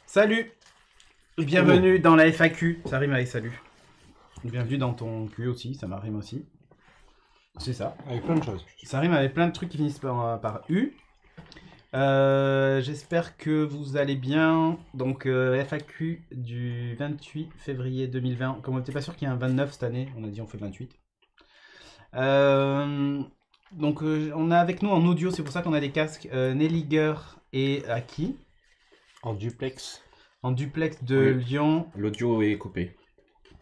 Salut et bienvenue dans la FAQ. Ça rime avec salut. Et bienvenue dans ton cul aussi, ça rime aussi. C'est ça. Avec plein de choses. Ça rime avec plein de trucs qui finissent par U. J'espère que vous allez bien. Donc FAQ du 28 février 2020. Comme on n'était pas sûr qu'il y ait un 29 cette année, on a dit on fait 28. Donc on a avec nous en audio, c'est pour ça qu'on a des casques, Nelliger et Aki. En duplex. En duplex de Lyon. L'audio est coupé.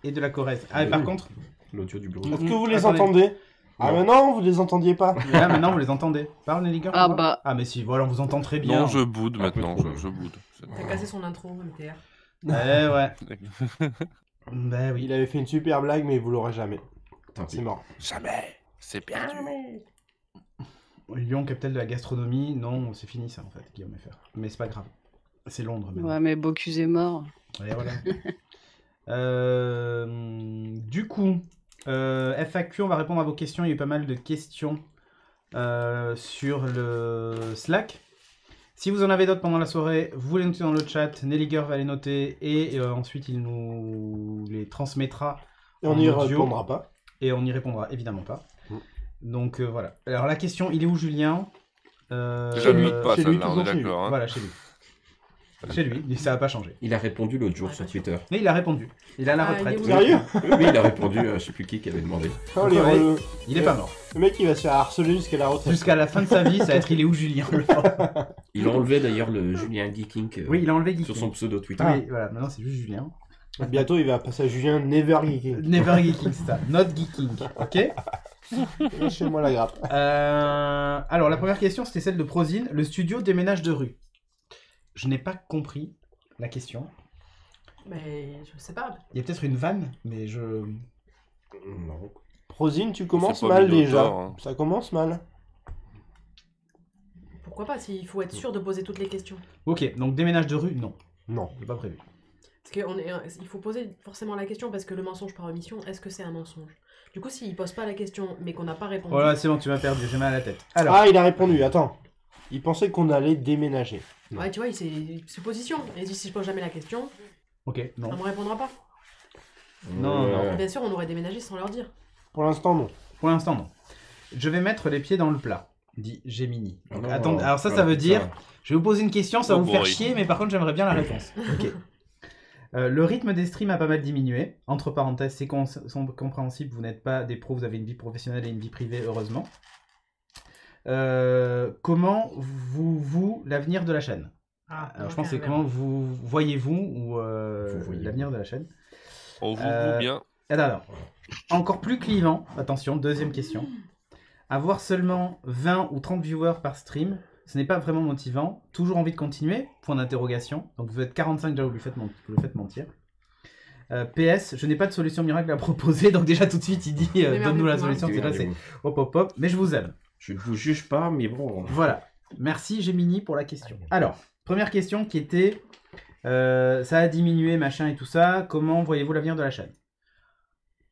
Et de la Corrèze. Ah, et par contre... L'audio du bureau. Est-ce que vous les entendez? Ah mais non, vous les entendiez pas. Là maintenant vous les entendez. Parle Nelliger. Ah bah. Ah mais si, voilà, on vous entend très bien. Non, je boude maintenant, je boude. T'as cassé son intro, MTR. Ouais. Bah oui. Il avait fait une super blague, mais vous l'aurez jamais. C'est mort. Jamais. C'est perdu. Lyon, capitale de la gastronomie. Non, c'est fini ça en fait, Guillaume FR. Mais c'est pas grave. C'est Londres maintenant. Ouais, mais Bocuse est mort. Et voilà. Du coup, FAQ, on va répondre à vos questions. Il y a eu pas mal de questions sur le Slack. Si vous en avez d'autres pendant la soirée, vous les notez dans le chat. Nelliger va les noter et ensuite il nous les transmettra. Et on n'y répondra pas. Et on n'y répondra évidemment pas. Donc voilà. Alors la question, il est où Julien? Déjà ne note pas celle-là, on est d'accord. Hein. Voilà, chez lui. Chez lui, ça n'a pas changé. Il a répondu l'autre jour sur Twitter. Mais il a répondu. Il est à la retraite. Sérieux? Oui, il a répondu, je sais plus qui avait demandé. Oh, les relous. Il est pas mort. Le mec il va se faire harceler jusqu'à la retraite. Jusqu'à la fin de sa vie, ça va être il est où Julien le Il a enlevé d'ailleurs le Julien Geeking oui, il a enlevé Geeking sur son pseudo Twitter. Ah, oui, voilà, maintenant c'est juste Julien. Bientôt il va passer à Julien Never Geeking. Never Geeking, c'est ça. Not Geeking, ok. Lâchez-moi la grappe. Alors la première question c'était celle de Prozine. Le studio déménage de rue. Je n'ai pas compris la question. Mais je sais pas. Il y a peut-être une vanne, mais je... Non. Prozine, tu commences C'est pas mal Minotaur, déjà. hein. Ça commence mal. Pourquoi pas, s'il faut être sûr de poser toutes les questions. Ok, donc déménage de rue, non. Non. C'est pas prévu. Parce il faut poser forcément la question, parce que le mensonge par omission, est-ce que c'est un mensonge? Du coup, s'il pose pas la question, mais qu'on n'a pas répondu... Voilà, c'est bon, tu m'as perdu, j'ai mal à la tête. Alors, Ah, il a répondu, attends. Il pensait qu'on allait déménager. Ouais, tu vois, c'est une supposition. Et si je pose jamais la question, ok, ça non. me répondra pas. Non. Bien sûr, on aurait déménagé sans leur dire. Pour l'instant, non. Pour l'instant, non. Je vais mettre les pieds dans le plat, dit Gemini. Donc, Non, attends, non, alors ça non, veut dire... ça. Je vais vous poser une question, ça va Oh vous faire boy. chier, mais par contre j'aimerais bien la réponse. Ok. Le rythme des streams a pas mal diminué. Entre parenthèses, c'est compréhensible, vous n'êtes pas des pros, vous avez une vie professionnelle et une vie privée, heureusement. Comment vous l'avenir de la chaîne? Alors je pense que c'est comment vous voyez-vous ou voyez-vous. l'avenir de la chaîne. On vous bien. Alors, encore plus clivant, attention, deuxième question. Avoir seulement 20 ou 30 viewers par stream, ce n'est pas vraiment motivant. Toujours envie de continuer? Point d'interrogation. Donc vous êtes 45 déjà, vous le faites mentir. PS, je n'ai pas de solution miracle à proposer, donc déjà tout de suite il dit donne-nous la solution. C'est là, c'est hop hop hop, mais je vous aime. Je ne vous juge pas, mais bon. Voilà. Merci Gemini pour la question. Alors, première question qui était ça a diminué, machin et tout ça. Comment voyez-vous l'avenir de la chaîne?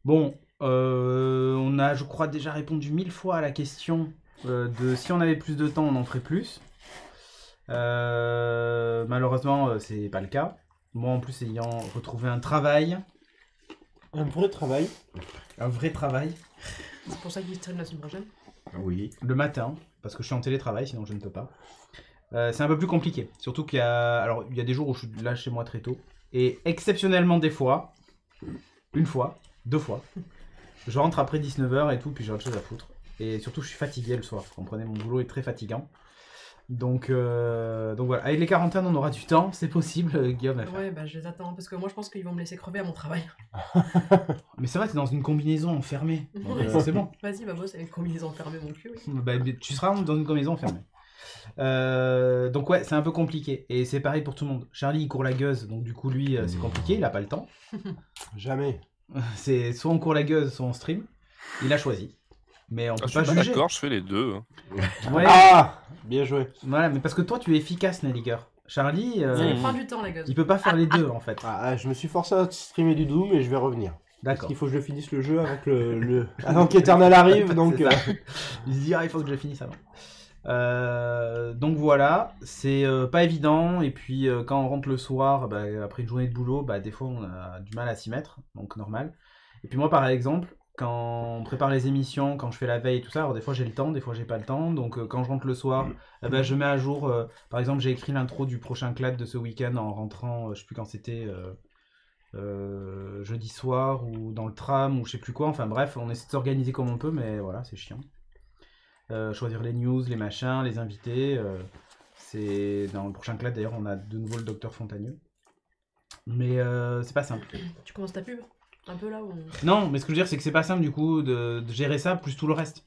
Bon, on a, je crois, déjà répondu 1000 fois à la question de si on avait plus de temps, on en ferait plus. Malheureusement, c'est pas le cas. Moi, en plus, ayant retrouvé un travail. Un vrai travail. Un vrai travail. C'est pour ça qu'il stream la semaine prochaine. Oui. Le matin, parce que je suis en télétravail, sinon je ne peux pas. C'est un peu plus compliqué. Surtout qu'il y a... Alors, il y a des jours où je suis là chez moi très tôt. Et exceptionnellement des fois, une fois, deux fois, je rentre après 19h et tout, puis j'ai autre chose à foutre. Et surtout, je suis fatigué le soir. Vous comprenez, mon boulot est très fatigant. Donc voilà. Avec les quarantaines, on aura du temps, c'est possible, Guillaume. Ouais, bah je les attends, parce que moi je pense qu'ils vont me laisser crever à mon travail. Mais ça va, t'es dans une combinaison enfermée. Donc, c'est bon. Vas-y, bah bosse avec une combinaison fermée, mon cul. Oui. Bah, tu seras dans une combinaison enfermée. Donc ouais, c'est un peu compliqué. Et c'est pareil pour tout le monde. Charlie, il court la gueuse, donc du coup, lui, c'est compliqué, il a pas le temps. Jamais. C'est soit on court la gueuse, soit on stream. Il a choisi. Mais on peut Je suis pas pas juger. d'accord, je fais les deux. Ouais. Ah, bien joué. Voilà, mais parce que toi, tu es efficace, Nelliger. Charlie, Ça prend du temps, la gueule. il peut pas faire les deux, en fait. Ah, je me suis forcé à streamer du Doom et je vais revenir. D'accord. Il faut que je finisse le jeu avant que avant qu'Eternal arrive, donc... C'est ça. Il se dit, ah, il faut que je finisse avant. Donc voilà, c'est pas évident. Et puis quand on rentre le soir, après une journée de boulot, des fois on a du mal à s'y mettre, donc normal. Et puis moi par exemple, quand on prépare les émissions, quand je fais la veille et tout ça, alors des fois j'ai le temps, des fois j'ai pas le temps. Donc quand je rentre le soir, je mets à jour. Par exemple, j'ai écrit l'intro du prochain clad de ce week-end en rentrant, je sais plus quand c'était. Jeudi soir ou dans le tram ou je sais plus quoi, enfin bref, on essaie de s'organiser comme on peut, mais voilà, c'est chiant. Choisir les news, les machins, les invités, c'est dans le prochain clad d'ailleurs on a de nouveau le docteur Fontagneux, mais c'est pas simple. Tu commences ta pub un peu là ou... Non, mais ce que je veux dire c'est que c'est pas simple du coup de gérer ça plus tout le reste.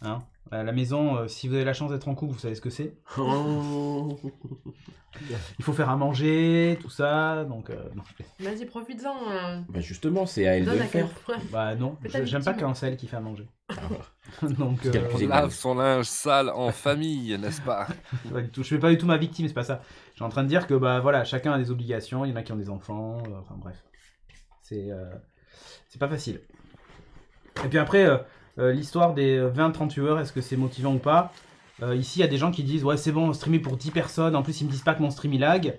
Hein, à la maison, si vous avez la chance d'être en couple, vous savez ce que c'est. Il faut faire à manger, tout ça, donc... non. Vas-y, profites-en. Bah justement, c'est à elle de le faire. Bah non, j'aime pas quand c'est elle qui fait à manger. Donc, On lave son linge sale en famille, n'est-ce pas? Je fais pas du tout ma victime, c'est pas ça. Je suis en train de dire que voilà, chacun a des obligations, il y en a qui ont des enfants, enfin bref. C'est pas facile. Et puis après, l'histoire des 20-30 viewers, est-ce que c'est motivant ou pas? Ici, il y a des gens qui disent ouais c'est bon, streamer pour 10 personnes, en plus ils me disent pas que mon stream il lag.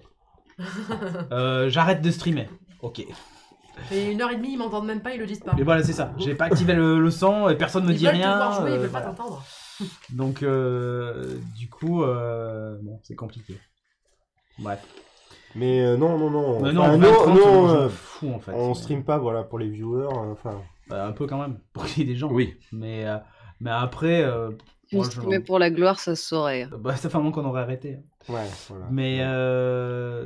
J'arrête de streamer. Ok. Et 1h30 ils m'entendent même pas, ils le disent pas. Et voilà c'est ça, j'ai pas activé le son et personne me dit rien. Ils veulent te voir jouer, ils veulent pas t'entendre. Donc du coup, bon c'est compliqué. Bref. Mais non. Mais enfin, non, fou en fait. On stream pas voilà pour les viewers, enfin. Un peu quand même, pour qu'il y ait des gens. Oui. Mais après... Mais pour la gloire, ça se saurait. Ça fait un moment qu'on aurait arrêté. Ouais, voilà. Mais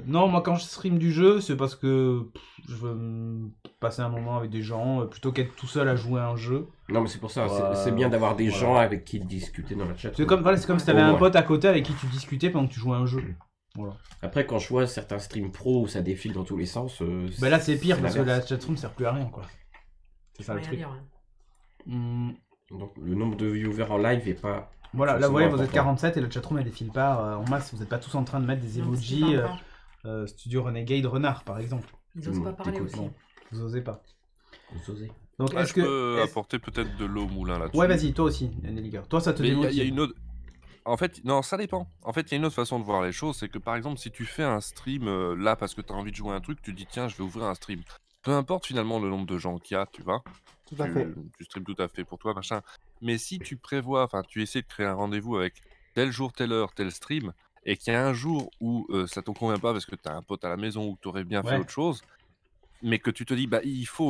non, moi quand je stream du jeu, c'est parce que je veux passer un moment avec des gens plutôt qu'être tout seul à jouer à un jeu. Non, mais c'est pour ça, c'est bien d'avoir des gens avec qui discuter dans la chat. C'est comme si t'avais un pote à côté avec qui tu discutais pendant que tu jouais à un jeu. Voilà. Après, quand je vois certains streams pro où ça défile dans tous les sens. Là, c'est pire parce que la chatroom sert plus à rien, quoi. C'est ça le truc. Donc le nombre de viewers en live est pas... Voilà, là vous voyez, vous êtes 47 et la chatroom elle défile pas en masse, vous n'êtes pas tous en train de mettre des emojis Studio Renegade Renard par exemple. Ils osent pas parler aussi. Bon, vous osez pas. Vous osez. Donc je peux apporter peut-être de l'eau au moulin là-dessus. Ouais vas-y, toi aussi, Nelliger. Toi ça te démotive. Il y a une autre... En fait, non, ça dépend. En fait, il y a une autre façon de voir les choses, c'est que par exemple, si tu fais un stream là parce que tu as envie de jouer à un truc, tu te dis tiens, je vais ouvrir un stream. Peu importe finalement le nombre de gens qu'il y a, tu vois. Tout à fait. Tu streams tout à fait pour toi, machin. Mais si tu prévois, enfin, tu essaies de créer un rendez-vous avec tel jour, telle heure, tel stream, et qu'il y a un jour où ça te convient pas parce que tu as un pote à la maison ou que tu aurais bien fait autre chose, mais que tu te dis,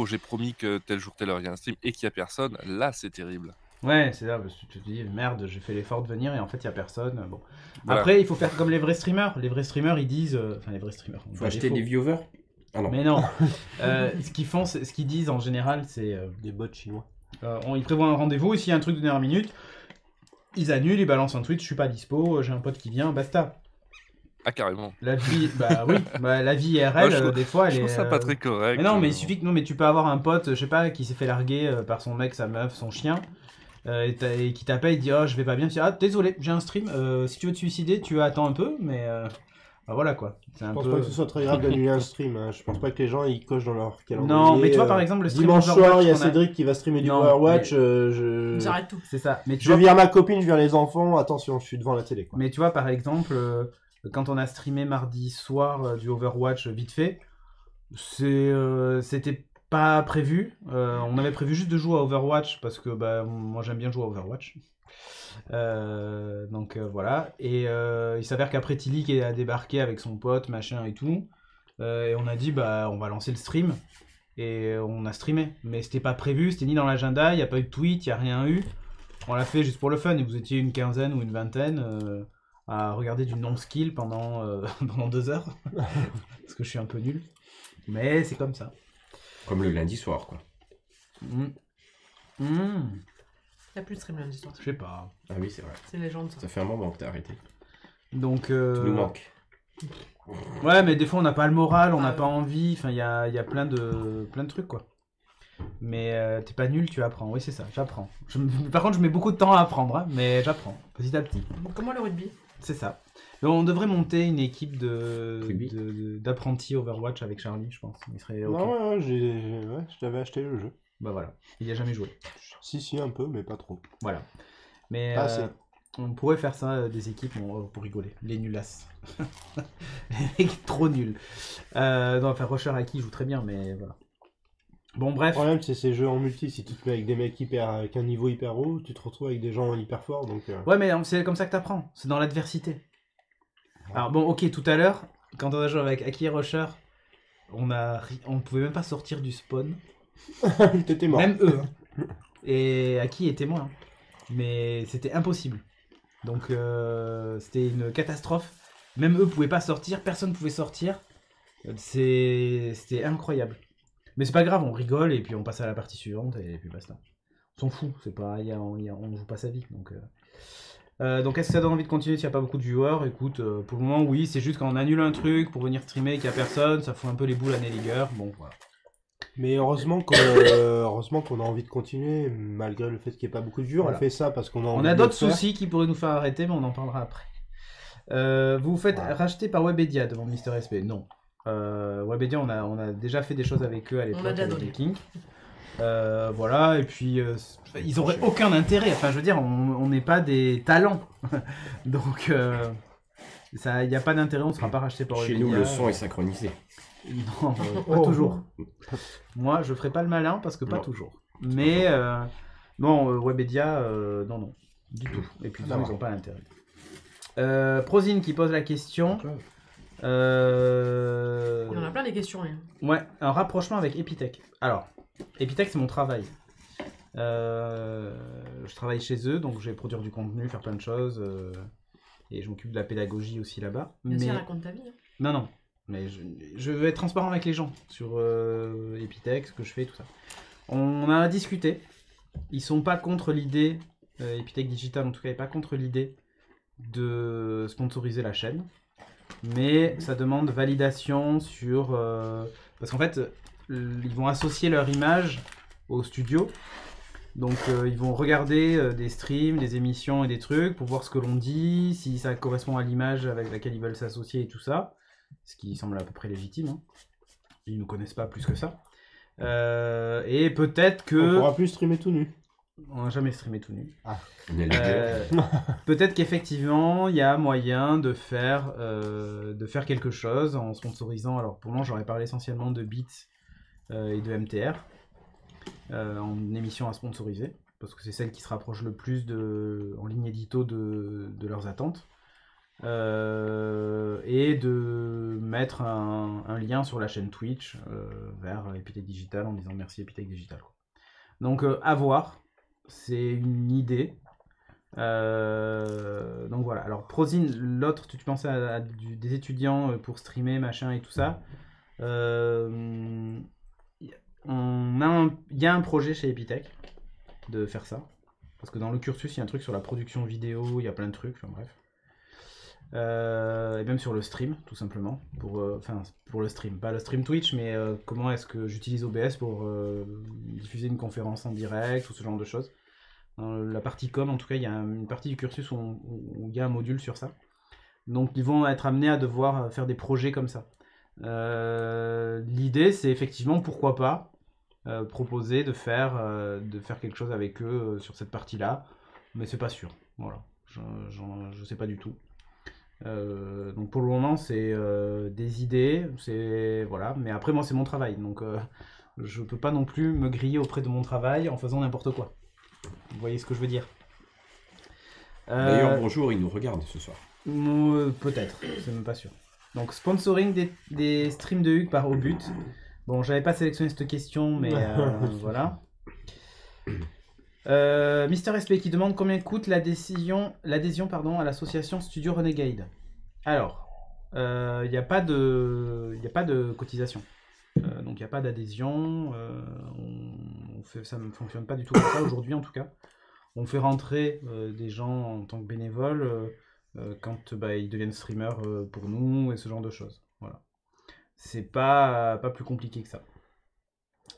j'ai promis que tel jour, telle heure, il y a un stream et qu'il y a personne, là, c'est terrible. Ouais, c'est là, tu te dis, merde, j'ai fait l'effort de venir et en fait, il y a personne. Bon. Voilà. Après, il faut faire comme les vrais streamers. Les vrais streamers, ils disent... Enfin, les vrais streamers... Faut acheter des viewers. Ah non. Mais non. Ce qu'ils disent en général, c'est... des bots chinois. Ils prévoient un rendez-vous et s'il y a un truc de dernière minute, ils annulent, ils balancent un tweet, je suis pas dispo, j'ai un pote qui vient, basta. Ah, carrément. La vie, la vie IRL, des fois, elle est... Je trouve ça pas très correct. Mais non, mais il suffit que... Non, mais tu peux avoir un pote, je sais pas, qui s'est fait larguer par son mec, sa meuf, son chien, et qui t'appelle, il dit « Oh, je vais pas bien », tu dis « Ah, désolé, j'ai un stream, si tu veux te suicider, tu attends un peu, mais... voilà quoi. Je pense pas que ce soit très grave d'annuler un stream. Hein. Je pense pas que les gens ils cochent dans leur calendrier. Non, mais tu vois par exemple le stream dimanche soir, il y a Cédric qui va streamer du Overwatch. J'arrête tout. C'est ça. Mais je vire ma copine, je vire les enfants. Attention, je suis devant la télé. Quoi. Mais tu vois par exemple, quand on a streamé mardi soir du Overwatch vite fait, c'était pas prévu. On avait prévu juste de jouer à Overwatch parce que moi j'aime bien jouer à Overwatch. Donc voilà, et il s'avère qu'après Tilly qui a débarqué avec son pote machin et tout, et on a dit on va lancer le stream, et on a streamé, mais c'était pas prévu, c'était ni dans l'agenda, il n'y a pas eu de tweet, il n'y a rien eu, on l'a fait juste pour le fun, et vous étiez une quinzaine ou une vingtaine à regarder du non-skill pendant 2 heures, parce que je suis un peu nul, mais c'est comme ça. Comme le lundi soir quoi. Il n'y a plus de stream lundi soir. Je sais pas. Ah oui, c'est vrai. C'est une légende, ça. Ça fait un moment que t'as arrêté. Donc... Tu nous manques. Ouais, mais des fois, on n'a pas le moral, on n'a pas envie. Enfin, il y a plein de trucs, quoi. Mais t'es pas nul, tu apprends. Oui, c'est ça, j'apprends. Par contre, je mets beaucoup de temps à apprendre, hein, mais j'apprends, petit à petit. Comment le rugby? C'est ça. On devrait monter une équipe d'apprentis Overwatch avec Charlie, je pense. Il serait OK. Non, ouais, je t'avais acheté le jeu. Bah voilà, il y a jamais joué. Si, un peu, mais pas trop. Voilà. Mais pas assez. On pourrait faire ça, des équipes, pour rigoler. Les nulasses. Les mecs trop nuls. Non, enfin, Rusher Aki joue très bien, mais voilà. Bon, bref. Le problème, c'est ces jeux en multi. Si tu te mets avec des mecs avec un niveau hyper haut, tu te retrouves avec des gens hyper forts. Donc, Ouais, mais c'est comme ça que t'apprends. C'est dans l'adversité. Alors, bon, ok, tout à l'heure, quand on a joué avec Aki et Rusher, on pouvait même pas sortir du spawn. T'étais mort. Même eux. Hein. Et Aki était moi. Hein. Mais c'était impossible. Donc c'était une catastrophe. Même eux pouvaient pas sortir, personne pouvait sortir. C'était incroyable. Mais c'est pas grave, on rigole et puis on passe à la partie suivante et puis basta. On s'en fout, c'est pas, on joue pas sa vie. Donc est-ce que ça donne envie de continuer s'il n'y a pas beaucoup de viewers? Écoute, pour le moment oui, c'est juste quand on annule un truc pour venir streamer et qu'il n'y a personne, ça fout un peu les boules à Nelliger. Bon voilà. Mais heureusement qu'on a envie de continuer, malgré le fait qu'il n'y ait pas beaucoup de viewers. Voilà. On fait ça parce qu'on a envie On a de d'autres le faire. soucis qui pourraient nous faire arrêter, mais on en parlera après. Vous vous faites racheter par Webedia, demande Mister SP. Non. Webedia, on a déjà fait des choses avec eux à l'époque. On a déjà avec donné. les Kings. Voilà, et puis ils auraient aucun intérêt. Enfin, je veux dire, on n'est pas des talents. Donc, il n'y a pas d'intérêt, on ne sera pas racheté par Chez Webedia. nous, le son est synchronisé. Non, pas toujours. Moi, je ferai pas le malin parce que pas Non. toujours. Mais non, Webedia, non, du tout. Et puis ils n'ont pas l'intérêt. Prozine qui pose la question. Il y en a plein des questions. Hein. Ouais, un rapprochement avec Epitech. Alors, Epitech, c'est mon travail. Je travaille chez eux, donc je vais produire du contenu, faire plein de choses. Et je m'occupe de la pédagogie aussi là-bas. Mais raconte ta vie. Hein. Non. Mais je veux être transparent avec les gens sur Epitech, ce que je fais, tout ça. On a discuté. Ils sont pas contre l'idée, Epitech Digital en tout cas, est pas contre l'idée de sponsoriser la chaîne. Mais ça demande validation sur... parce qu'en fait, ils vont associer leur image au studio. Donc ils vont regarder des streams, des émissions et des trucs pour voir ce que l'on dit, si ça correspond à l'image avec laquelle ils veulent s'associer et tout ça. Ce qui semble à peu près légitime. Hein. Ils ne nous connaissent pas plus que ça. Et peut-être que... On pourra plus streamer tout nu. On n'a jamais streamé tout nu. Ah. Peut-être qu'effectivement, il y a moyen de faire quelque chose en sponsorisant. Alors pour moi, j'aurais parlé essentiellement de Beats et de MTR en émission à sponsoriser. Parce que c'est celle qui se rapproche le plus en ligne édito de leurs attentes. Et de mettre un lien sur la chaîne Twitch vers Epitech Digital en disant merci Epitech Digital. Quoi. Donc à voir, c'est une idée. Donc voilà, alors Prozine, l'autre, tu pensais à des étudiants pour streamer, machin et tout ça. Il y a un projet chez Epitech de faire ça. Parce que dans le cursus, il y a un truc sur la production vidéo, il y a plein de trucs, enfin bref. Et même sur le stream, tout simplement. Pour le stream, pas le stream Twitch, mais comment est-ce que j'utilise OBS pour diffuser une conférence en direct ou ce genre de choses. Dans la partie com, en tout cas, il y a une partie du cursus où il y a un module sur ça. Donc ils vont être amenés à devoir faire des projets comme ça. L'idée, c'est effectivement, pourquoi pas, proposer de faire quelque chose avec eux sur cette partie-là, mais c'est pas sûr. Voilà, je sais pas du tout. Donc pour le moment, c'est des idées, voilà. Mais après, moi, c'est mon travail, donc je peux pas non plus me griller auprès de mon travail en faisant n'importe quoi. Vous voyez ce que je veux dire? D'ailleurs, bonjour, il nous regarde ce soir. Peut-être, c'est même pas sûr. Donc, sponsoring des streams de Hugues par Obut. Bon, j'avais pas sélectionné cette question, mais voilà. Mister SP qui demande combien coûte l'adhésion à l'association Studio Renegade. Alors, il n'y a pas de cotisation. Donc il n'y a pas d'adhésion. Ça ne fonctionne pas du tout comme ça aujourd'hui en tout cas. On fait rentrer des gens en tant que bénévoles quand ils deviennent streamers pour nous et ce genre de choses. Voilà. C'est pas plus compliqué que ça.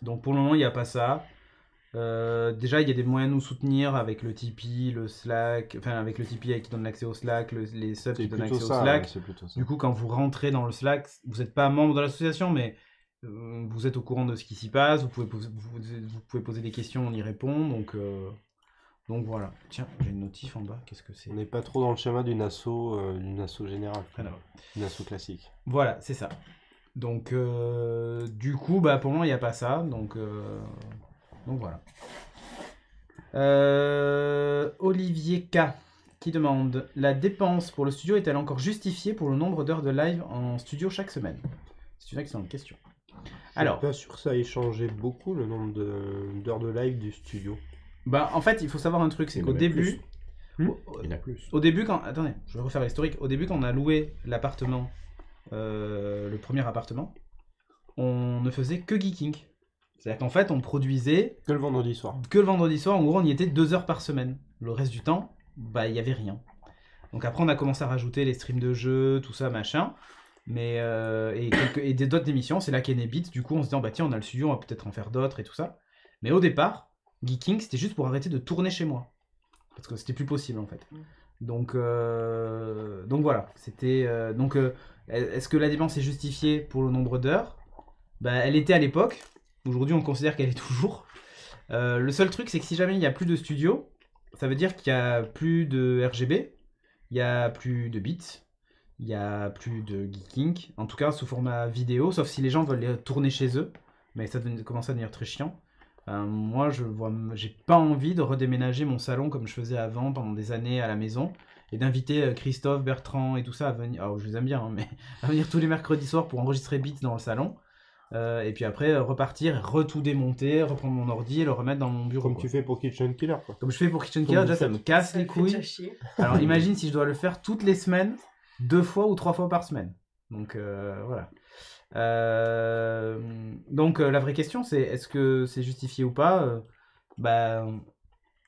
Donc pour le moment il n'y a pas ça. Déjà il y a des moyens de nous soutenir avec le Tipeee, le Slack, enfin avec le Tipeee qui donne l'accès au Slack, les subs qui donnent accès au Slack. C'est plutôt ça. Du coup quand vous rentrez dans le Slack, vous n'êtes pas membre de l'association mais vous êtes au courant de ce qui s'y passe, vous pouvez poser des questions, on y répond, donc Donc voilà. Tiens, j'ai une notif en bas. Qu'est-ce que c'est? On n'est pas trop dans le schéma d'une asso générale. Rien à voir. Une asso classique. Voilà, c'est ça. Donc, du coup, bah, pour moi, il n'y a pas ça. Donc voilà. Olivier K. qui demande: la dépense pour le studio est-elle encore justifiée pour le nombre d'heures de live en studio chaque semaine? C'est une excellente question. Alors, Je suis pas sûr que ça ait changé beaucoup le nombre d'heures de live du studio. bah, en fait, il faut savoir un truc, c'est Il y en qu'au avait début, Il y en a plus. au début, quand, attendez, je vais refaire l'historique. Au début, quand on a loué l'appartement, le premier appartement, on ne faisait que geeking. C'est-à-dire qu'en fait, on produisait Que le vendredi soir. que le vendredi soir. En gros, on y était 2 heures par semaine. Le reste du temps, bah, il y avait rien. Donc après, on a commencé à rajouter les streams de jeux, tout ça, machin. Mais et d'autres émissions, c'est là qu'est né Beats. Du coup, on se dit, bah tiens, on a le studio, on va peut-être en faire d'autres et tout ça. Mais au départ, geeking, c'était juste pour arrêter de tourner chez moi. Parce que c'était plus possible en fait. Donc voilà. C'était est-ce que la dépense est justifiée pour le nombre d'heures? Bah, elle était à l'époque. Aujourd'hui, on considère qu'elle est toujours. Le seul truc, c'est que si jamais il n'y a plus de studio, ça veut dire qu'il n'y a plus de RGB, il n'y a plus de beats, il n'y a plus de geeking, en tout cas sous format vidéo, sauf si les gens veulent les tourner chez eux, mais ça commence à devenir très chiant. Moi, j'ai pas envie de redéménager mon salon comme je faisais avant pendant des années à la maison et d'inviter Christophe, Bertrand et tout ça à venir. Alors, je les aime bien, hein, mais à venir tous les mercredis soirs pour enregistrer Beats dans le salon. Et puis après repartir, tout démonter, reprendre mon ordi et le remettre dans mon bureau. Comme quoi. tu fais pour Kitchen Killer, quoi. Comme je fais pour Kitchen Comme Killer, vous déjà ça faites. me casse Ça les me fait couilles. déjà chier. Alors imagine si je dois le faire toutes les semaines, 2 fois ou 3 fois par semaine. Donc voilà. Donc la vraie question c'est: est-ce que c'est justifié ou pas?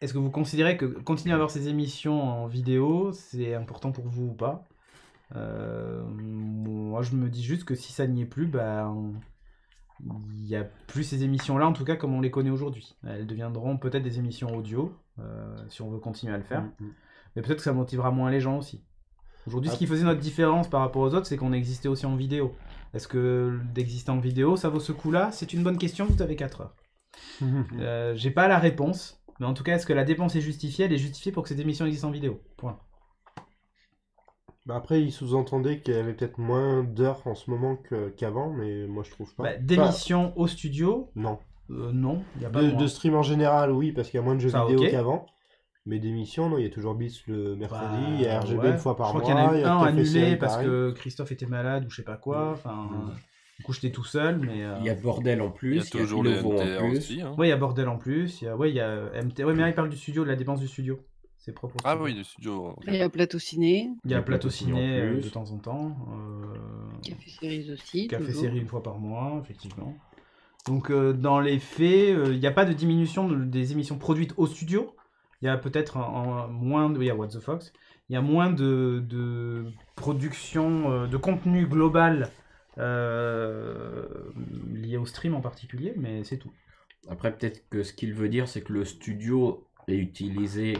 Est-ce que vous considérez que continuer à avoir ces émissions en vidéo, c'est important pour vous ou pas? Moi je me dis juste que si ça n'y est plus, il n'y a plus ces émissions-là, en tout cas comme on les connaît aujourd'hui. Elles deviendront peut-être des émissions audio, si on veut continuer à le faire. Mais peut-être que ça motivera moins les gens aussi. Aujourd'hui, ce qui faisait notre différence par rapport aux autres, c'est qu'on existait aussi en vidéo. Est-ce que d'exister en vidéo, ça vaut ce coup-là? C'est une bonne question, vous avez 4 heures. J'ai pas la réponse, mais en tout cas, est-ce que la dépense est justifiée? Elle est justifiée pour que cette émission existe en vidéo. Point. Bah après, il sous-entendait qu'il y avait peut-être moins d'heures en ce moment qu'avant, mais moi je trouve pas. D'émissions au studio, Non. non, il n'y a pas De stream en général, oui, parce qu'il y a moins de jeux Ça, vidéo ok. qu'avant. Mais d'émissions, non, il y a toujours Beats le mercredi, il y a RGB ouais. une fois par Je mois. crois qu'il y en a eu un Café annulé Série, parce pareil. que Christophe était malade ou je sais pas quoi. Enfin, du coup, j'étais tout seul, mais. Il y a Bordel en Il y a plus, il y a toujours les Innovo en NTR plus. aussi. Hein. Ouais, il y a Bordel en plus. Il y a MT. Ouais, mais là, il parle du studio, de la dépense du studio. C'est propre. au Ah studio. oui, le studio. ok. Il y a Plateau Ciné, Il y a Plateau Ciné en Ciné plus. de temps en temps. Café Séries aussi. Café toujours. Série une fois par mois, effectivement. Donc, dans les faits, il n'y a pas de diminution des émissions produites au studio. Il y a peut-être moins de. Il y a What the Fox. Il y a moins de production, de contenu global lié au stream en particulier, mais c'est tout. Après, peut-être que ce qu'il veut dire, c'est que le studio est utilisé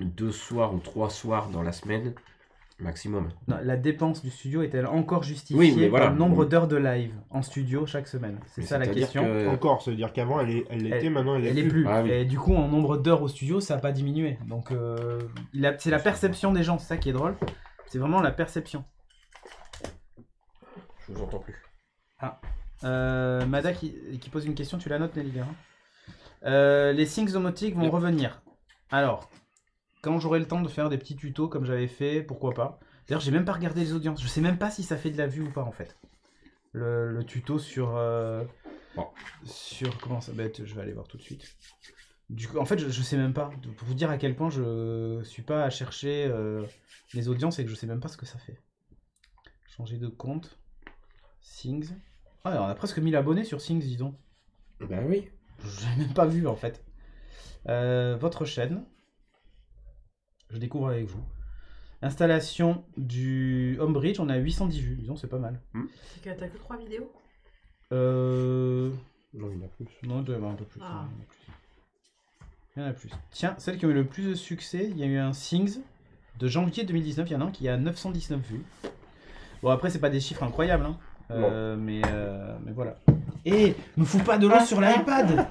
2 soirs ou 3 soirs dans la semaine, maximum. Non, la dépense du studio est-elle encore justifiée Oui, mais voilà. par le nombre d'heures de live en studio chaque semaine? C'est Mais ça la c'est-à-dire question. que- Encore, ça veut dire qu'avant elle l'était, maintenant elle Elle est est plus. Ah oui. Et du coup, en nombre d'heures au studio, ça n'a pas diminué. Donc, c'est la perception des gens, c'est ça qui est drôle. C'est vraiment la perception. Je vous entends plus. Mada qui pose une question, tu la notes, Nelly, hein. Les Things domotiques vont revenir. Alors, quand j'aurai le temps de faire des petits tutos comme j'avais fait, pourquoi pas. D'ailleurs, j'ai même pas regardé les audiences. Je sais même pas si ça fait de la vue ou pas en fait. Le tuto sur. Bon. Sur. Comment ça va être? Je vais aller voir tout de suite. Du coup, en fait, je sais même pas. Pour vous dire à quel point je suis pas à chercher les audiences et que je sais même pas ce que ça fait. Changer de compte. Things. Ah, on a presque 1000 abonnés sur Things, dis donc. Bah oui. Je l'ai même pas vu en fait. Votre chaîne. Je découvre avec vous. Installation du Homebridge, on a 810 vues. Disons, c'est pas mal. T'as que 3 vidéos? Non, il y en a plus. Non, il doit y avoir un peu plus. Ah. Il y en a plus. Tiens, celle qui a eu le plus de succès, il y a eu un Things de janvier 2019. Il y en a un qui a 919 vues. Bon, après, c'est pas des chiffres incroyables, hein. Mais voilà. Et me fous pas de l'eau sur l'iPad.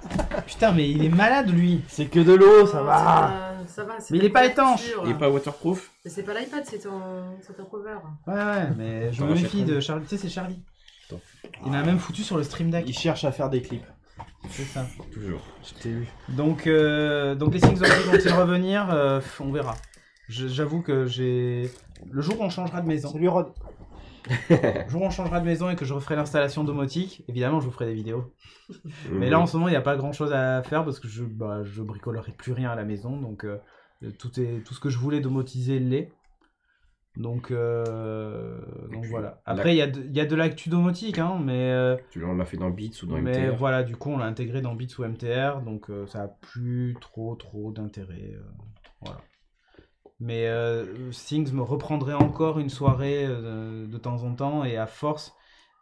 Putain, mais il est malade lui. C'est que de l'eau, ça Oh, va. ça va. Mais il est pas étanche. Il est pas waterproof? Mais c'est pas l'iPad, c'est ton cover. Ouais, mais je T'en me méfie rachèteras de Charlie. Tu sais, c'est Charlie. Il m'a même foutu sur le Stream Deck. Il cherche à faire des clips. C'est ça. Toujours. Je t'ai vu. Donc les Things of League vont-ils revenir? On verra. J'avoue que j'ai... Le jour où on changera de maison, Salut Rod. le jour où on changera de maison et que je referai l'installation domotique, évidemment je vous ferai des vidéos. Mais là en ce moment il n'y a pas grand chose à faire parce que je bricolerai plus rien à la maison. Donc tout ce que je voulais domotiser l'est. Donc voilà. Après il y a de l'actu domotique, hein, mais... Tu l'as fait dans Beats ou dans Mais MTR? voilà, du coup on l'a intégré dans Beats ou MTR, donc ça a plus trop d'intérêt. Voilà. Mais Things me reprendrait encore une soirée de temps en temps, et à force,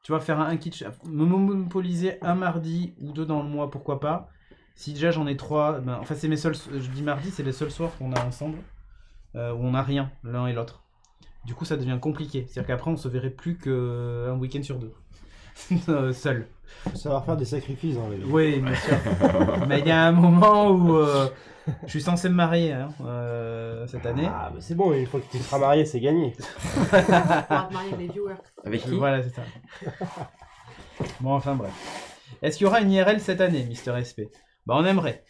tu vois, faire un kitchen, me monopoliser un mardi ou 2 dans le mois, pourquoi pas. Si déjà j'en ai 3, enfin c'est mes seuls, je dis mardi, c'est les seuls soirs qu'on a ensemble, où on n'a rien l'un et l'autre. Du coup ça devient compliqué, c'est-à-dire qu'après on se verrait plus qu'un week-end sur 2, seul. Faut savoir faire des sacrifices dans la vie. Oui, bien sûr. Mais il y a un moment où je suis censé me marier cette année. Ah, bah c'est bon, une fois que tu seras marié, c'est gagné. On va te marier avec les viewers. Avec qui? Voilà, c'est ça. Bon, enfin bref. Est-ce qu'il y aura une IRL cette année, Mister SP? Bah, on aimerait.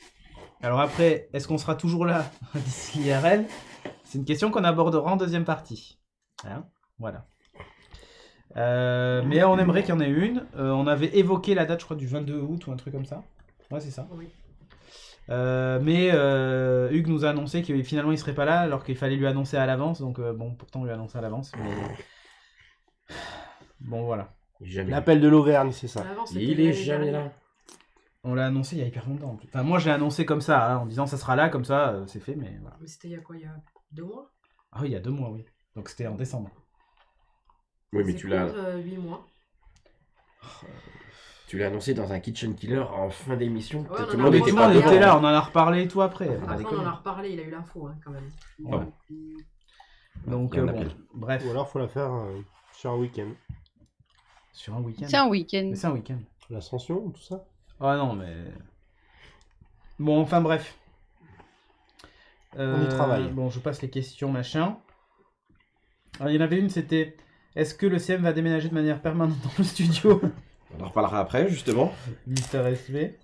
Alors après, est-ce qu'on sera toujours là d'ici l'IRL? C'est une question qu'on abordera en deuxième partie. Hein, voilà. Mais on aimerait qu'il y en ait une. On avait évoqué la date, je crois, du 22 août ou un truc comme ça. Ouais, c'est ça. Oui. Mais Hugues nous a annoncé que finalement il serait pas là alors qu'il fallait lui annoncer à l'avance. Donc bon, pourtant on lui a annoncé à l'avance. Mais... Bon, voilà. Jamais. L'appel de l'Auvergne, c'est ça. Avant, c'était Il est l'année jamais dernière. là. On l'a annoncé il y a hyper longtemps en plus. Enfin, moi je l'ai annoncé comme ça, hein, en disant ça sera là, comme ça, c'est fait, mais voilà. Mais c'était il y a quoi? Il y a 2 mois? Ah oui, il y a 2 mois, oui. Donc c'était en décembre. Oui, mais C'est tu l'as. contre, 8 mois. Tu l'as annoncé dans un Kitchen Killer en fin d'émission. Ouais, Tout on le en monde a Mais était tout le pas monde dedans. était là, on en a reparlé et tout après. On a Après, on déconné. en a reparlé, il a eu l'info hein, quand même. Ouais. Donc Il y en a bon, plein. bref, Ou alors, faut la faire sur un week-end. sur un week-end. C'est un week-end. Mais c'est un week-end. L'ascension, tout ça. Ah non, mais... Bon, enfin bref. On y travaille. Bon, je passe les questions, machin. Alors, il y en avait une, c'était... Est-ce que le CM va déménager de manière permanente dans le studio? On en reparlera après, justement. Mister SV.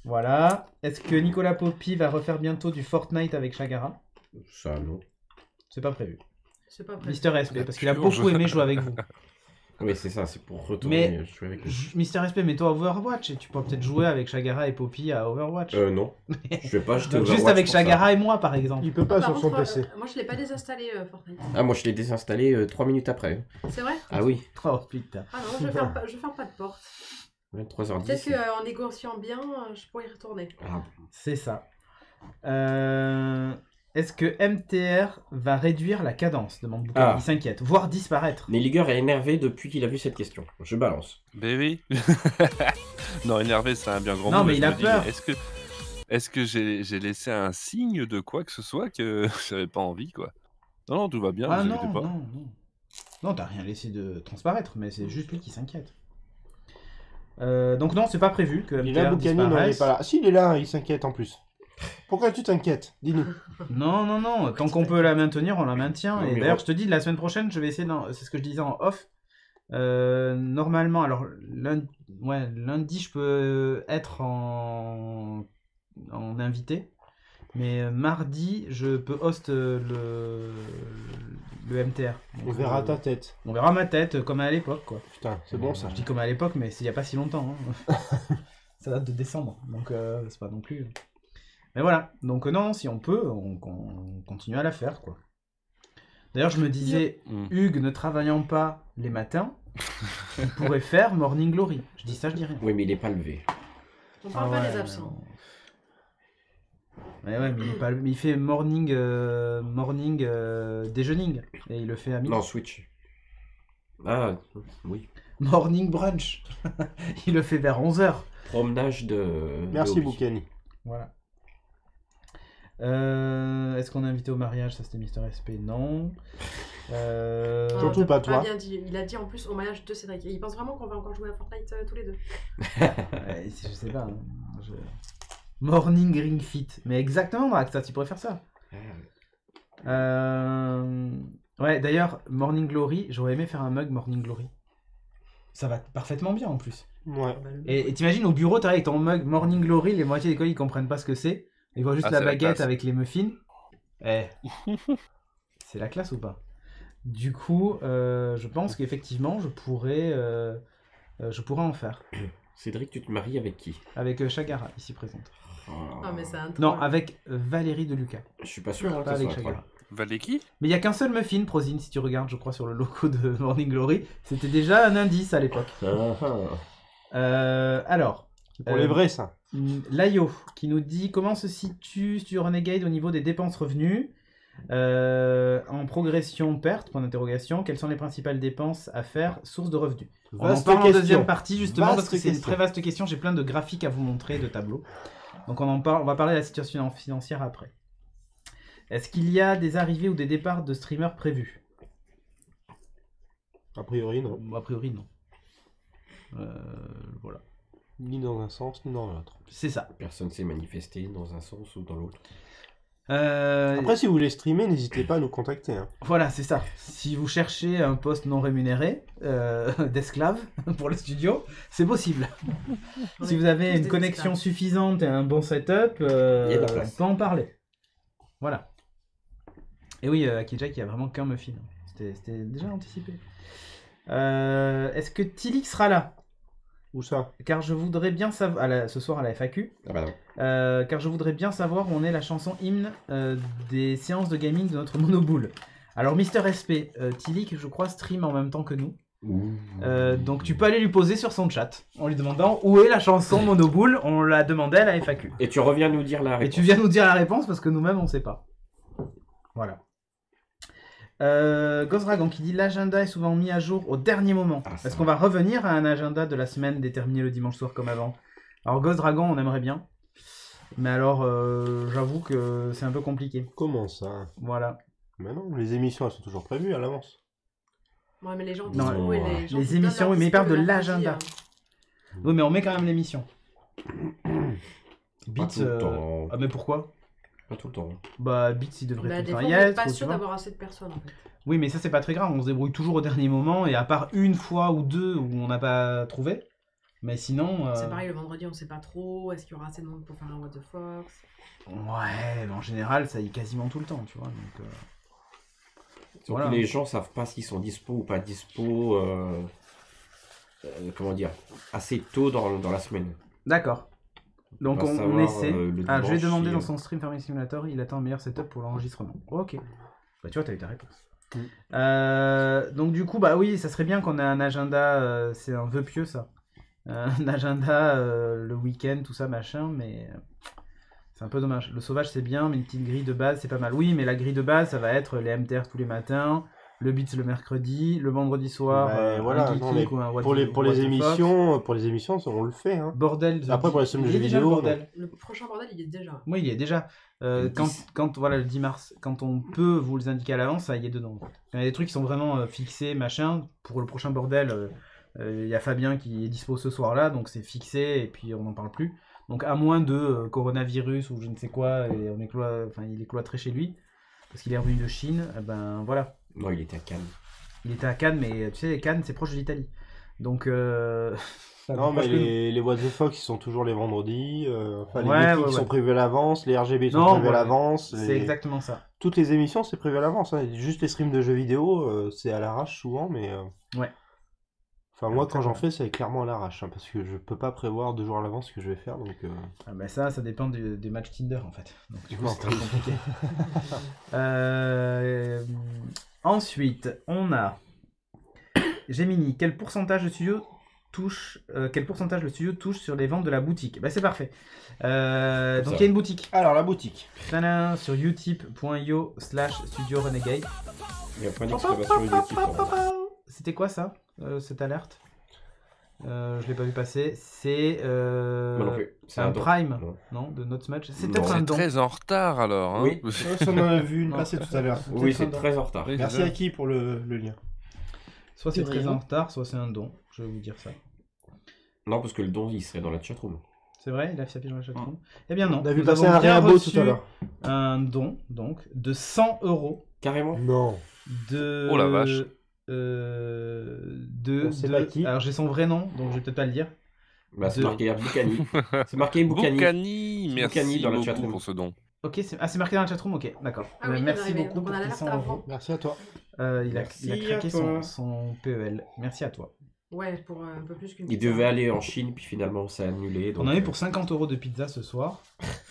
Voilà. Est-ce que Nicolas Poppy va refaire bientôt du Fortnite avec Chagara? Ça, non. C'est pas prévu. C'est pas prêt. Mister SP, parce qu'il a Toujours, beaucoup aimé jouer avec vous. Oui, c'est ça, c'est pour retourner jouer avec lui. Mister SP, mets-toi à Overwatch et tu pourras peut-être jouer avec Chagara et Poppy à Overwatch. Non. Je vais pas jeter Juste Overwatch avec pour ça. Chagara et moi, par exemple. Il peut pas Par sur son contre, PC. moi je l'ai pas désinstallé Fortnite. Ah, moi je l'ai désinstallé 3 minutes après. C'est vrai? Ah oui, Oh putain. Ah non, je ferme pas de porte. 23h10. Peut-être qu'en négociant bien, je pourrais y retourner. Ah, C'est ça. Est-ce que MTR va réduire la cadence? Demande Boucan. Ah. Il s'inquiète. Voire disparaître. Nelliger est énervé depuis qu'il a vu cette question. Je balance. Ben oui. Non, énervé, c'est un bien grand Non, mot. mais je il a me dis, peur. Est-ce que j'ai laissé un signe de quoi que ce soit que j'avais pas envie, quoi? Non, non, tout va bien, Ah vous non, inquiétez pas. non, non. Non, t'as rien laissé de transparaître, mais c'est juste lui qui s'inquiète. Donc non, c'est pas prévu que Il est là, MTR Boucani, non, il est disparaisse. pas là. Ah, si, il est là, il s'inquiète en plus. Pourquoi tu t'inquiètes? Dis-nous. Non, non, non. Tant qu'on peut la maintenir, on la maintient. Non, Et mais d'ailleurs, je te dis, la semaine prochaine, je vais essayer. C'est ce que je disais en off. Normalement, alors lundi, je peux être en invité. Mais mardi, je peux host le MTR. On Donc, verra ta tête. on verra ma tête comme à l'époque, quoi. Putain, c'est bon ça. Je dis comme à l'époque, mais c'est il y a pas si longtemps. Hein. Ça date de décembre, donc c'est pas non plus. Mais voilà, donc non, si on peut, on continue à la faire, quoi. D'ailleurs, je me disais, Hugues ne travaillant pas les matins, on pourrait faire Morning Glory. Je dis ça, je dis rien. Oui, mais il est pas levé. On parle pas des absents. Mais ouais, mais il fait morning déjeuning et il le fait à midi. Non, Switch. Ah, oui. Morning brunch. Il le fait vers 11h. Promenage de. Merci de- Boucani. Voilà. Est-ce qu'on est invité au mariage? Ça c'était Mister SP. Non. Surtout pas toi. Bien dit. Il a dit en plus au mariage de Cédric. Et il pense vraiment qu'on va encore jouer à Fortnite tous les deux. Je sais pas. Hein. Morning Ring Fit. Mais exactement, Drax, ça, tu pourrais faire ça. Ouais, d'ailleurs, Morning Glory, j'aurais aimé faire un mug Morning Glory. Ça va parfaitement bien en plus. Ouais. Et t'imagines au bureau, t'arrives avec ton mug Morning Glory, les moitiés des collègues ils comprennent pas ce que c'est. Ils voient juste Ah, la c'est la baguette classe. avec les muffins. Eh, c'est la classe ou pas? Du coup, je pense qu'effectivement, je pourrais en faire. Cédric, tu te maries avec qui? Avec Chagara, ici présente. Ah, mais c'est un Non, troll. avec Valérie de Lucas. Je suis pas sûr hein, que Pas ça soit avec un troll. Chagara. Valé qui? Mais il n'y a qu'un seul muffin, Prozine, si tu regardes, je crois, sur le logo de Morning Glory. C'était déjà un indice à l'époque. Alors, C'est pour les vrais, ça. Layo, qui nous dit comment se situe Studio Renegade au niveau des dépenses revenus en progression perte, point d'interrogation. Quelles sont les principales dépenses à faire, source de revenus? On en Vaste parle en question. deuxième partie, justement, Vaste parce que c'est une question. très vaste question. J'ai plein de graphiques à vous montrer, de tableaux. Donc on va parler de la situation financière après. Est-ce qu'il y a des arrivées ou des départs de streamers prévus? A priori, non. A priori, non. Voilà. Ni dans un sens, ni dans l'autre. C'est ça. Personne s'est manifesté dans un sens ou dans l'autre. Après, si vous voulez streamer, n'hésitez pas à nous contacter. Hein. Voilà, c'est ça. Si vous cherchez un poste non rémunéré d'esclave pour le studio, c'est possible. On Si est vous avez tous une des connexion esclaves. suffisante et un bon setup, Il y a de la place. on peut en parler. Voilà. Et oui, Akijak, il n'y a vraiment qu'un muffin. C'était déjà anticipé. Est-ce que Tilix sera là? Où ça? Car je voudrais bien savoir... ce soir à la FAQ. Ah bah non. Car je voudrais bien savoir où en est la chanson hymne des séances de gaming de notre monoboule. Alors Mister SP, Tilik je crois stream en même temps que nous. Donc tu peux aller lui poser sur son chat en lui demandant où est la chanson monoboule. On l'a demandé à la FAQ. Et tu reviens nous dire la Et réponse. tu viens nous dire la réponse parce que nous-mêmes on sait pas. Voilà. Ghost Dragon qui dit l'agenda est souvent mis à jour au dernier moment. Ah, ça Est-ce qu'on va revenir à un agenda de la semaine déterminé le dimanche soir comme avant? Alors Ghost Dragon on aimerait bien. Mais alors j'avoue que c'est un peu compliqué. Comment ça? Voilà. Mais non, les émissions, elles sont toujours prévues à l'avance. Ouais, mais les gens Non, dispo et les gens les qui donnent émissions, leur oui, mais ils dispo parlent de le mercredi, l'agenda. Oui mais on met quand même l'émission. Pas Beats, tout le temps. Ah mais pourquoi? Pas tout le temps. Bah Beats il devrait Bah, tout des le temps fois, y on n'est être. pas tu sûr vois. d'avoir assez de personnes en fait. Oui mais ça c'est pas très grave, on se débrouille toujours au dernier moment et à part une fois ou deux où on n'a pas trouvé. Mais sinon... C'est pareil, le vendredi, on sait pas trop. Est-ce qu'il y aura assez de monde pour faire un What the Fox? Ouais, mais en général ça y est quasiment tout le temps, tu vois. Donc, Surtout Voilà. les gens savent pas s'ils sont dispo ou pas dispo. Comment dire, assez tôt dans la semaine. D'accord. Donc va on savoir, essaie. le Ah, je vais dimanche, demander si, dans son stream Farming Simulator, il attend un meilleur setup pour l'enregistrement. Ok. Bah tu vois, t'as eu ta réponse. Donc du coup, bah oui, ça serait bien qu'on ait un agenda, c'est un vœu pieux ça. Un agenda le week-end, tout ça, machin, mais c'est un peu dommage. Le sauvage c'est bien, mais une petite grille de base c'est pas mal. Oui, mais la grille de base ça va être les MTR tous les matins, le Beats le mercredi, le vendredi soir, Bah, voilà, un non, Geek mais ou un What pour the- les What the Fox. émissions, on le fait. Hein. Bordel. Après, pour les semaines de il est jeux déjà le vidéo, bordel. Le prochain bordel, il y est déjà. Oui, il y est déjà. Le Quand, 10. voilà, le 10 mars, quand on peut vous les indiquer à l'avance, ça y est dedans. En fait. Il y a des trucs qui sont vraiment fixés, machin. Pour le prochain bordel, il y a Fabien qui est dispo ce soir-là, donc c'est fixé et puis on n'en parle plus. Donc à moins de coronavirus ou je ne sais quoi, et il est cloîtré chez lui, parce qu'il est revenu de Chine, ben voilà. Non, il était à Cannes. Il était à Cannes, mais tu sais, Cannes c'est proche de l'Italie. Donc... ça Non, mais rapproche que nous. les What the Fox, ils sont toujours les vendredis. Enfin, les Ouais, meetings ouais, sont ouais. prévus à l'avance. Les RGB sont Non, prévus à voilà. l'avance. C'est exactement ça. Toutes les émissions, c'est prévu à l'avance. Hein. Juste les streams de jeux vidéo, c'est à l'arrache souvent, mais... Ouais. Enfin, moi, Ah, quand ça j'en va. fais, c'est clairement à l'arrache, hein, parce que je peux pas prévoir 2 jours à l'avance ce que je vais faire, donc... Ah bah ça dépend des matchs Tinder en fait. Donc du coup Non, c'est très compliqué. Ensuite, on a Gemini. Quel pourcentage le studio touche sur les ventes de la boutique? Bah c'est parfait. Donc Ça. il y a une boutique. Alors, la boutique. Tadam, sur utip.io/studio renegade. Il y a point d'exclamation négatif. C'était quoi ça, cette alerte? Je l'ai pas vu passer. C'est Moi non plus. C'est un don. Prime, Non. non, de notre match. C'est Non. peut-être un C'est don. très en retard alors. Hein. Oui. Ça, on en a vu une Non. passer tout à l'heure. Oui, Peut-être un c'est don. très en retard. Oui, c'est Merci ça. à qui pour le lien? Soit c'est De très rien. en retard, soit c'est un don. Je vais vous dire ça. Non, parce que le don, il serait dans la chatroom. C'est vrai, il a affiché dans la chatroom. Eh bien non, On a vu nous passer avons un bien Réabo reçu tout à l'heure. un don donc de 100 €. Carrément. Non. De... Oh la vache. On sait pas qui. Alors j'ai son vrai nom, donc je vais peut-être pas le dire. Bah, c'est De- marqué Boukani. C'est marqué Boukani. Boukani, C'est merci Boukani dans la beaucoup chatroom. pour ce don. Ok, c'est marqué dans la chatroom, ok, d'accord. Ah oui, il vient Merci d'arriver, beaucoup donc on pour a tes l'alerte 100 avant. €. Merci à toi. Il a Merci craqué à toi. son PEL. Merci à toi. Ouais, pour un peu plus qu'une Il pizza. devait aller en Chine, puis finalement, ça a annulé. Donc... On en a eu pour 50 € de pizza ce soir,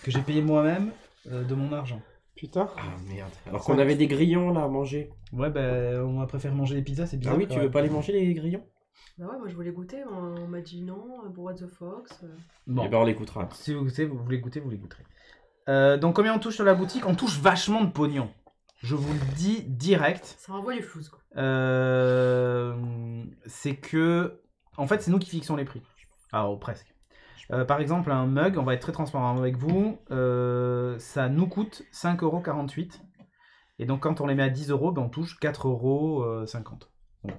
que j'ai payé moi-même de mon argent. Putain. Ah merde. Alors qu'on avait des grillons là à manger. Ouais, bah on préfère manger les pizzas, c'est bizarre. Ah oui, quand tu veux même. pas les manger les grillons? Bah ouais, moi je voulais goûter, on m'a dit non, pour What the Fox. Bon, Eh ben on l'écoutera. si vous goûtez, vous voulez goûter, vous les goûterez. Donc combien on touche sur la boutique? On touche vachement de pognon. Je vous le dis direct. Ça envoie du flou, quoi. C'est que... En fait, c'est nous qui fixons les prix. Alors, presque. Par exemple, un mug, on va être très transparent avec vous, ça nous coûte 5,48 €. Et donc, quand on les met à 10 €, ben, on touche 4,50 €.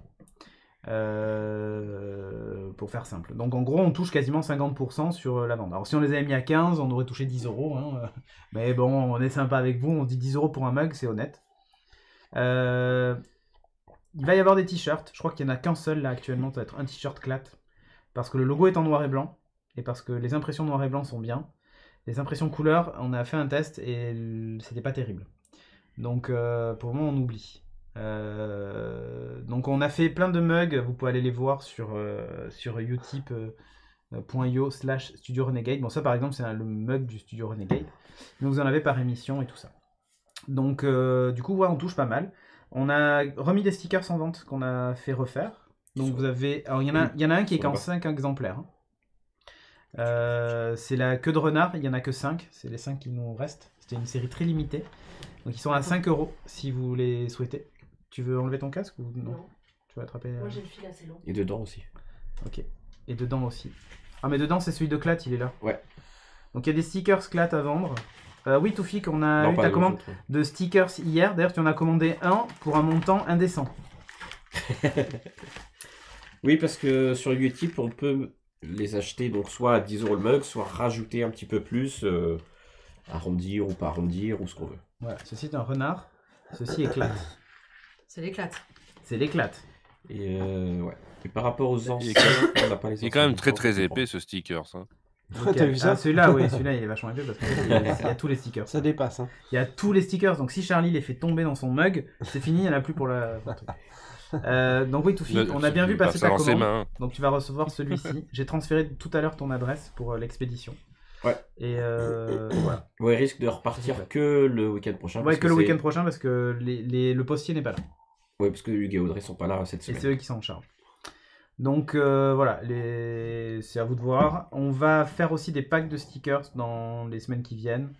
Pour faire simple. Donc, en gros, on touche quasiment 50% sur la vente. Alors, si on les avait mis à 15, on aurait touché 10 €. Hein, mais bon, on est sympa avec vous, on dit 10 € pour un mug, c'est honnête. Il va y avoir des t-shirts. Je crois qu'il n'y en a qu'un seul là actuellement. Ça va être un t-shirt Clat. Parce que le logo est en noir et blanc. Et parce que les impressions noir et blanc sont bien. Les impressions couleur, on a fait un test et c'était pas terrible. Donc pour le moment on oublie. Donc on a fait plein de mugs. Vous pouvez aller les voir sur utip.io/Studio Renegade. Bon ça par exemple c'est le mug du Studio Renegade. Mais vous en avez par émission et tout ça. Donc du coup ouais, on touche pas mal. On a remis des stickers en vente qu'on a fait refaire. Donc vous avez... Alors il y en a un qui est qu'en 5 exemplaires. Hein. C'est la queue de renard, il n'y en a que 5. C'est les 5 qui nous restent. C'était une série très limitée. Donc ils sont à 5 € si vous les souhaitez. Tu veux enlever ton casque ou non? Non. Tu vas attraper... Moi j'ai le fil assez long. Et dedans aussi. Ok. Et dedans aussi. Ah mais dedans c'est celui de Clat, il est là. Ouais. Donc il y a des stickers Clat à vendre. Oui Toufik, on a Non, eu pas ta les commande autres. de stickers hier. D'ailleurs tu en as commandé un pour un montant indécent. Oui, parce que sur Utip, on peut les acheter donc soit à 10 € le mug, soit rajouter un petit peu plus, arrondir ou pas arrondir, ou ce qu'on veut. Voilà, ceci est un renard, ceci est Clat. C'est l'éclate. C'est l'éclat. Et ouais. Et par rapport aux anciens, Il est quand on n'a pas les Il est quand même anciens, très donc on épais ce sticker. Ça. T'as vu ça? Celui-là, oui, celui-là il est vachement épais parce qu'il y a tous les stickers. Ça dépasse. Hein. Il y a tous les stickers, donc si Charlie les fait tomber dans son mug, c'est fini, il n'y en a plus pour la... donc oui, Toufik, on a bien vu passer ta dans ses commande. mains. Donc tu vas recevoir celui-ci. J'ai transféré tout à l'heure ton adresse pour l'expédition. Ouais. Et voilà. Ouais, il risque de repartir que le week-end prochain. Ouais, parce que le c'est- week-end prochain parce que le postier n'est pas là. Ouais, parce que Hugues et Audrey sont pas là cette Et semaine. c'est eux qui s'en chargent. Donc voilà, c'est à vous de voir. On va faire aussi des packs de stickers dans les semaines qui viennent.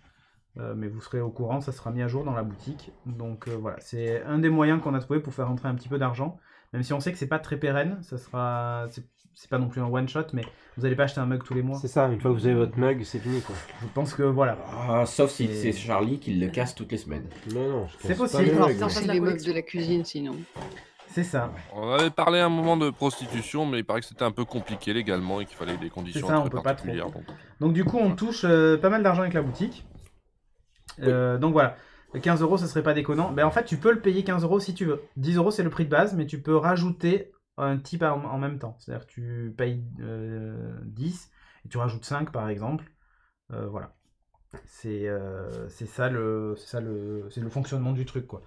Mais vous serez au courant, ça sera mis à jour dans la boutique. Donc voilà, c'est un des moyens qu'on a trouvé pour faire rentrer un petit peu d'argent. Même si on sait que c'est pas très pérenne, ça sera... c'est pas non plus un one shot, mais vous n'allez pas acheter un mug tous les mois. C'est ça, une fois que vous avez votre mug, c'est fini quoi. Je pense que voilà. Ah, sauf si Et- c'est Charlie qui le casse toutes les semaines. Non, non, je C'est casse possible. pas mes Non, mugs. c'est en C'est la les meubles collection. de la cuisine sinon. C'est ça. On avait parlé à un moment de prostitution, mais il paraît que c'était un peu compliqué légalement et qu'il fallait des conditions ça, on très peut pas trop. particulières. Donc, Donc du coup, on touche pas mal d'argent avec la boutique. Donc voilà. 15 €, ce serait pas déconnant. Ben, en fait, tu peux le payer 15 € si tu veux. 10 € c'est le prix de base, mais tu peux rajouter un type en même temps. C'est-à-dire que tu payes 10 et tu rajoutes 5 par exemple. Voilà. C'est le fonctionnement du truc quoi.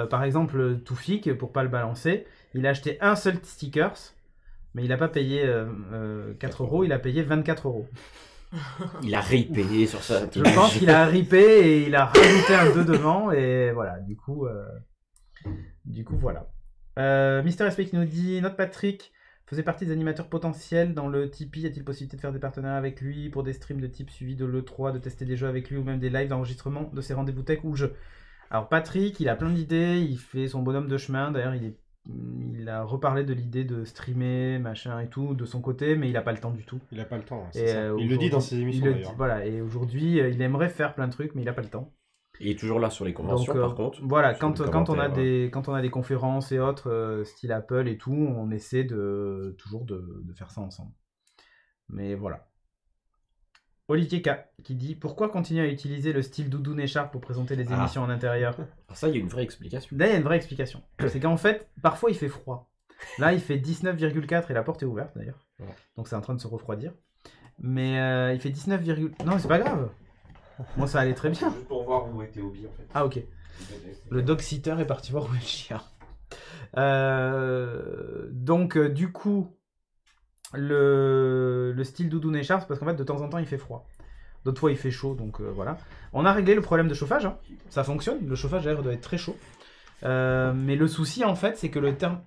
Par exemple, Toufik, pour pas le balancer, il a acheté un seul stickers, mais il a pas payé 4 €, il a payé 24 €. Il a ripé sur ça. Je pense qu'il a ripé et il a rajouté un 2 devant et voilà, du coup voilà. Mister SP qui nous dit, notre Patrick faisait partie des animateurs potentiels dans le Tipeee, y a-t-il possibilité de faire des partenariats avec lui pour des streams de type suivi de l'E3, de tester des jeux avec lui ou même des lives d'enregistrement de ses rendez-vous tech ou jeux? Alors Patrick, il a plein d'idées, il fait son bonhomme de chemin, d'ailleurs il a reparlé de l'idée de streamer, machin et tout, de son côté, mais il a pas le temps du tout. Il a pas le temps, ouais, Et, c'est ça. Il le dit dans ses émissions d'ailleurs. Voilà, et aujourd'hui, il aimerait faire plein de trucs, mais il a pas le temps. Il est toujours là sur les conventions Donc, par contre. voilà, Sur les quand on a commentaires, quand on a des conférences et autres, style Apple et tout, on essaie toujours de faire ça ensemble. Mais voilà. Olivier K qui dit pourquoi continuer à utiliser le style doudoune écharpe pour présenter les Ah. émissions en intérieur. Alors ça, il y a une vraie explication. Là, il y a une vraie explication. C'est qu'en fait, parfois il fait froid. Là, il fait 19,4 et la porte est ouverte d'ailleurs. Ouais. Donc c'est en train de se refroidir. Mais il fait 19, non, c'est pas grave. Moi, ça allait très bien. Juste pour voir où était Obi en fait. Ah, ok. Le dog-sitter est parti voir où est le chien. Donc, du coup, le style doudoune écharpe, c'est parce qu'en fait, de temps en temps, il fait froid. D'autres fois, il fait chaud, donc voilà. On a réglé le problème de chauffage, hein. Ça fonctionne. Le chauffage d'ailleurs doit être très chaud. Mais le souci, en fait, c'est que le terme...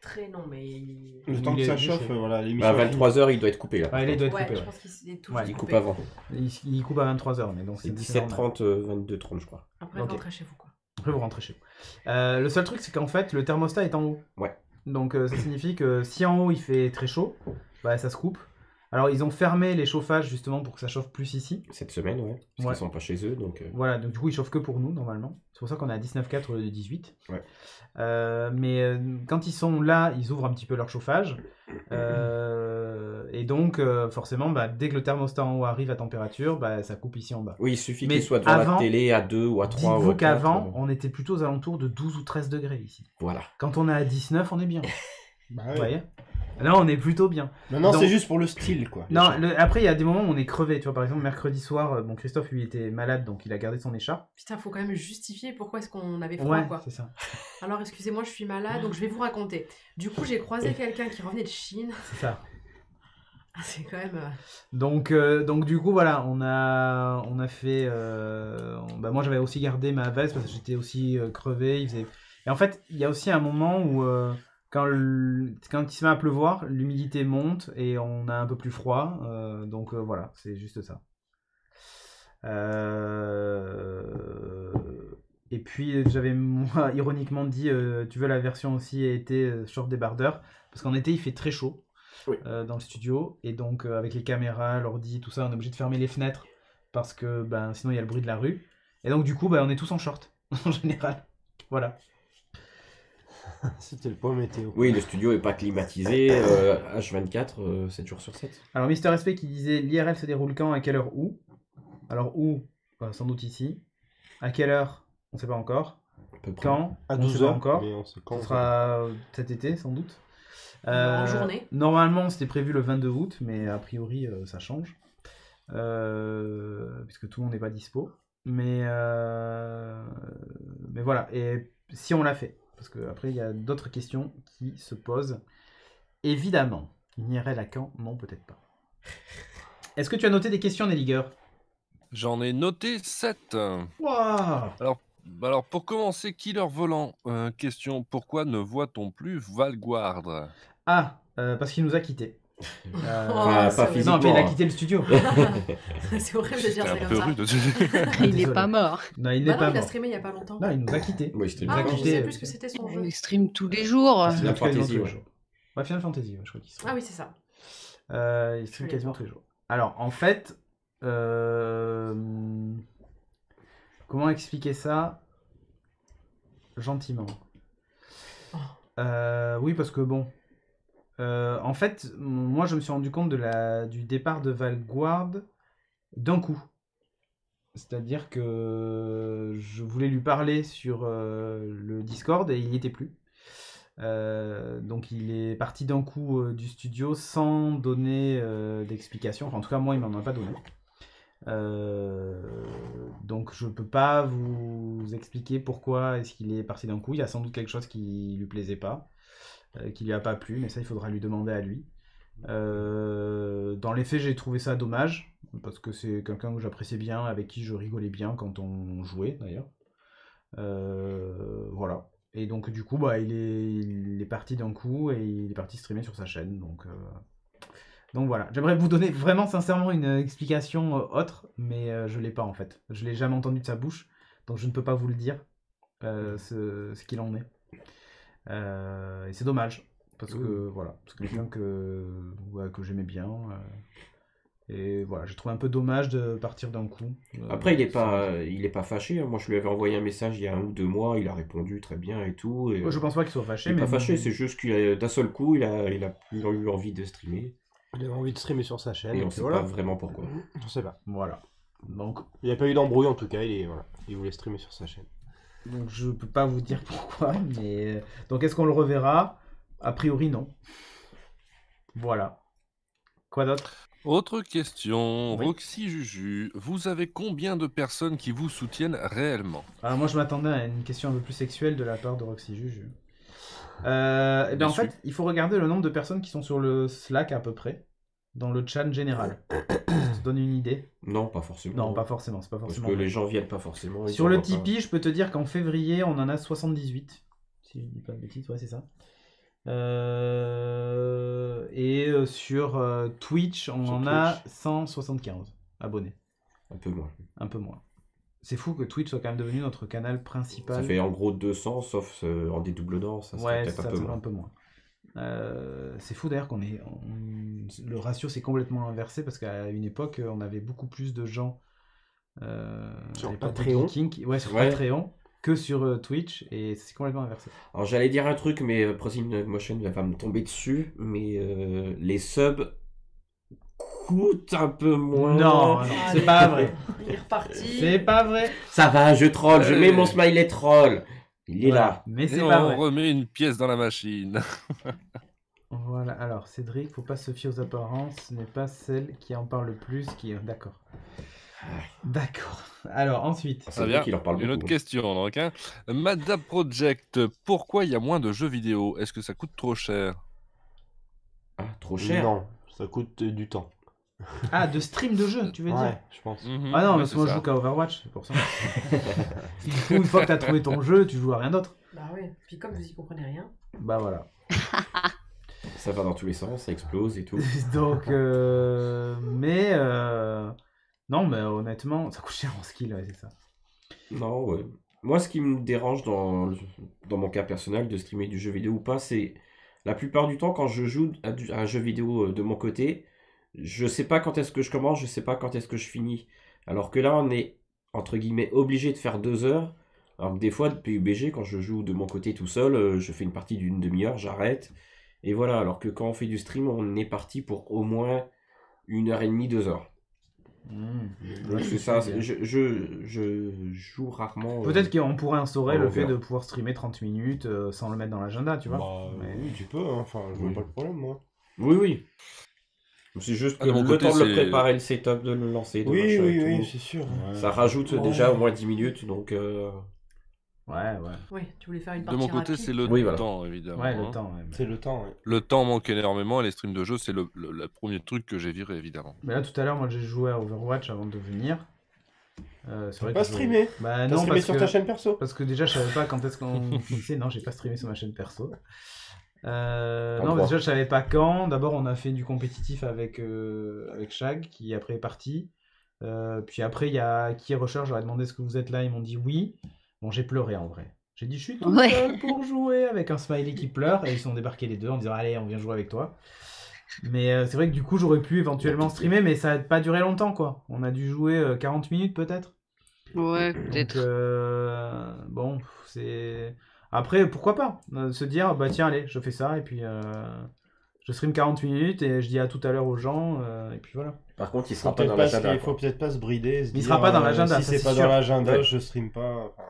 Très non, mais. Le temps Il que est ça léger. chauffe, voilà, l'émission. À 23h, il doit être coupé là. Ouais, il doit être Ouais, coupé, je ouais. pense qu'il est tout Ouais, juste Il coupe coupé. avant. Il coupe à 23h, mais donc C'est différent. 17h30, 22h30, je crois. Après, Ok. rentrez chez vous, quoi. Après, vous rentrez chez vous. Le seul truc, c'est qu'en fait, le thermostat est en haut. Ouais. Donc, ça signifie que si en haut, il fait très chaud, bah, ça se coupe. Alors, ils ont fermé les chauffages, justement, pour que ça chauffe plus ici. Cette semaine, ouais. Parce Ouais. qu'ils sont pas chez eux, donc... Voilà, donc du coup, ils chauffent que pour nous, normalement. C'est pour ça qu'on est à 19,4 au lieu de 18. Ouais. Mais quand ils sont là, ils ouvrent un petit peu leur chauffage. Et donc, forcément, bah, dès que le thermostat en haut arrive à température, bah, ça coupe ici en bas. Oui, il suffit Mais qu'ils soient devant avant, la télé à 2 ou à 3 ou Dites-vous à 4. qu'avant, on était plutôt aux alentours de 12 ou 13 degrés ici. Voilà. Quand on est à 19, on est bien. Bah Vous ouais. voyez? Là, on est plutôt bien. Maintenant, Donc- c'est juste pour le style, quoi. Non, après, il y a des moments où on est crevé. Tu vois, par exemple, mercredi soir, bon, Christophe, lui, était malade, donc il a gardé son écharpe. Putain, faut quand même justifier pourquoi est-ce qu'on avait froid, Ouais, quoi. c'est ça. Alors, excusez-moi, je suis malade, donc je vais vous raconter. Du coup, j'ai croisé quelqu'un qui revenait de Chine. C'est ça. Ah, c'est quand même. Donc du coup, voilà, on a fait... bah, moi, j'avais aussi gardé ma veste parce que j'étais aussi crevé. Et en fait, il y a aussi un moment où, quand il se met à pleuvoir, l'humidité monte et on a un peu plus froid. Donc voilà, c'est juste ça. Et puis, j'avais, moi, ironiquement dit, tu veux la version aussi été short débardeur, parce qu'en été, il fait très chaud. Oui. Dans le studio, et donc avec les caméras, l'ordi, tout ça, on est obligé de fermer les fenêtres parce que ben, sinon il y a le bruit de la rue, et donc du coup ben, on est tous en short en général. Voilà. C'était le point météo. Oui, le studio est pas climatisé, H24, 7 jours sur 7. Alors Mister SP qui disait l'IRL se déroule quand, à quelle heure, où. Alors où, sans doute ici. À quelle heure, on sait pas encore. À peu près. Quand, À on sait 12 pas heures, encore. mais on sait quand. Ce sera cet été sans doute. En journée. Normalement c'était prévu le 22 août, mais a priori ça change. Puisque tout le monde n'est pas dispo. Mais voilà, et si on l'a fait, parce qu'après il y a d'autres questions qui se posent. Évidemment, une IRL à quand? Non, peut-être pas. Est-ce que tu as noté des questions, Nelliger? J'en ai noté 7. Waouh! Alors, pour commencer, Killer Volant, question, pourquoi ne voit-on plus Valguard? Ah, parce qu'il nous a quittés. Pas c'est physiquement. Non, mais il a quitté le studio. C'est horrible de C'était dire ça un comme peu ça. rude. Il n'est Désolé. pas mort. Non, il n'est Bah non, pas il a mort. streamé il y a pas longtemps. Non, il nous a quittés. Oui, c'était nous Ah, a mais je quittés. sais plus ce que c'était son jeu. Il stream tous les jours. Il Final stream quasiment Fantasy, tous les ouais. jours. Ouais, Final Fantasy, ouais, je crois qu'il stream. Ah oui, c'est ça. Il stream quasiment tous les jours. Alors, en fait, comment expliquer ça gentiment? Oui, parce que bon, en fait, moi, je me suis rendu compte du départ de Valguard d'un coup. C'est-à-dire que je voulais lui parler sur le Discord et il n'y était plus. Donc il est parti d'un coup du studio sans donner d'explication. Enfin, en tout cas, moi, il m'en a pas donné. Donc je peux pas vous expliquer pourquoi est-ce qu'il est parti d'un coup. Il y a sans doute quelque chose qui lui plaisait pas, qui lui a pas plu, mais ça, il faudra lui demander à lui. Dans les faits, j'ai trouvé ça dommage, parce que c'est quelqu'un que j'appréciais bien, avec qui je rigolais bien quand on jouait d'ailleurs. Voilà. Et donc du coup, bah, il est parti d'un coup et il est parti streamer sur sa chaîne. Donc voilà. J'aimerais vous donner vraiment sincèrement une explication autre, mais je l'ai pas en fait. Je l'ai jamais entendu de sa bouche, donc je ne peux pas vous le dire ce qu'il en est. Et c'est dommage. Parce que voilà, c'est quelqu'un que j'aimais bien. Et voilà, j'ai trouvé un peu dommage de partir d'un coup. Après, il est pas fâché. Hein. Moi, je lui avais envoyé un message il y a 1 ou 2 mois. Il a répondu très bien et tout. Et, Je pense pas qu'il soit fâché. il est mais pas fâché. C'est juste qu'il d'un seul coup, il a plus eu envie de streamer. Il avait envie de streamer sur sa chaîne. Et on puis sait voilà. pas vraiment pourquoi. Je sais pas. Voilà. Donc Il n'y a pas eu d'embrouille en tout cas, voilà. Il voulait streamer sur sa chaîne. je peux pas vous dire pourquoi, mais... Donc est-ce qu'on le reverra? A priori, non. Voilà. Quoi d'autre? Autre question, Oui. Roxy Juju, vous avez combien de personnes qui vous soutiennent réellement? Alors moi je m'attendais à une question un peu plus sexuelle de la part de Roxy Juju. Eh bien, en Déçu. fait, il faut regarder le nombre de personnes qui sont sur le Slack à peu près, dans le chat général. Ça te donne une idée? Non, pas forcément. Non, pas forcément, c'est pas Parce forcément. que les gens viennent pas forcément. ils Sur en le voient pas. Tipeee, je peux te dire qu'en février, on en a 78. Si je dis pas de bêtises, ouais, c'est ça. Sur Twitch, on Sur en a Twitch. 175 abonnés. Un peu moins. Un peu moins. C'est fou que Twitch soit quand même devenu notre canal principal. Ça fait en gros 200, sauf en dédoublement, ça serait Ouais, peut-être ça un peu fait moins. un peu moins. C'est fou d'ailleurs le ratio s'est complètement inversé parce qu'à une époque, on avait beaucoup plus de gens Sur à l'époque de Patreon. Geeking, ouais, sur Ouais. Patreon que sur Twitch et c'est complètement inversé. Alors j'allais dire un truc, mais Prison Motion va me tomber dessus, mais les subs coûtent un peu moins. Non, c'est Allez. pas vrai. Il est reparti. C'est pas vrai. Ça va, je troll, je mets mon smiley troll. Il est Voilà. là. Mais Et c'est on pas vrai. remet une pièce dans la machine. Voilà, alors Cédric, faut pas se fier aux apparences, ce n'est pas celle qui en parle le plus qui est. D'accord. D'accord. Alors ensuite. C'est Très vrai bien. qu'il en parle Une beaucoup. autre question, donc. Hein. Madame Project, pourquoi il y a moins de jeux vidéo? Est-ce que ça coûte trop cher? Ah, trop cher. Non, ça coûte du temps. Ah, de stream de jeu, tu veux dire? Ouais, je pense. Mhm, Ah non, ouais, mais c'est moi je ça. joue qu'à Overwatch, c'est pour ça. Du coup, une fois que t'as trouvé ton jeu, tu joues à rien d'autre. Bah ouais. Puis comme vous y comprenez rien. Bah voilà. Ça va dans tous les sens, ça explose et tout. Donc, non, mais honnêtement, ça coûte cher en skill, ouais, c'est ça. Non, ouais. Moi, ce qui me dérange dans mon cas personnel de streamer du jeu vidéo ou pas, c'est la plupart du temps quand je joue à un jeu vidéo de mon côté, je sais pas quand est-ce que je commence, je sais pas quand est-ce que je finis. Alors que là, on est, entre guillemets, obligé de faire 2 heures. Alors que des fois, depuis UBG, quand je joue de mon côté tout seul, je fais une partie d'une demi-heure, j'arrête. Et voilà, alors que quand on fait du stream, on est parti pour au moins 1h30, 2 heures. Donc c'est ça, je joue rarement. Peut-être qu'on pourrait instaurer en le fait longueur. de pouvoir streamer 30 minutes sans le mettre dans l'agenda, tu vois. Bah, Mais- oui, tu peux, hein. Enfin, je vois Oui. pas le problème, moi. Oui, oui. C'est juste Ah, que de mon le côté, temps de le c'est- préparer, le setup, de le lancer, de Oui, machin oui, et oui, tout. c'est sûr. Ça rajoute Ouais. déjà au moins 10 minutes, donc Ouais, ouais. Oui, tu voulais faire une De partie mon côté, rapide. c'est le Oui, voilà. temps, évidemment. Ouais, hein. le temps, ouais. C'est le temps, ouais. Le temps manque énormément et les streams de jeux, c'est le premier truc que j'ai viré, évidemment. Mais là, tout à l'heure, moi, j'ai joué à Overwatch avant de venir. C'est vrai Pas que je- streamer. Bah T'as non, streamé parce sur que... ta chaîne perso. Parce que déjà, je savais pas quand est-ce qu'on finissait. Non, j'ai pas streamé sur ma chaîne perso. Non, droit. mais déjà, je savais pas quand. D'abord, on a fait du compétitif avec Shag, qui après est parti. Puis après, il y a Qui Rusher, j'aurais demandé est-ce que vous êtes là. Ils m'ont dit oui. Bon, j'ai pleuré en vrai. J'ai dit je suis tout Ouais. seul pour jouer avec un smiley qui pleure. Et ils sont débarqués les deux en disant allez, on vient jouer avec toi. Mais c'est vrai que du coup, j'aurais pu éventuellement streamer, mais ça n'a pas duré longtemps quoi. On a dû jouer 40 minutes peut-être. Ouais, Donc, peut-être. bon, c'est. Après, pourquoi pas se dire, bah tiens, allez, je fais ça, et puis je stream 40 minutes, et je dis à tout à l'heure aux gens, et puis voilà. par contre, il Faut sera pas dans peut-être l'agenda. il faut peut-être pas se brider. et se Il dire, sera pas dans l'agenda, Si ça, c'est c'est pas sûr. dans l'agenda, Ouais. je stream pas. Enfin,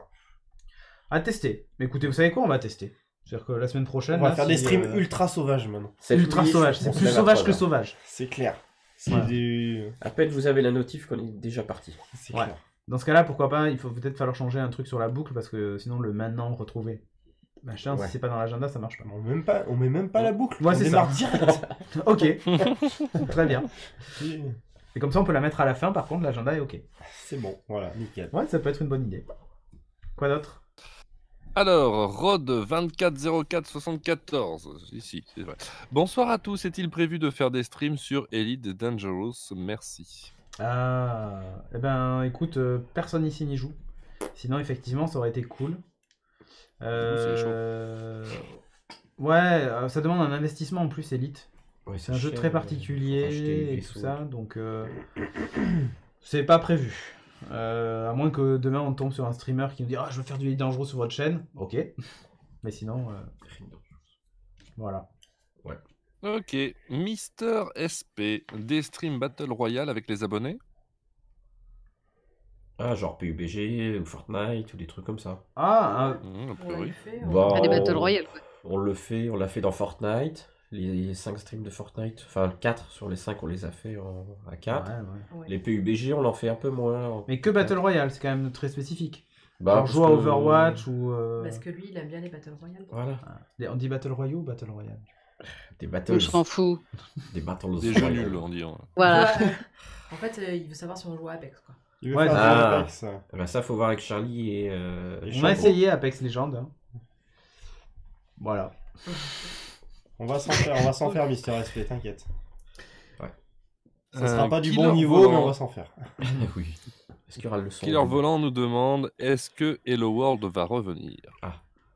À tester. Mais écoutez, vous savez quoi, on va tester. C'est-à-dire que la semaine prochaine. on va là, faire si, des streams ultra sauvages maintenant. ultra sauvages. C'est plus sauvage que sauvage. C'est clair. C'est Voilà. du. À peine vous avez la notif qu'on est déjà parti. C'est Ouais. clair. Dans ce cas-là, pourquoi pas, il faut peut-être falloir changer un truc sur la boucle, parce que sinon, le maintenant retrouver. Machin, Ouais. si c'est pas dans l'agenda, ça marche pas. On met même pas la boucle. Ouais, on c'est démarre ça. direct. Ok. Très bien. Et comme ça, on peut la mettre à la fin, par contre, l'agenda est ok. C'est bon, voilà, nickel. Ouais, ça peut être une bonne idée. Quoi d'autre? Alors, Rod 240474, ici, c'est vrai. Bonsoir à tous, est-il prévu de faire des streams sur Elite Dangerous? Merci. Ah, eh ben, écoute, personne ici n'y joue. Sinon, effectivement, ça aurait été cool. c'est Ouais, ça demande un investissement en plus, Elite. Ouais, C'est un jeu très acheter particulier des et vaisseaux. tout ça, donc c'est pas prévu. À moins que demain on tombe sur un streamer qui nous dit ah je veux faire du Elite Dangerous sur votre chaîne, ok. Mais sinon, voilà. Ouais. Ok, Mister SP, des streams Battle Royale avec les abonnés? Ah, genre PUBG ou Fortnite ou des trucs comme ça. Ah, A On l'a priori. fait. Bah, Ah, des Battle Royale, quoi. on on l'a fait dans Fortnite. Les 5 streams de Fortnite, enfin 4 sur les 5, on les a fait à 4. ouais. Ouais. Les PUBG, on en fait un peu moins. Mais que Battle Royale, c'est quand même très spécifique. Bah, Genre parce jouer à que- Overwatch ou... Parce que lui, il aime bien les Battle Royale. Voilà, On dit Battle Royale ou Battle Royale? des On battles. s'en fout. Des battles. Des jeux royales. nuls, on dit. Hein. Voilà. Ouais. En fait, il veut savoir si on joue à Apex, quoi. Il veut Ouais, faire c'est- du Ah. Apex. Bah, ça, faut voir avec Charlie et. On Chapeau. a essayé Apex Legends. Hein. Voilà. On va s'en faire, Mister SP, t'inquiète. Ça sera Euh, pas du Killer bon niveau, Volant. mais on va s'en faire. Oui. Est-ce qu'il y aura le son Killer Volant nous demande est-ce que Hello World va revenir?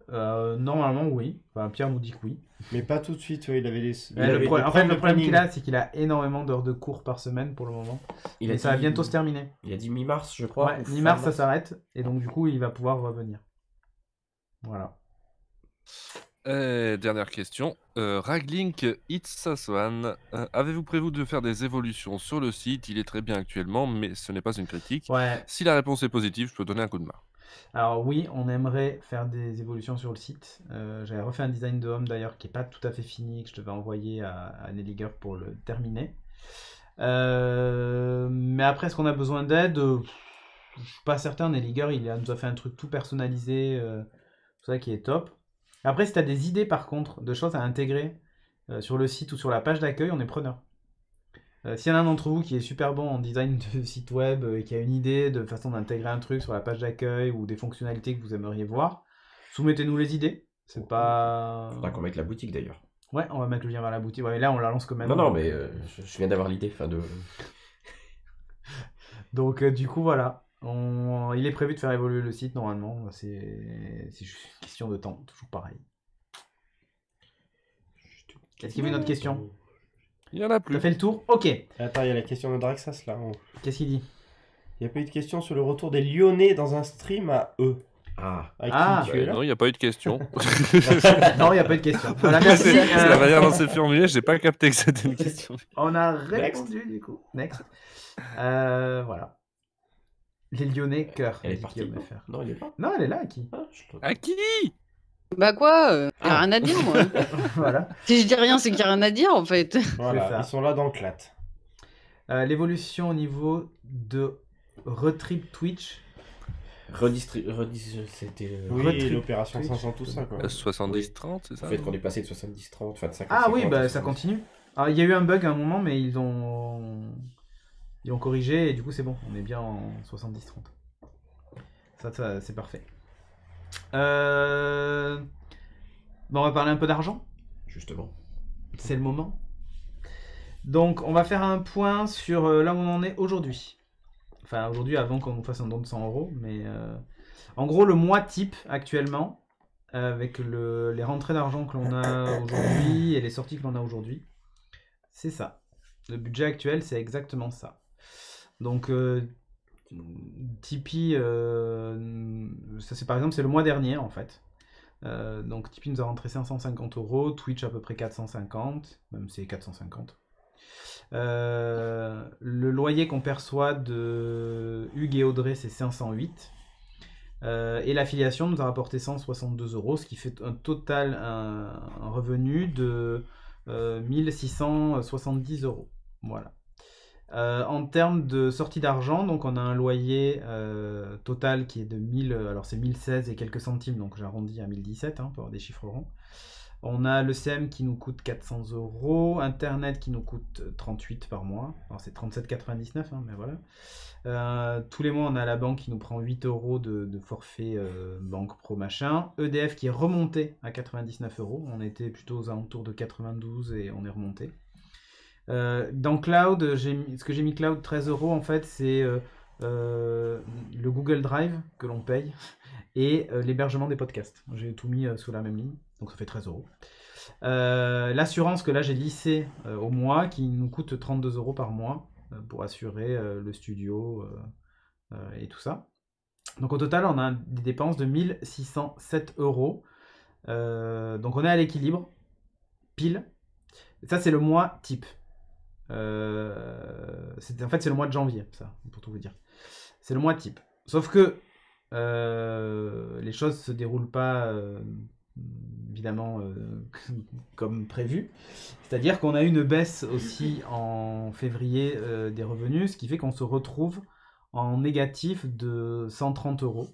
Normalement, oui. Enfin, Pierre nous dit que oui. Mais pas tout de suite, ouais, il avait les. il En avait fait, des le problème qu'il planning. a, c'est qu'il a énormément d'heures de cours par semaine pour le moment. Il a Et ça va dit- bientôt se terminer. Il a dit mi-mars, je crois. Ouais, ou fin mi-mars, ça s'arrête. Et donc, du coup, il va pouvoir revenir. Voilà. Et dernière question. Raglink Itsaswan, avez-vous prévu de faire des évolutions sur le site? Il est très bien actuellement, mais ce n'est pas une critique. Ouais. Si la réponse est positive, je peux donner un coup de main. Alors oui, on aimerait faire des évolutions sur le site. J'avais refait un design de home d'ailleurs qui est pas tout à fait fini, que je devais envoyer à Nelliger pour le terminer. Mais après, est-ce qu'on a besoin d'aide? Je suis pas certain. Nelliger, nous a fait un truc tout personnalisé, tout ça qui est top. Après, si tu as des idées par contre de choses à intégrer sur le site ou sur la page d'accueil, on est preneur. S'il y en a un d'entre vous qui est super bon en design de site web et qui a une idée de façon d'intégrer un truc sur la page d'accueil ou des fonctionnalités que vous aimeriez voir, soumettez-nous les idées. C'est pas. Faudra qu'on mette la boutique d'ailleurs. Ouais, on va mettre le lien vers la boutique. Ouais, mais là, on la lance quand même. Non, mais je viens d'avoir l'idée. Enfin, de... Donc, du coup, voilà. Il est prévu de faire évoluer le site normalement. C'est juste une question de temps. Toujours pareil. Est-ce qu'il y avait une autre question? Il n'y en a plus. T'as fait le tour? Ok. Attends, il y a la question de Draxas là. Qu'est-ce qu'il dit? Il n'y a pas eu de question sur le retour des Lyonnais dans un stream à eux. Ah, Avec Ah, qui tu es là? Non, il n'y a pas eu de question. Non, il n'y a pas eu de question. Voilà, merci. C'est la manière dont c'est formulé, j'ai pas capté que c'était une question. On a répondu du coup. Next. Voilà. Les Lyonnais, cœur. elle est dit partie. Guillaume FR. Non, il est pas. Non, elle est là, qui? Ah, je... À qui? Bah quoi y'a rien à dire, moi. Voilà. Si je dis rien, c'est qu'il y a rien à dire, en fait. Voilà, ça. ils sont là dans le clat. L'évolution au niveau de retrip Twitch. C'était Oui, Retrip l'opération Twitch. 500, tout ça quoi. 70-30, c'est le ça? fait qu'on est passé de 70-30, enfin de 50. Ah oui, bah ça continue. Alors, il y a eu un bug à un moment, mais ils ont corrigé et du coup c'est bon. On est bien en 70-30. Ça c'est parfait. Bon, on va parler un peu d'argent. Justement. C'est le moment. Donc, on va faire un point sur là où on en est aujourd'hui. Enfin, aujourd'hui, avant qu'on nous fasse un don de 100 euros. Mais en gros, le mois type actuellement, avec les rentrées d'argent que l'on a aujourd'hui et les sorties que l'on a aujourd'hui, c'est ça. Le budget actuel, c'est exactement ça. Donc, Tipeee, ça c'est par exemple, c'est le mois dernier en fait. Donc Tipeee nous a rentré 550 euros, Twitch à peu près 450, même c'est 450. Le loyer qu'on perçoit de Hugues et Audrey, c'est 508. Et l'affiliation nous a rapporté 162 euros, ce qui fait un total, un revenu de 1670 euros. Voilà. En termes de sortie d'argent, donc on a un loyer total qui est de 1000, alors c'est 1016 et quelques centimes, donc j'arrondis à 1017 pour avoir des chiffres ronds. On a le CM qui nous coûte 400 euros, Internet qui nous coûte 38 par mois, alors c'est 37,99, mais voilà. Tous les mois on a la banque qui nous prend 8 euros de forfait banque pro machin, EDF qui est remonté à 99 euros, on était plutôt aux alentours de 92 et on est remonté. Dans Cloud, ce que j'ai mis Cloud 13 euros en fait, c'est le Google Drive que l'on paye et l'hébergement des podcasts. J'ai tout mis sous la même ligne, donc ça fait 13 euros. L'assurance que là j'ai lissé au mois qui nous coûte 32 euros par mois pour assurer le studio et tout ça. Donc au total, on a des dépenses de 1607 euros. Donc on est à l'équilibre, pile. Ça, c'est le mois type. En fait, c'est le mois de janvier, ça, pour tout vous dire. C'est le mois type. Sauf que les choses se déroulent pas évidemment comme prévu. C'est-à-dire qu'on a eu une baisse aussi en février des revenus, ce qui fait qu'on se retrouve en négatif de 130 euros.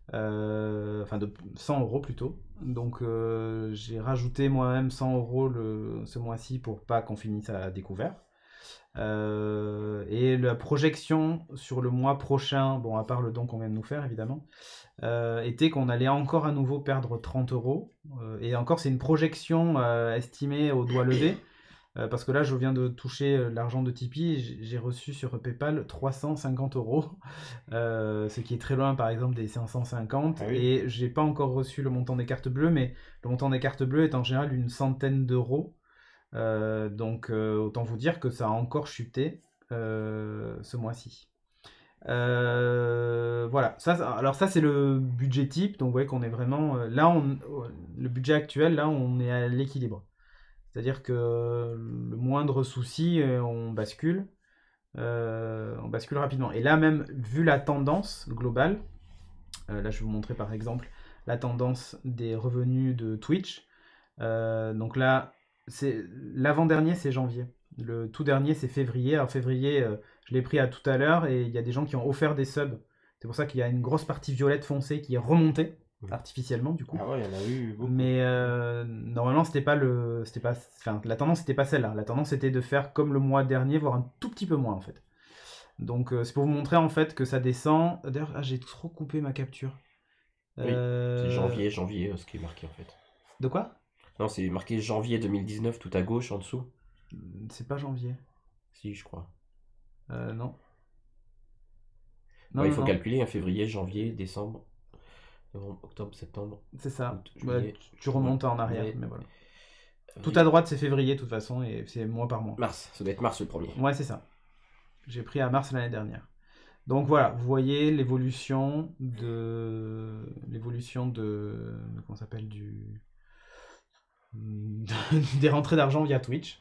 Enfin de 100 euros plutôt. Donc j'ai rajouté moi-même 100 euros ce mois-ci pour pas qu'on finisse à découvert. Et la projection sur le mois prochain, bon à part le don qu'on vient de nous faire évidemment, était qu'on allait encore à nouveau perdre 30 euros. Et encore c'est une projection estimée au doigt levé. Parce que là, je viens de toucher l'argent de Tipeee, j'ai reçu sur PayPal 350 euros, ce qui est très loin par exemple des 550, Ah oui. et j'ai pas encore reçu le montant des cartes bleues, mais le montant des cartes bleues est en général une centaine d'euros, donc autant vous dire que ça a encore chuté ce mois-ci. Voilà, alors ça c'est le budget type, donc vous voyez qu'on est vraiment, le budget actuel, là on est à l'équilibre. C'est-à-dire que le moindre souci, on bascule rapidement. Et là même, vu la tendance globale, là je vais vous montrer par exemple la tendance des revenus de Twitch. Donc là, l'avant-dernier c'est janvier. Le tout dernier c'est février. Alors février, je l'ai pris à tout à l'heure et il y a des gens qui ont offert des subs. C'est pour ça qu'il y a une grosse partie violette foncée qui est remontée artificiellement du coup. Ah ouais, il y en a eu beaucoup. Mais normalement, la tendance n'était pas celle-là. La tendance était de faire comme le mois dernier, voire un tout petit peu moins en fait. Donc c'est pour vous montrer en fait que ça descend. D'ailleurs, j'ai trop coupé ma capture. Oui, c'est janvier, ce qui est marqué en fait. De quoi? Non, c'est marqué janvier 2019 tout à gauche en dessous. C'est pas janvier. Si, je crois. Non. Il faut calculer, hein, février, janvier, décembre. Octobre, septembre. C'est ça. Août, juillet, Tu remontes en arrière, juillet, mais voilà. avril, Tout à droite, c'est février de toute façon, et c'est mois par mois. Mars, ça doit être mars le premier. Ouais, c'est ça. J'ai pris à mars l'année dernière. Donc voilà, vous voyez l'évolution de comment ça s'appelle des rentrées d'argent via Twitch.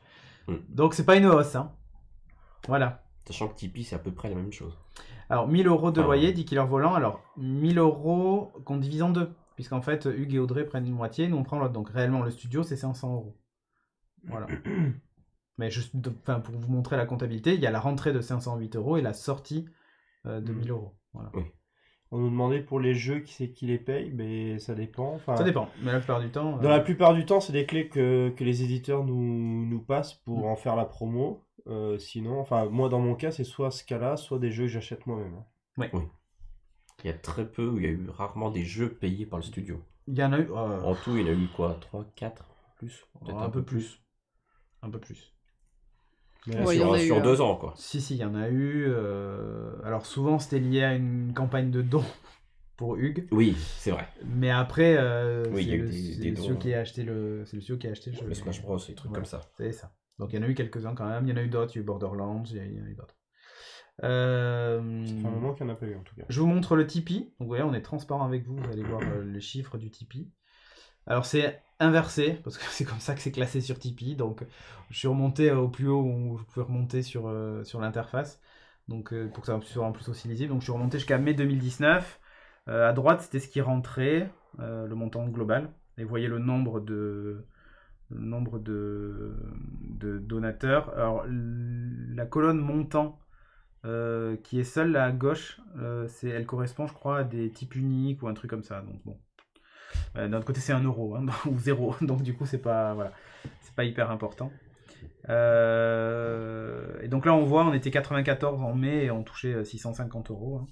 Donc c'est pas une hausse, hein. Voilà. Sachant que Tipeee, c'est à peu près la même chose. Alors 1000 euros de Ah ouais. loyer, 10 kg volant. Alors 1000 euros qu'on divise en deux, puisqu'en fait Hugues et Audrey prennent une moitié, nous on prend l'autre. Donc réellement le studio c'est 500 euros. Voilà. Mais juste, pour vous montrer la comptabilité, il y a la rentrée de 508 euros et la sortie de 1000 euros. Voilà. Oui. On nous demandait pour les jeux qui c'est qui les paye, mais ça dépend. Enfin, Ça dépend, mais la plupart du temps. Dans la plupart du temps, c'est des clés que les éditeurs nous passent pour en faire la promo. Sinon, enfin, moi dans mon cas, c'est soit Scala, soit des jeux que j'achète moi-même. Ouais. Oui. Il y a très peu, il y a eu rarement des jeux payés par le studio. Il y en a eu. En tout, il y en a eu quoi? 3, 4 plus? Peut-être un peu plus. Un peu plus. Mais Ouais, il y en a eu, sur hein. 2 ans, quoi. Si, il y en a eu. Alors souvent c'était lié à une campagne de dons pour Hugues. Oui, c'est vrai. Mais après, Oui, il y a eu c'est des le dons, studio qui a acheté le jeu. Le Smash Bros, et trucs Voilà. comme ça. C'est ça. Donc il y en a eu quelques-uns quand même. Il y en a eu d'autres. Il y a eu Borderlands, il y en a eu d'autres. ça fait un moment qu'il n'y en a pas eu en tout cas. Je vous montre le Tipeee. Donc vous voyez, on est transparent avec vous. Vous allez voir les chiffres du Tipeee. Alors c'est inversé, parce que c'est comme ça que c'est classé sur Tipeee. Donc je suis remonté au plus haut où je pouvais remonter sur l'interface. Donc pour que ça soit en plus aussi lisible. Donc je suis remonté jusqu'à mai 2019. À droite, c'était ce qui rentrait, le montant global. Et vous voyez le nombre de donateurs. Alors la colonne montant qui est seule là à gauche, elle correspond je crois à des types uniques ou un truc comme ça. Donc bon. D'un autre côté c'est 1 euro hein, ou 0, donc du coup c'est pas hyper important. Et donc là on voit on était 94 en mai et on touchait 650 euros. Hein.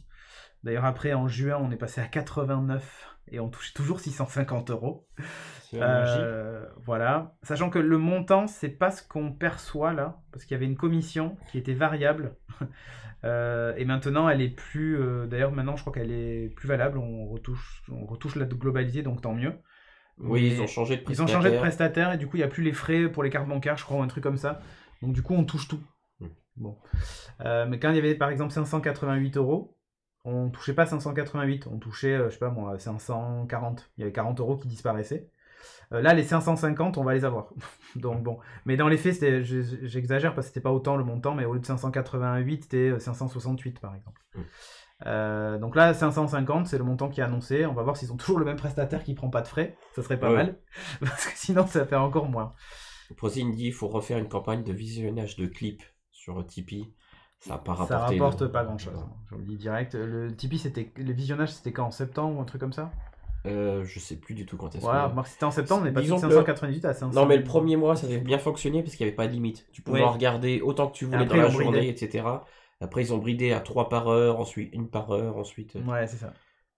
D'ailleurs après en juin on est passé à 89 et on touchait toujours 650 euros. C'est la magie. Voilà. Sachant que le montant c'est pas ce qu'on perçoit là, parce qu'il y avait une commission qui était variable. Et maintenant elle est plus d'ailleurs maintenant je crois qu'elle est plus valable, on retouche la globalité donc tant mieux. Oui, Mais ils ont changé de ils prestataire. ont changé de prestataire et du coup il n'y a plus les frais pour les cartes bancaires je crois ou un truc comme ça, donc du coup on touche tout. Bon. Mais quand il y avait par exemple 588 euros, on touchait pas 588, on touchait je sais pas moi 540, il y avait 40 euros qui disparaissaient. Là, les 550, on va les avoir. Donc bon. Mais dans les faits, j'exagère parce que c'était pas autant le montant, mais au lieu de 588, c'était 568 par exemple. Donc là, 550, c'est le montant qui est annoncé. On va voir s'ils ont toujours le même prestataire qui prend pas de frais. Ça serait pas mal. Parce que sinon, ça fait encore moins. Prozine dit il faut refaire une campagne de visionnage de clips sur Tipeee. Ça n'a pas rapporté. Ça rapporte pas grand chose. Je vous le dis direct. Le Tipeee, le visionnage, c'était quand, en septembre ou un truc comme ça? Je sais plus du tout quand est-ce Voilà, moi c'était en septembre, on est passé de Disons que 598 à 500. Non, mais le premier mois, ça avait bien fonctionné parce qu'il n'y avait pas de limite. Tu pouvais en regarder autant que tu voulais après, dans la ils ont journée, bridé. etc. Après, ils ont bridé à 3 par heure, ensuite 1 par heure, ensuite. Ouais, c'est ça.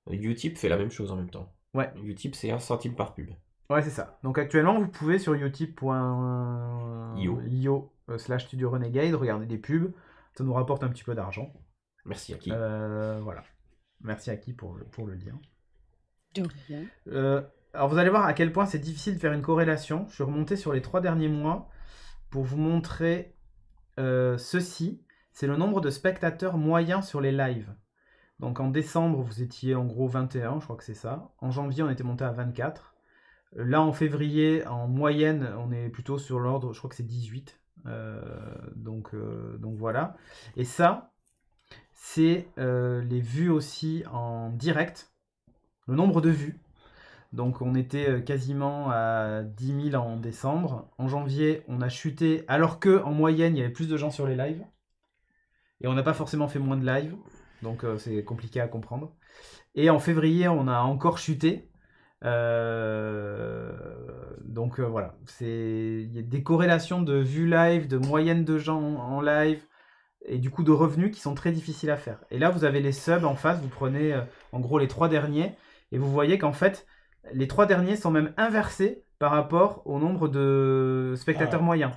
Utip fait la même chose en même temps. Ouais. Utip, c'est 1 centime par pub. Ouais, c'est ça. Donc actuellement, vous pouvez sur utip.io /Studio Renegade regarder des pubs. Ça nous rapporte un petit peu d'argent. Merci Aki. Voilà. Merci Aki pour le lien. De rien. Alors vous allez voir à quel point c'est difficile de faire une corrélation. Je suis remonté sur les 3 derniers mois pour vous montrer ceci. C'est le nombre de spectateurs moyens sur les lives. Donc en décembre, vous étiez en gros 21, je crois que c'est ça. En janvier, on était monté à 24. Là, en février, en moyenne, on est plutôt sur l'ordre, je crois que c'est 18. Donc voilà. Et ça, c'est les vues aussi en direct. Le nombre de vues. Donc on était quasiment à 10 000 en décembre. En janvier, on a chuté, alors que en moyenne, il y avait plus de gens sur les lives. Et on n'a pas forcément fait moins de lives. Donc c'est compliqué à comprendre. Et en février, on a encore chuté. Donc voilà. Il y a des corrélations de vues live, de moyenne de gens en live. Et du coup de revenus qui sont très difficiles à faire. Et là, vous avez les subs en face. Vous prenez en gros les 3 derniers. Et vous voyez qu'en fait, les 3 derniers sont même inversés par rapport au nombre de spectateurs moyens.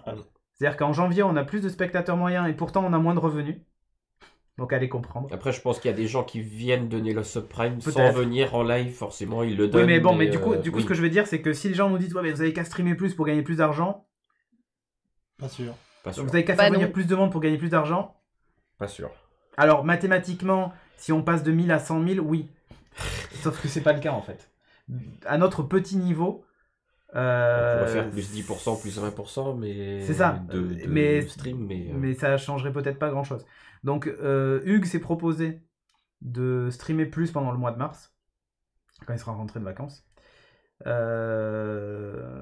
C'est-à-dire qu'en janvier, on a plus de spectateurs moyens et pourtant on a moins de revenus. Donc allez comprendre. Après, je pense qu'il y a des gens qui viennent donner le subprime sans Peut-être. venir en live, forcément, ils le donnent. Oui, mais bon, mais du coup, oui. ce que je veux dire, c'est que si les gens nous disent, ouais, mais vous avez qu'à streamer plus pour gagner plus d'argent, Pas sûr. Pas sûr. donc vous avez qu'à Bah faire non. venir plus de monde pour gagner plus d'argent. Pas sûr. Alors mathématiquement, si on passe de 1000 à 100 000, oui. Sauf que c'est pas le cas en fait. À notre petit niveau. On pourrait faire plus 10%, plus 20%, mais. C'est ça. De stream, mais ça changerait peut-être pas grand chose. Donc Hugues s'est proposé de streamer plus pendant le mois de mars, quand il sera rentré de vacances.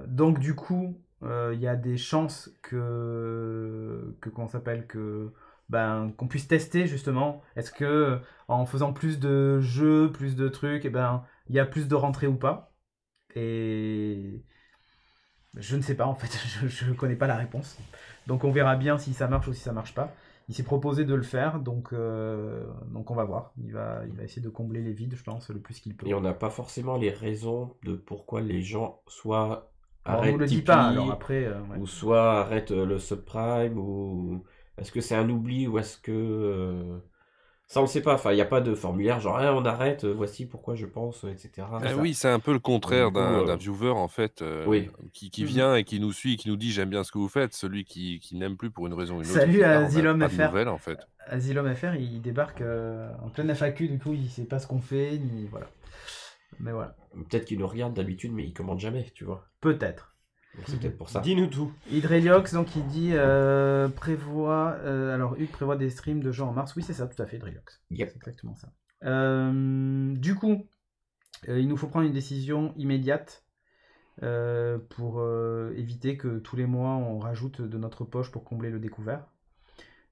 Donc du coup, il y a des chances qu'on puisse tester justement. Est-ce que en faisant plus de jeux, plus de trucs, il y a plus de rentrées ou pas? Et je ne sais pas en fait, je ne connais pas la réponse. Donc on verra bien si ça marche ou si ça marche pas. Il s'est proposé de le faire, donc on va voir. Il va essayer de combler les vides, je pense, le plus qu'il peut. Et on n'a pas forcément les raisons de pourquoi les gens soit Alors, on arrêtent nous le dit Tipeee, pas, alors après... ouais. ou soit arrêtent le subprime, ou est-ce que c'est un oubli, ou est-ce que... Ça, on ne sait pas. Enfin, il n'y a pas de formulaire genre ah, on arrête, voici pourquoi je pense, etc. Oui, c'est un peu le contraire Du coup, d'un viewer en fait, oui. qui vient et qui nous suit, qui nous dit j'aime bien ce que vous faites. Celui qui n'aime plus pour une raison ou une autre. Salut etc., à on a Asylum pas de FR. nouvelles, en fait. Asylum FR, il débarque en pleine FAQ, du coup il sait pas ce qu'on fait, ni voilà. Mais voilà. Peut-être qu'il nous regarde d'habitude, mais il commande jamais, tu vois. Peut-être. Donc c'est peut-être pour ça. Dis-nous tout. Hydreliox, donc il dit alors Hugues prévoit des streams de jeux en mars. Oui, c'est ça, tout à fait, Hydreliox. Yep. C'est exactement ça. Du coup, il nous faut prendre une décision immédiate pour éviter que tous les mois on rajoute de notre poche pour combler le découvert.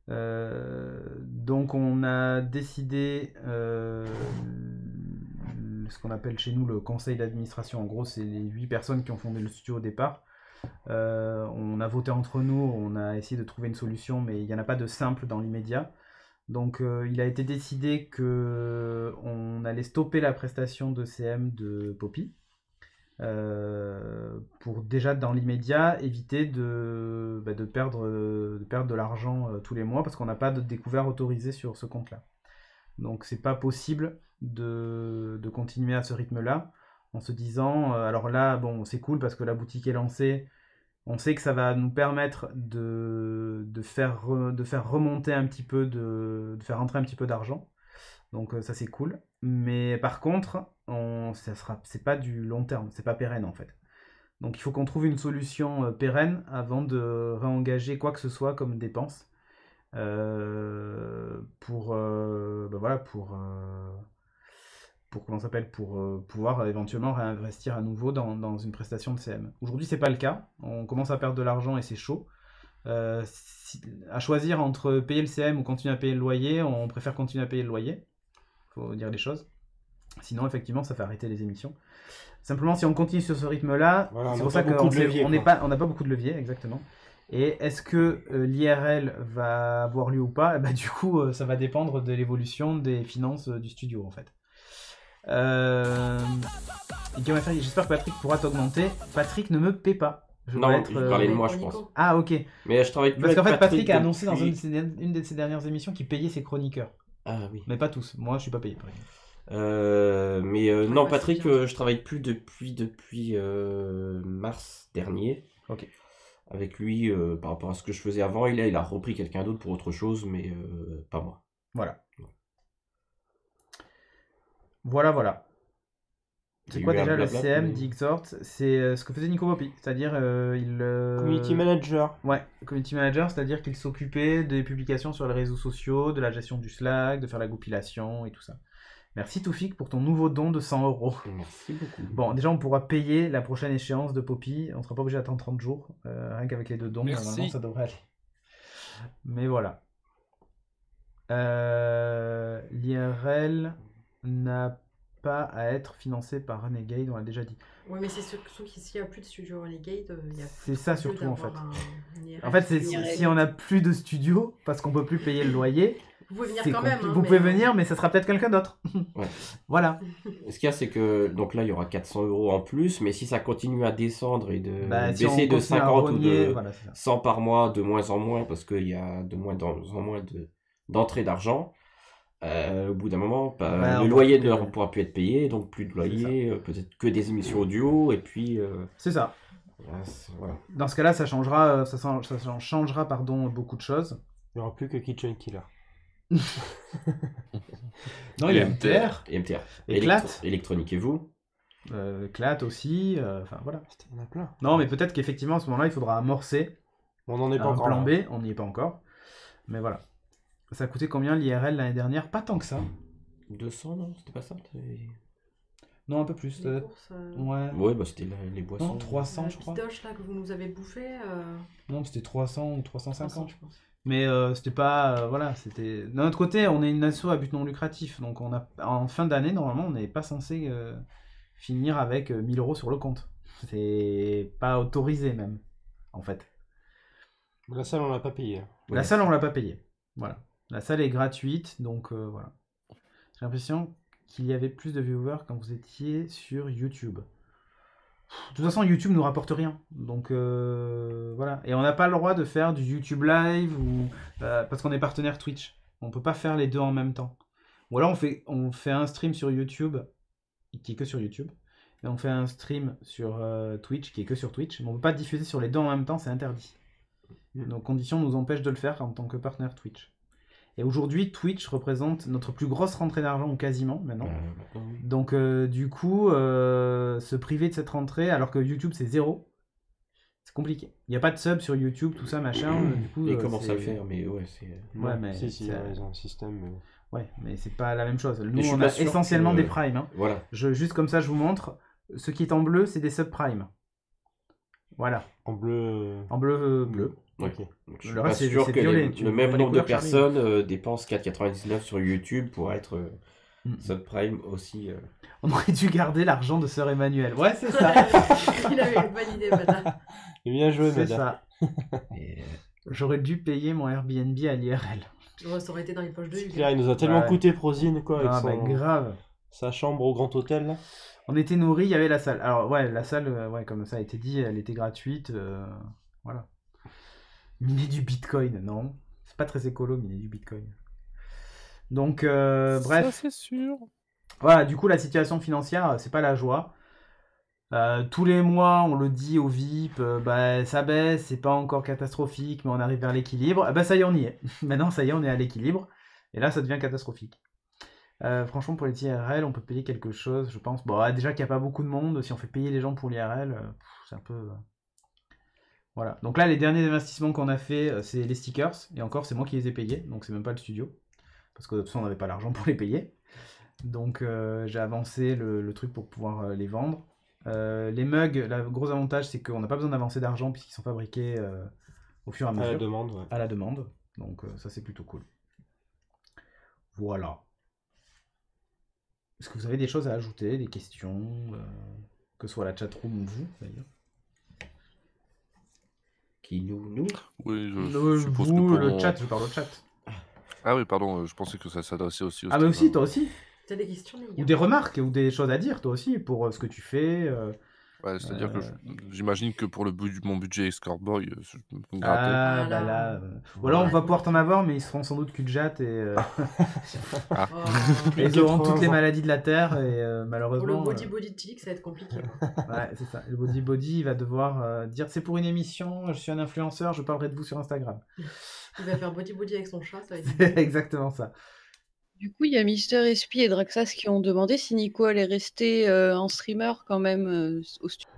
Donc on a décidé ce qu'on appelle chez nous le conseil d'administration. En gros, c'est les 8 personnes qui ont fondé le studio au départ. On a voté entre nous, on a essayé de trouver une solution, mais il n'y en a pas de simple dans l'immédiat. Donc il a été décidé qu'on allait stopper la prestation de CM de Poppy. Pour déjà dans l'immédiat éviter de perdre de l'argent tous les mois parce qu'on n'a pas de découvert autorisé sur ce compte-là. Donc c'est pas possible de continuer à ce rythme-là en se disant alors là bon c'est cool parce que la boutique est lancée, on sait que ça va nous permettre de faire remonter un petit peu de faire rentrer un petit peu d'argent. Donc ça c'est cool, mais par contre c'est pas du long terme, c'est pas pérenne en fait. Donc il faut qu'on trouve une solution pérenne avant de réengager quoi que ce soit comme dépense pour comment ça s'appelle, pour pouvoir éventuellement réinvestir à nouveau dans une prestation de CM. Aujourd'hui c'est pas le cas, on commence à perdre de l'argent et c'est chaud. À choisir entre payer le CM ou continuer à payer le loyer, on préfère continuer à payer le loyer, faut dire les choses. Sinon effectivement ça fait arrêter les émissions. Simplement si on continue sur ce rythme là, Voilà, c'est pour ça qu'on n'a pas beaucoup de levier, exactement. Et est-ce que l'IRL va avoir lieu ou pas? Bah, du coup ça va dépendre de l'évolution des finances du studio en fait. J'espère que Patrick pourra t'augmenter. Patrick ne me paie pas. Je parlais de moi, je pense. Ah, ok. Mais je travaille plus parce qu'en fait, Patrick a depuis... annoncé dans une de ses dernières émissions qu'il payait ses chroniqueurs. Ah oui. Mais pas tous. Moi, je suis pas payé, par exemple. Non, Patrick, je travaille plus depuis mars dernier. Ok. Avec lui, par rapport à ce que je faisais avant, il a repris quelqu'un d'autre pour autre chose, mais pas moi. Voilà. C'est quoi déjà le CM d'Xort? C'est ce que faisait Nico Poppy, c'est-à-dire Community Manager. Ouais, Community Manager, c'est-à-dire qu'il s'occupait des publications sur les réseaux sociaux, de la gestion du Slack, de faire la compilation et tout ça. Merci Toufik pour ton nouveau don de 100 €. Merci beaucoup. Bon, déjà on pourra payer la prochaine échéance de Poppy, on sera pas obligé d'attendre 30 jours, rien qu'avec les 2 dons, normalement ça devrait aller. Mais voilà. L'IRL n'a pas à être financé par Renegade, on l'a déjà dit. Oui, mais c'est surtout s'il n'y a plus de studio Renegade, il y a c'est ça surtout en fait. En fait, c'est si on n'a plus de studio, parce qu'on peut plus payer le loyer. Vous pouvez venir quand même. Vous pouvez venir, mais ça sera peut-être quelqu'un d'autre. Ouais. Voilà. Ce qu'il y a, c'est que donc là, il y aura 400 € en plus, mais si ça continue à descendre et de si baisser de 50 ou de voilà, 100 par mois, de moins en moins, parce qu'il y a de moins en moins d'entrée d'argent, au bout d'un moment, le loyer ne pourra plus être payé, donc plus de loyer, peut-être que des émissions audio, et puis... C'est ça. Voilà. Dans ce cas-là, ça changera, beaucoup de choses. Il n'y aura plus que Kitchen Killer. Non, il y a MTR. Et MTR. Et Clat. Électronique et vous Clat aussi, enfin voilà. Il y en a plein. Non, mais peut-être qu'effectivement, à ce moment-là, il faudra amorcer. On n'en est pas encore. Plan B, on n'y est pas encore. Mais voilà. Ça a coûté combien l'IRL l'année dernière? Pas tant que ça. 200, non? C'était pas ça? Non, un peu plus. Ouais, bah c'était les boissons. Non, 300, je crois. La pitoche là que vous nous avez bouffé. Non, c'était 300 ou 350. 300, je pense. Mais c'était pas... voilà, c'était... D'un autre côté, on est une asso à but non lucratif. Donc en fin d'année, normalement, on n'est pas censé finir avec 1000 € sur le compte. C'est pas autorisé même, en fait. La salle, on l'a pas payée. La salle, on l'a pas payée. Voilà. La salle est gratuite, donc voilà. J'ai l'impression qu'il y avait plus de viewers quand vous étiez sur YouTube. De toute façon, YouTube nous rapporte rien. Donc voilà. Et on n'a pas le droit de faire du YouTube Live ou parce qu'on est partenaire Twitch. On peut pas faire les deux en même temps. Ou alors on fait un stream sur YouTube qui est que sur YouTube. Et on fait un stream sur Twitch qui est que sur Twitch. Mais on peut pas diffuser sur les deux en même temps, c'est interdit. Nos conditions nous empêchent de le faire en tant que partenaire Twitch. Et aujourd'hui, Twitch représente notre plus grosse rentrée d'argent, ou quasiment, maintenant. Donc, du coup, se priver de cette rentrée, alors que YouTube, c'est 0, c'est compliqué. Il n'y a pas de sub sur YouTube, tout ça, machin. Du coup, ils commencent à le faire, mais ouais, c'est... Ouais, mais... Si, ils ont un système... Mais... Ouais, mais c'est pas la même chose. Nous, on a essentiellement des primes. Hein. Voilà. Juste comme ça, je vous montre. Ce qui est en bleu, c'est des subprimes. Voilà. En bleu... En bleu. Ok. Donc, je suis pas sûr que le même nombre de personnes dépensent 4,99 sur YouTube pour être subprime aussi. On aurait dû garder l'argent de Sœur Emmanuel. Ouais, c'est ça. Il avait une bonne idée, Mada. Bien joué, Mada. C'est ça. J'aurais dû payer mon Airbnb à l'IRL. Ça aurait été dans les poches de lui. Il nous a tellement coûté Prozine, quoi. Ah, bah grave. Sa chambre au Grand Hôtel, là. On était nourris, il y avait la salle. Alors, ouais, la salle, comme ça a été dit, elle était gratuite. Voilà. Miner du bitcoin, non. C'est pas très écolo, miner du bitcoin. Donc, bref. Ça, c'est sûr. Voilà, du coup, la situation financière, c'est pas la joie. Tous les mois, on le dit au VIP, ça baisse, c'est pas encore catastrophique, mais on arrive vers l'équilibre. Ça y est, on y est. Maintenant, ça y est, on est à l'équilibre. Et là, ça devient catastrophique. Franchement, pour les IRL, on peut payer quelque chose, je pense. Bon, déjà qu'il n'y a pas beaucoup de monde, si on fait payer les gens pour l'IRL, c'est un peu... Voilà. Donc là, les derniers investissements qu'on a fait, c'est les stickers. Et encore, c'est moi qui les ai payés, donc c'est même pas le studio. Parce que de toute façon, on n'avait pas l'argent pour les payer. Donc j'ai avancé le truc pour pouvoir les vendre. Les mugs, le gros avantage, c'est qu'on n'a pas besoin d'avancer d'argent puisqu'ils sont fabriqués au fur et à mesure. À la demande, ouais. À la demande. Donc ça, c'est plutôt cool. Voilà. Est-ce que vous avez des choses à ajouter, des questions, que ce soit la chatroom ou vous, d'ailleurs? Qui nous Oui, je suppose que Vous, pour le mon- chat, je parle au chat. Ah oui, pardon, je pensais que ça s'adressait aussi aux Ah mais aussi, streamers. toi aussi. T'as des questions, les Ou gars? des remarques, ou des choses à dire, toi aussi, pour ce que tu fais. Ouais, c'est-à-dire que j'imagine que pour mon budget Escort Boy, je peux me gratter. Ah, Voilà. bah là. Ou alors on va Voilà. pouvoir t'en avoir, mais ils seront sans doute cul-de-jatte et Oh. et ils auront 80 toutes les ans. maladies de la Terre et Pour le malheureusement. body de Tilly, ça va être compliqué. Ouais, c'est ça. Le body, il va devoir dire c'est pour une émission, je suis un influenceur, je parlerai de vous sur Instagram. Il va faire body avec son chat, ça va être... C'est exactement ça. Du coup, il y a Mister Espi et Draxas qui ont demandé si Nico allait rester en streamer quand même au studio.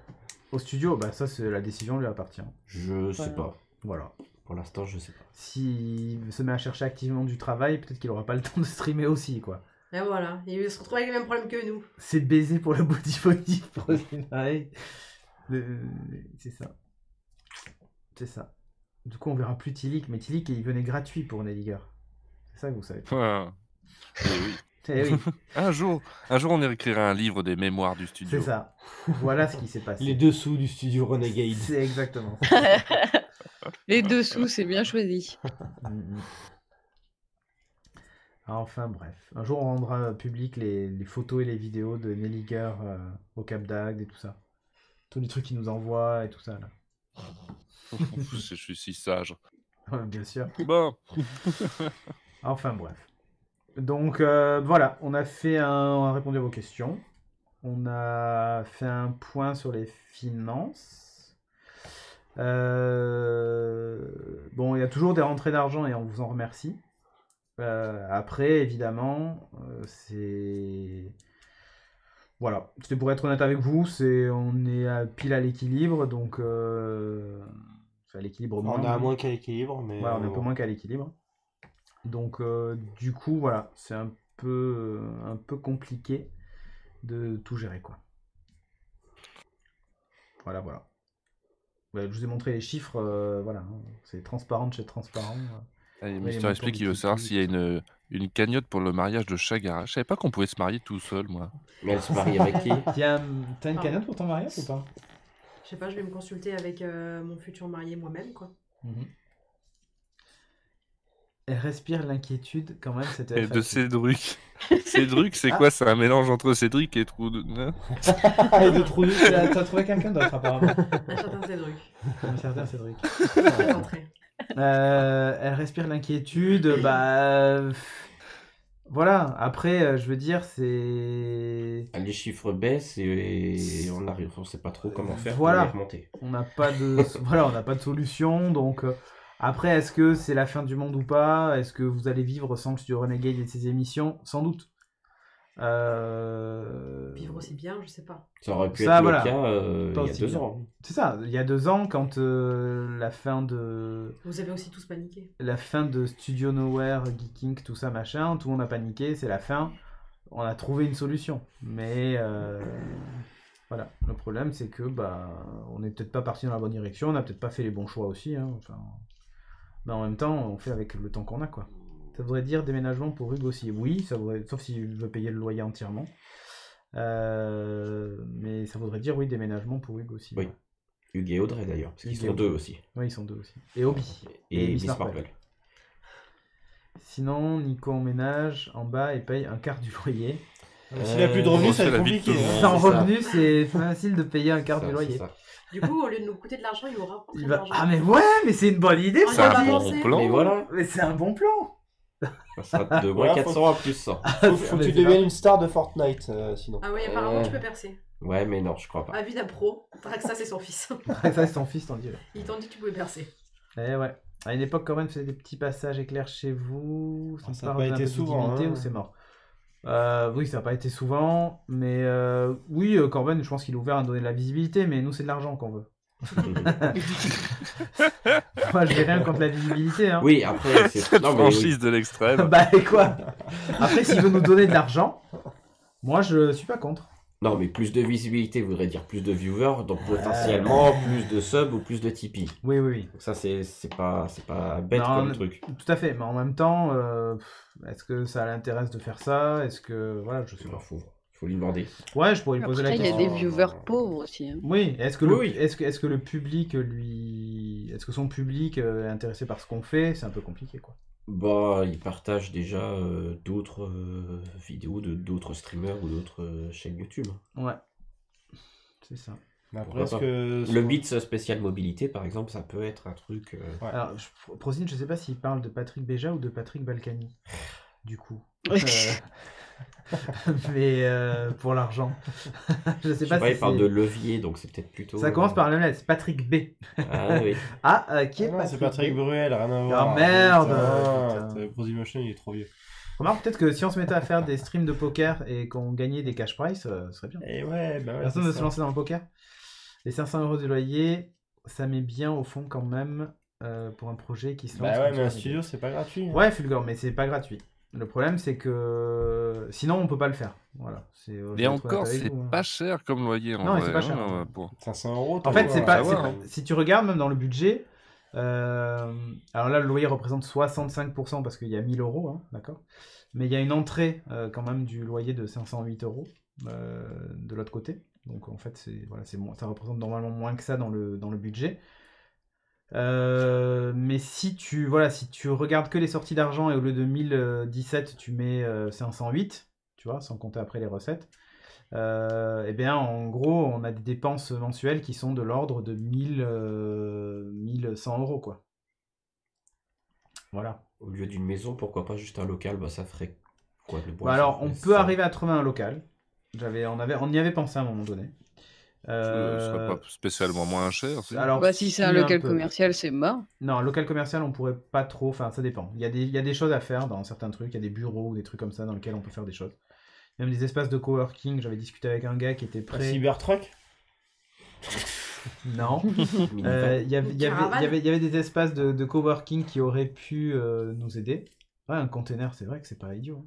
Au studio, bah ça, c'est la décision lui appartient. Je sais Voilà. pas. Voilà. Pour l'instant, je sais pas. S'il se met à chercher activement du travail, peut-être qu'il aura pas le temps de streamer aussi, quoi. Et voilà, il va se retrouver avec les mêmes problèmes que nous. C'est baiser pour le body pour le scénario. C'est ça. C'est ça. Du coup, on verra plus Tillik, mais Tillik, il venait gratuit pour Nelliger. C'est ça que vous savez. Eh oui. Eh oui, Un jour, on écrira un livre des mémoires du studio. c'est ça. Voilà ce qui s'est passé. Les dessous du studio Renegade. C'est exactement ça. Les dessous, c'est bien choisi. Mm. Enfin bref, un jour on rendra public les photos et les vidéos de Nelliger au Cap d'Agde et tout ça. Tous les trucs qu'il nous envoie et tout ça là. Je suis si sage. Ouais, bien sûr. Bon, Enfin bref. Donc voilà, on a répondu à vos questions. On a fait un point sur les finances. Bon, il y a toujours des rentrées d'argent et on vous en remercie. Après, évidemment, c'est... Voilà, c'était pour être honnête avec vous, on est pile à l'équilibre, donc... à l'équilibre On moins. a moins qu'à l'équilibre, mais. Ouais, on est un peu moins qu'à l'équilibre. Donc, du coup, voilà, c'est un peu compliqué de tout gérer, quoi. Voilà. Ouais, je vous ai montré les chiffres, voilà, hein, c'est transparent de chez transparent. allez, les Mister montants explique qu'il veut du savoir ticket, s'il y a tout une cagnotte pour le mariage de Chagara. Je savais pas qu'on pouvait se marier tout seul, moi. Mais elle se marie avec qui? T'as une Ah. cagnotte pour ton mariage ou pas? Je sais pas, je vais me consulter avec mon futur marié moi-même, quoi. Mhm. Elle respire l'inquiétude quand même, cette Et de FAQ. Cédric. Cédric, c'est Ah. quoi? C'est un mélange entre Cédric et Trou... hein Et de trous. T'as trouvé quelqu'un d'autre apparemment. Un certain Cédric. Un certain Cédric. Très entré. Elle respire l'inquiétude, bah... Voilà, après, je veux dire, c'est... Les chiffres baissent et on sait pas trop comment faire Voilà. pour les remonter. On n'a pas de... voilà, on n'a pas de solution, donc... Après, est-ce que c'est la fin du monde ou pas? Est-ce que vous allez vivre sans le Studio Renegade et ses émissions? Sans doute. Vivre aussi bien, je sais pas. Ça aurait pu Ça, être voilà. le cas Pas il y a aussi 2 bien. ans. C'est ça, il y a 2 ans, quand la fin de... Vous avez aussi tous paniqué. La fin de Studio Nowhere, Geeking, tout ça, machin, tout le monde a paniqué, c'est la fin. On a trouvé une solution. Mais... voilà, le problème c'est que bah on n'est peut-être pas parti dans la bonne direction, on n'a peut-être pas fait les bons choix aussi, hein. Enfin, mais en même temps on fait avec le temps qu'on a, quoi. Ça voudrait dire déménagement pour Hugues aussi, oui, ça voudrait, sauf s'il veut payer le loyer entièrement. Mais ça voudrait dire oui, déménagement pour Hugues aussi. Oui. Ouais. Hugues et Audrey d'ailleurs, parce qu'ils Hugues et sont Audrey. 2 aussi. Oui, ils sont 2 aussi. Et Obi. Et Miss Miss Marple. Marple. Sinon, Nico emménage en bas et paye un quart du loyer. S'il a plus de revenus, bon, ça c'est va être la vie de compliqué. tout le hein. monde. Sans c'est ça. revenu, c'est facile de payer un quart Ça, du c'est loyer. ça. Du coup, au lieu de nous coûter de l'argent, il aura rapporté Il de va... l'argent. Ah mais ouais, mais c'est une bonne idée, Oh, C'est un va bon avancer. plan. Mais voilà, Mais c'est un bon plan. ça sera de moins Voilà, 400 en plus. Ça. Faut que tu deviennes une star de Fortnite, sinon. Ah oui, apparemment, tu peux percer. Ouais, mais non, je crois pas. Avis d'un pro, Draxa, c'est son fils. Ça, c'est son fils, t'en dirais. Ils t'ont dit que tu pouvais percer. Eh ouais. À une époque, quand même, faisait des petits passages éclairs chez vous. Ça me a parle pas d'un été peu de souvent, divinité hein. ou c'est mort? Oui, ça n'a pas été souvent, mais oui, Corben, je pense qu'il est ouvert à donner de la visibilité, mais nous, c'est de l'argent qu'on veut. Moi, je n'ai rien contre la visibilité. Hein. Oui, après, c'est. Cette Non, mais oui. franchise de l'extrême. Bah, et quoi? Après, s'il veut nous donner de l'argent, moi, je suis pas contre. Non, mais plus de visibilité voudrait dire plus de viewers, donc potentiellement plus de subs ou plus de Tipeee. Oui, oui, oui. Donc ça, c'est pas bête Non, comme mais- truc. Tout à fait, mais en même temps, est-ce que ça l'intéresse de faire ça? Est-ce que. Voilà, je sais pas. Faut lui demander. Ouais, je pourrais lui poser Après, la il y a question. des viewers pauvres aussi. Hein. Oui, est-ce que, Oui. est-ce que le public lui. Est-ce que son public est intéressé par ce qu'on fait? C'est un peu compliqué, quoi. Bah, il partage déjà d'autres vidéos de d'autres streamers ou d'autres chaînes YouTube. Ouais. C'est ça. Mais après, Pourquoi est-ce pas. que... Le Beats spécial mobilité, par exemple, ça peut être un truc. Ouais. Alors, Prosine, je sais pas s'il parle de Patrick Béja ou de Patrick Balkany, du coup. Mais pour l'argent. Je sais Je sais pas pas, si il parle c'est- de levier, donc c'est peut-être plutôt. Ça commence par la même lettre, c'est Patrick B. Ah oui. Ah, qui est Ah non, c'est Patrick Patrick B? Bruel, rien à voir. merde, Putain. Prosymotion, il est trop vieux. Remarque, peut-être que si on se mettait à faire des streams de poker et qu'on gagnait des cash price, ce serait bien. Et ouais, bah ouais. Personne ne c'est se ça. lancer dans le poker. Les 500 € de loyer, ça met bien au fond quand même pour un projet qui se lance. Bah ouais, comme mais un ça. studio, c'est pas gratuit. hein. Ouais, Fulgor, mais c'est pas gratuit. Le problème, c'est que sinon, on peut pas le faire. Voilà. Je vais Et être encore, honnête avec c'est vous, hein. pas cher comme loyer en Non, vrai. c'est pas cher. hein, pour- 500 euros. En fait, c'est pas, ça c'est va, pas- hein. si tu regardes même dans le budget, alors là, le loyer représente 65% parce qu'il y a 1000 €, hein, d'accord. Mais il y a une entrée quand même du loyer de 508 € de l'autre côté. Donc en fait, ça représente normalement moins que ça dans le budget. Mais si tu regardes que les sorties d'argent et au lieu de 1017, tu mets 508, tu vois, sans compter après les recettes. Eh bien, en gros, on a des dépenses mensuelles qui sont de l'ordre de 1100 €, quoi. Voilà. Au lieu d'une maison, pourquoi pas juste un local? Bah, ça ferait quoi le bois? Bah ça alors, on ferait peut ça. arriver à trouver un local. On y avait pensé à un moment donné. Ce serait pas spécialement moins cher. si. Alors, Bah, si c'est un si, local peu. commercial, c'est mort. Non, un local commercial, on pourrait pas trop. Enfin, ça dépend. Il y a des choses à faire dans certains trucs. Il y a des bureaux ou des trucs comme ça dans lesquels on peut faire des choses. Même des espaces de coworking. J'avais discuté avec un gars qui était Un prêt. Cybertruck. Non. Minivan. Il y avait des espaces de coworking qui auraient pu nous aider. Ouais, un container, c'est vrai que c'est pas idiot.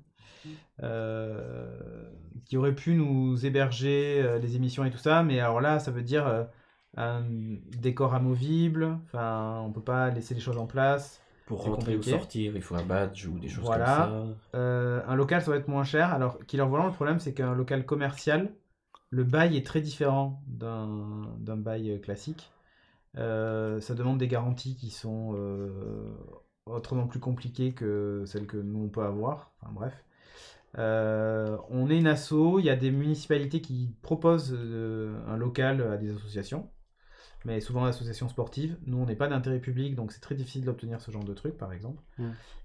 Hein. Qui aurait pu nous héberger les émissions et tout ça, mais alors là, ça veut dire un décor amovible. Enfin, on peut pas laisser les choses en place. Pour c'est rentrer compliqué. ou sortir, il faut un badge ou des choses Voilà. comme ça. Un local, ça va être moins cher. Alors, Killer Volant, le problème, c'est qu'un local commercial, le bail est très différent d'un bail classique. Ça demande des garanties qui sont autrement plus compliquées que celles que nous, on peut avoir. Enfin, bref. On est une asso, il y a des municipalités qui proposent un local à des associations, mais souvent associations sportives. Nous, on n'est pas d'intérêt public, donc c'est très difficile d'obtenir ce genre de truc, par exemple.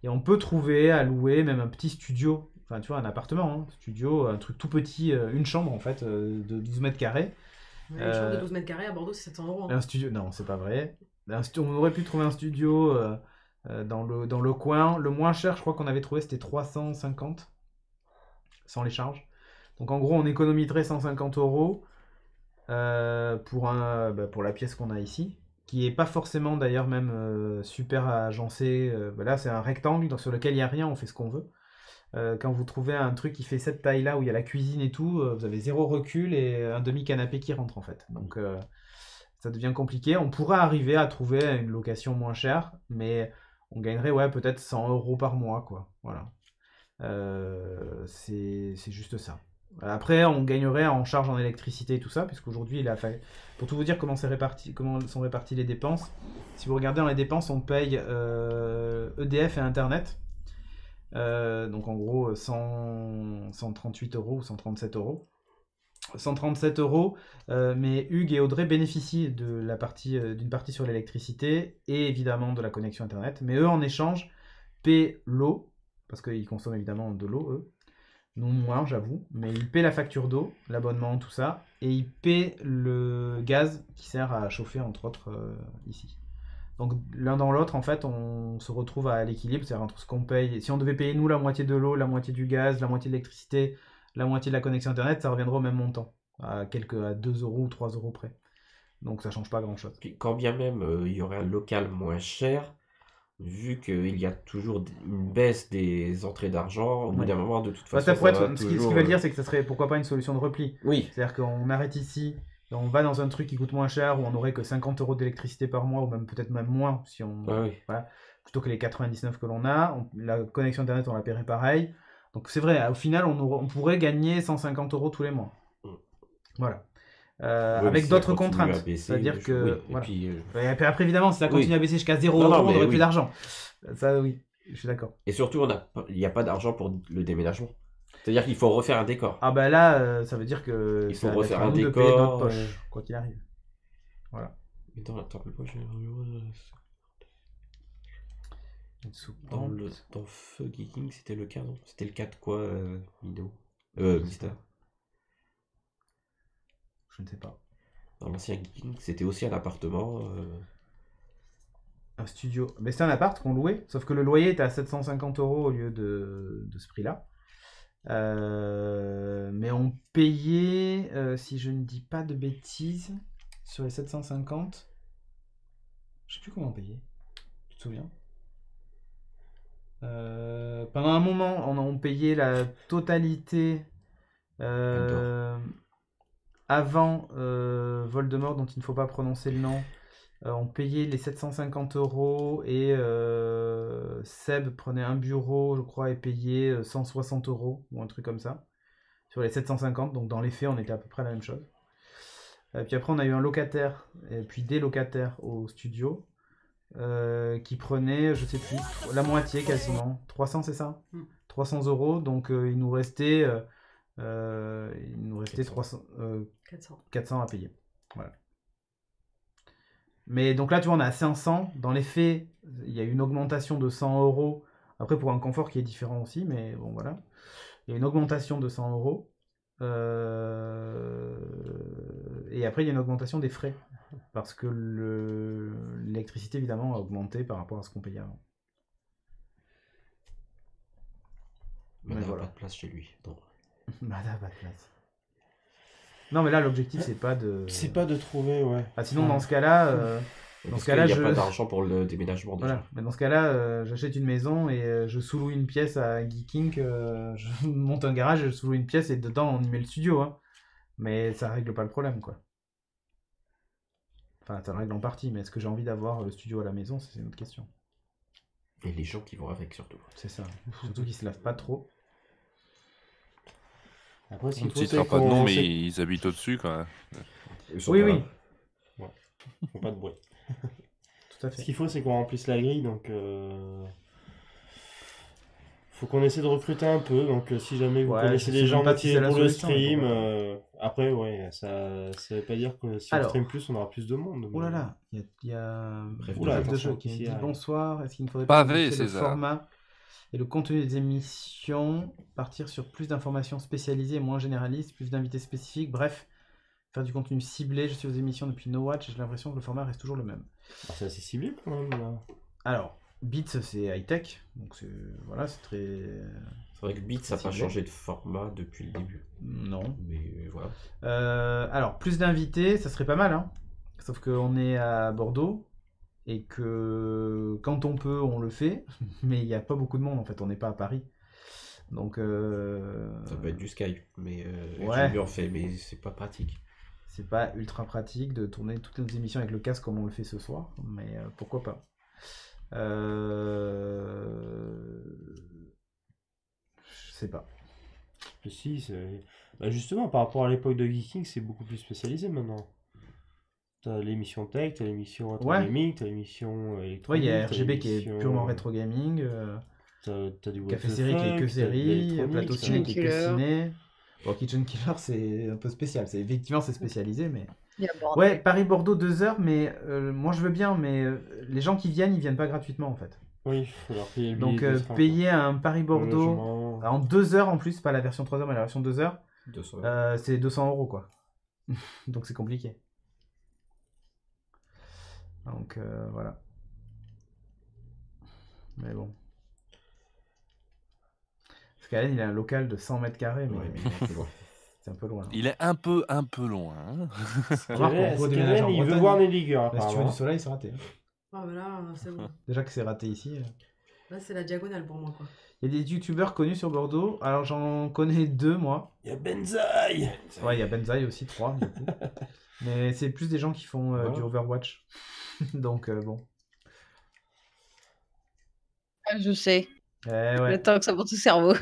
Et on peut trouver à louer même un petit studio, enfin tu vois, un appartement, hein, studio, un truc tout petit, une chambre en fait, de 12 mètres carrés. Ouais, une chambre de 12 mètres carrés à Bordeaux, c'est 700 €. Hein. Un studio, non, c'est pas vrai. On aurait pu trouver un studio dans le coin. Le moins cher, je crois qu'on avait trouvé, c'était 350, sans les charges. Donc en gros, on économiserait 150 € pour la pièce qu'on a ici, qui est pas forcément d'ailleurs même super agencée. Là, c'est un rectangle sur lequel il n'y a rien, on fait ce qu'on veut. Quand vous trouvez un truc qui fait cette taille-là, où il y a la cuisine et tout, vous avez zéro recul et un demi-canapé qui rentre en fait. Donc ça devient compliqué. On pourrait arriver à trouver une location moins chère, mais on gagnerait peut-être 100 € par mois, quoi. Voilà. C'est juste ça. Après, on gagnerait en charge en électricité et tout ça, puisqu'aujourd'hui, pour tout vous dire comment sont réparties les dépenses, si vous regardez dans les dépenses, on paye EDF et Internet. Donc en gros 138 € ou 137 €. 137 €, mais Hugues et Audrey bénéficient d'une partie sur l'électricité et évidemment de la connexion Internet. Mais eux, en échange, paient l'eau, parce qu'ils consomment évidemment de l'eau, eux. Non moins, j'avoue, mais ils paient la facture d'eau, l'abonnement, tout ça, et ils paient le gaz qui sert à chauffer, entre autres, ici. Donc l'un dans l'autre, en fait, on se retrouve à l'équilibre, c'est-à-dire entre ce qu'on paye. Si on devait payer nous la moitié de l'eau, la moitié du gaz, la moitié de l'électricité, la moitié de la connexion internet, ça reviendrait au même montant, à 2 euros ou 3 euros près. Donc ça change pas grand-chose. Puis, quand bien même il y aurait un local moins cher, vu qu'il y a toujours une baisse des entrées d'argent, au bout Ouais. d'un moment, de toute Bah, façon, ça pourrait ça va être, ce qu'ils toujours, veulent dire, c'est que ça serait pourquoi pas une solution de repli. Oui, C'est-à-dire qu'on arrête ici, et on va dans un truc qui coûte moins cher, où on aurait que 50 euros d'électricité par mois, ou même peut-être même moins, si on, oui. voilà, plutôt que les 99 que l'on a. La connexion internet, on la paierait pareil. Donc c'est vrai, au final, on pourrait gagner 150 euros tous les mois. Mm. Voilà. Oui, Avec si ça d'autres continue à contraintes. baisser, C'est-à-dire que. oui. Et Voilà. puis, Et puis après, évidemment, si ça continue Oui. à baisser jusqu'à 0 Non, non, euros, on mais aurait oui. plus d'argent. Ça, oui, je suis d'accord. et surtout, il n'y a pas d'argent pour le déménagement. C'est-à-dire qu'il faut refaire un décor. Ah bah là, ça veut dire que Il faut ça va refaire être à un nous de payer de notre décor, poche, quoi qu'il arrive. Voilà. Mais attends, pourquoi j'ai dans Feu Geeking, c'était le cas, non? C'était le cas de quoi, Mido Mister. Je ne sais pas. Dans l'ancien Geeking, c'était aussi un appartement. Un studio. Mais c'est un appart qu'on louait, sauf que le loyer était à 750 euros au lieu de ce prix-là. Mais on payait, si je ne dis pas de bêtises, sur les 750. Je sais plus comment on payait. Tu te souviens? Pendant un moment, on payait la totalité avant Voldemort, dont il ne faut pas prononcer le nom. On payait les 750 euros et Seb prenait un bureau, je crois, et payait 160 euros ou un truc comme ça sur les 750. Donc dans les faits, on était à peu près à la même chose. Puis après, on a eu un locataire et puis des locataires au studio qui prenaient, je sais plus, la moitié quasiment. 300, c'est ça? 300 euros. Donc il nous restait 300, 400 à payer. Voilà. Mais donc là, tu vois, on est à 500. Dans les faits, il y a une augmentation de 100 euros. Après, pour un confort qui est différent aussi, mais bon, voilà. Il y a une augmentation de 100 euros. Et après, il y a une augmentation des frais. Parce que l'électricité, évidemment, a augmenté par rapport à ce qu'on payait avant. Mais Mais il n'a voilà. pas de place chez lui. Donc. Bah, là, pas de place. Non, mais là, l'objectif, c'est pas de... C'est pas de trouver, ouais. Ah, sinon, dans ce cas-là... Dans Parce ce cas-là, qu'il n'y a je... pas d'argent pour le déménagement déjà. Voilà. Mais dans ce cas-là, j'achète une maison et je sous-loue une pièce à Geeking, je monte un garage, je sous-loue une pièce et dedans on y met le studio. Hein. Mais ça règle pas le problème, quoi. Enfin, ça le règle en partie, mais est-ce que j'ai envie d'avoir le studio à la maison, c'est une autre question. Et les gens qui vont avec surtout. C'est ça. Surtout qu'ils se lavent pas trop. Après, ce On qu'il ne faut, c'est citera pas de qu'on nom, mais sait- ils habitent au-dessus quand même. Ils sont Oui, pas oui, là. Faut pas de bruit. tout à Ce fait. qu'il faut, c'est qu'on remplisse la grille, donc faut qu'on essaie de recruter un peu. Donc si jamais vous Ouais, connaissez je des sais gens même pas si motivés c'est la pour le solution, mais stream, bon. après ouais, ça veut pas dire que si on Alors. stream plus, on aura plus de monde. Oh là là, il y a Bref, beaucoup oula, de attention, jeux qui qui dit arrive. bonsoir. Est-ce qu'il ne faudrait Pas pas vrai, modifier le César. format et le contenu des émissions, partir sur plus d'informations spécialisées et moins généralistes, plus d'invités spécifiques, bref, faire du contenu ciblé. Je suis aux émissions depuis No Watch et j'ai l'impression que le format reste toujours le même. Ah, c'est assez ciblé quand même là. Alors, Beats c'est high-tech, donc voilà, c'est très... C'est vrai que Beat, ça n'a pas Ciblé. changé de format depuis le début. Non. Mais voilà. Alors, plus d'invités, ça serait pas mal, hein. Sauf qu'on est à Bordeaux et que quand on peut, on le fait, mais il n'y a pas beaucoup de monde en fait, on n'est pas à Paris. Donc, Ça peut être du Skype, mais ouais. j'ai bien fait, mais c'est pas pratique. c'est pas ultra pratique de tourner toutes nos émissions avec le casque comme on le fait ce soir, mais pourquoi pas. Je sais pas. Et si, bah, justement, par rapport à l'époque de Geeking, c'est beaucoup plus spécialisé maintenant. T'as l'émission tech, t'as l'émission retro Ouais. gaming, t'as l'émission Ouais, électronique. il y a t'as RGB qui est l'émission- purement rétro gaming, T'as du Café what the Série qui est fuck, que t'as de série, l'électronique, Plateau t'as- Ciné qui est que Killer. ciné. Bon, Kitchen Killer c'est un peu spécial, effectivement c'est spécialisé, mais... Il y a bordel. Ouais, Paris-Bordeaux 2 heures, mais moi je veux bien, mais les gens qui viennent, ils viennent pas gratuitement en fait. Oui, il faut leur payer le Donc billet de train, payer un quoi. Paris-Bordeaux Le logement. en 2 heures en plus, pas la version 3 heures, mais la version 2 heures, 200. c'est 200 euros quoi. Donc c'est compliqué. Donc voilà. Mais bon. Parce qu'Alain, il a un local de 100 mètres carrés, mais Ouais, mais un peu loin. c'est un peu loin. Il est un peu loin. Hein. Remarque, on peut déménager en Il veut Bretagne. voir les ligueurs, Mais si tu veux apparemment. du soleil, c'est raté. Ah, mais là, c'est bon. Déjà que c'est raté ici. Là, c'est la diagonale pour moi, quoi. Il y a des youtubeurs connus sur Bordeaux. Alors j'en connais 2 moi. Il y a Benzaï. Ouais, il y a Benzaï aussi, 3 du coup. Mais c'est plus des gens qui font Ouais. du Overwatch. Donc bon. Ah, je sais. Ouais, Le temps que ça monte au cerveau.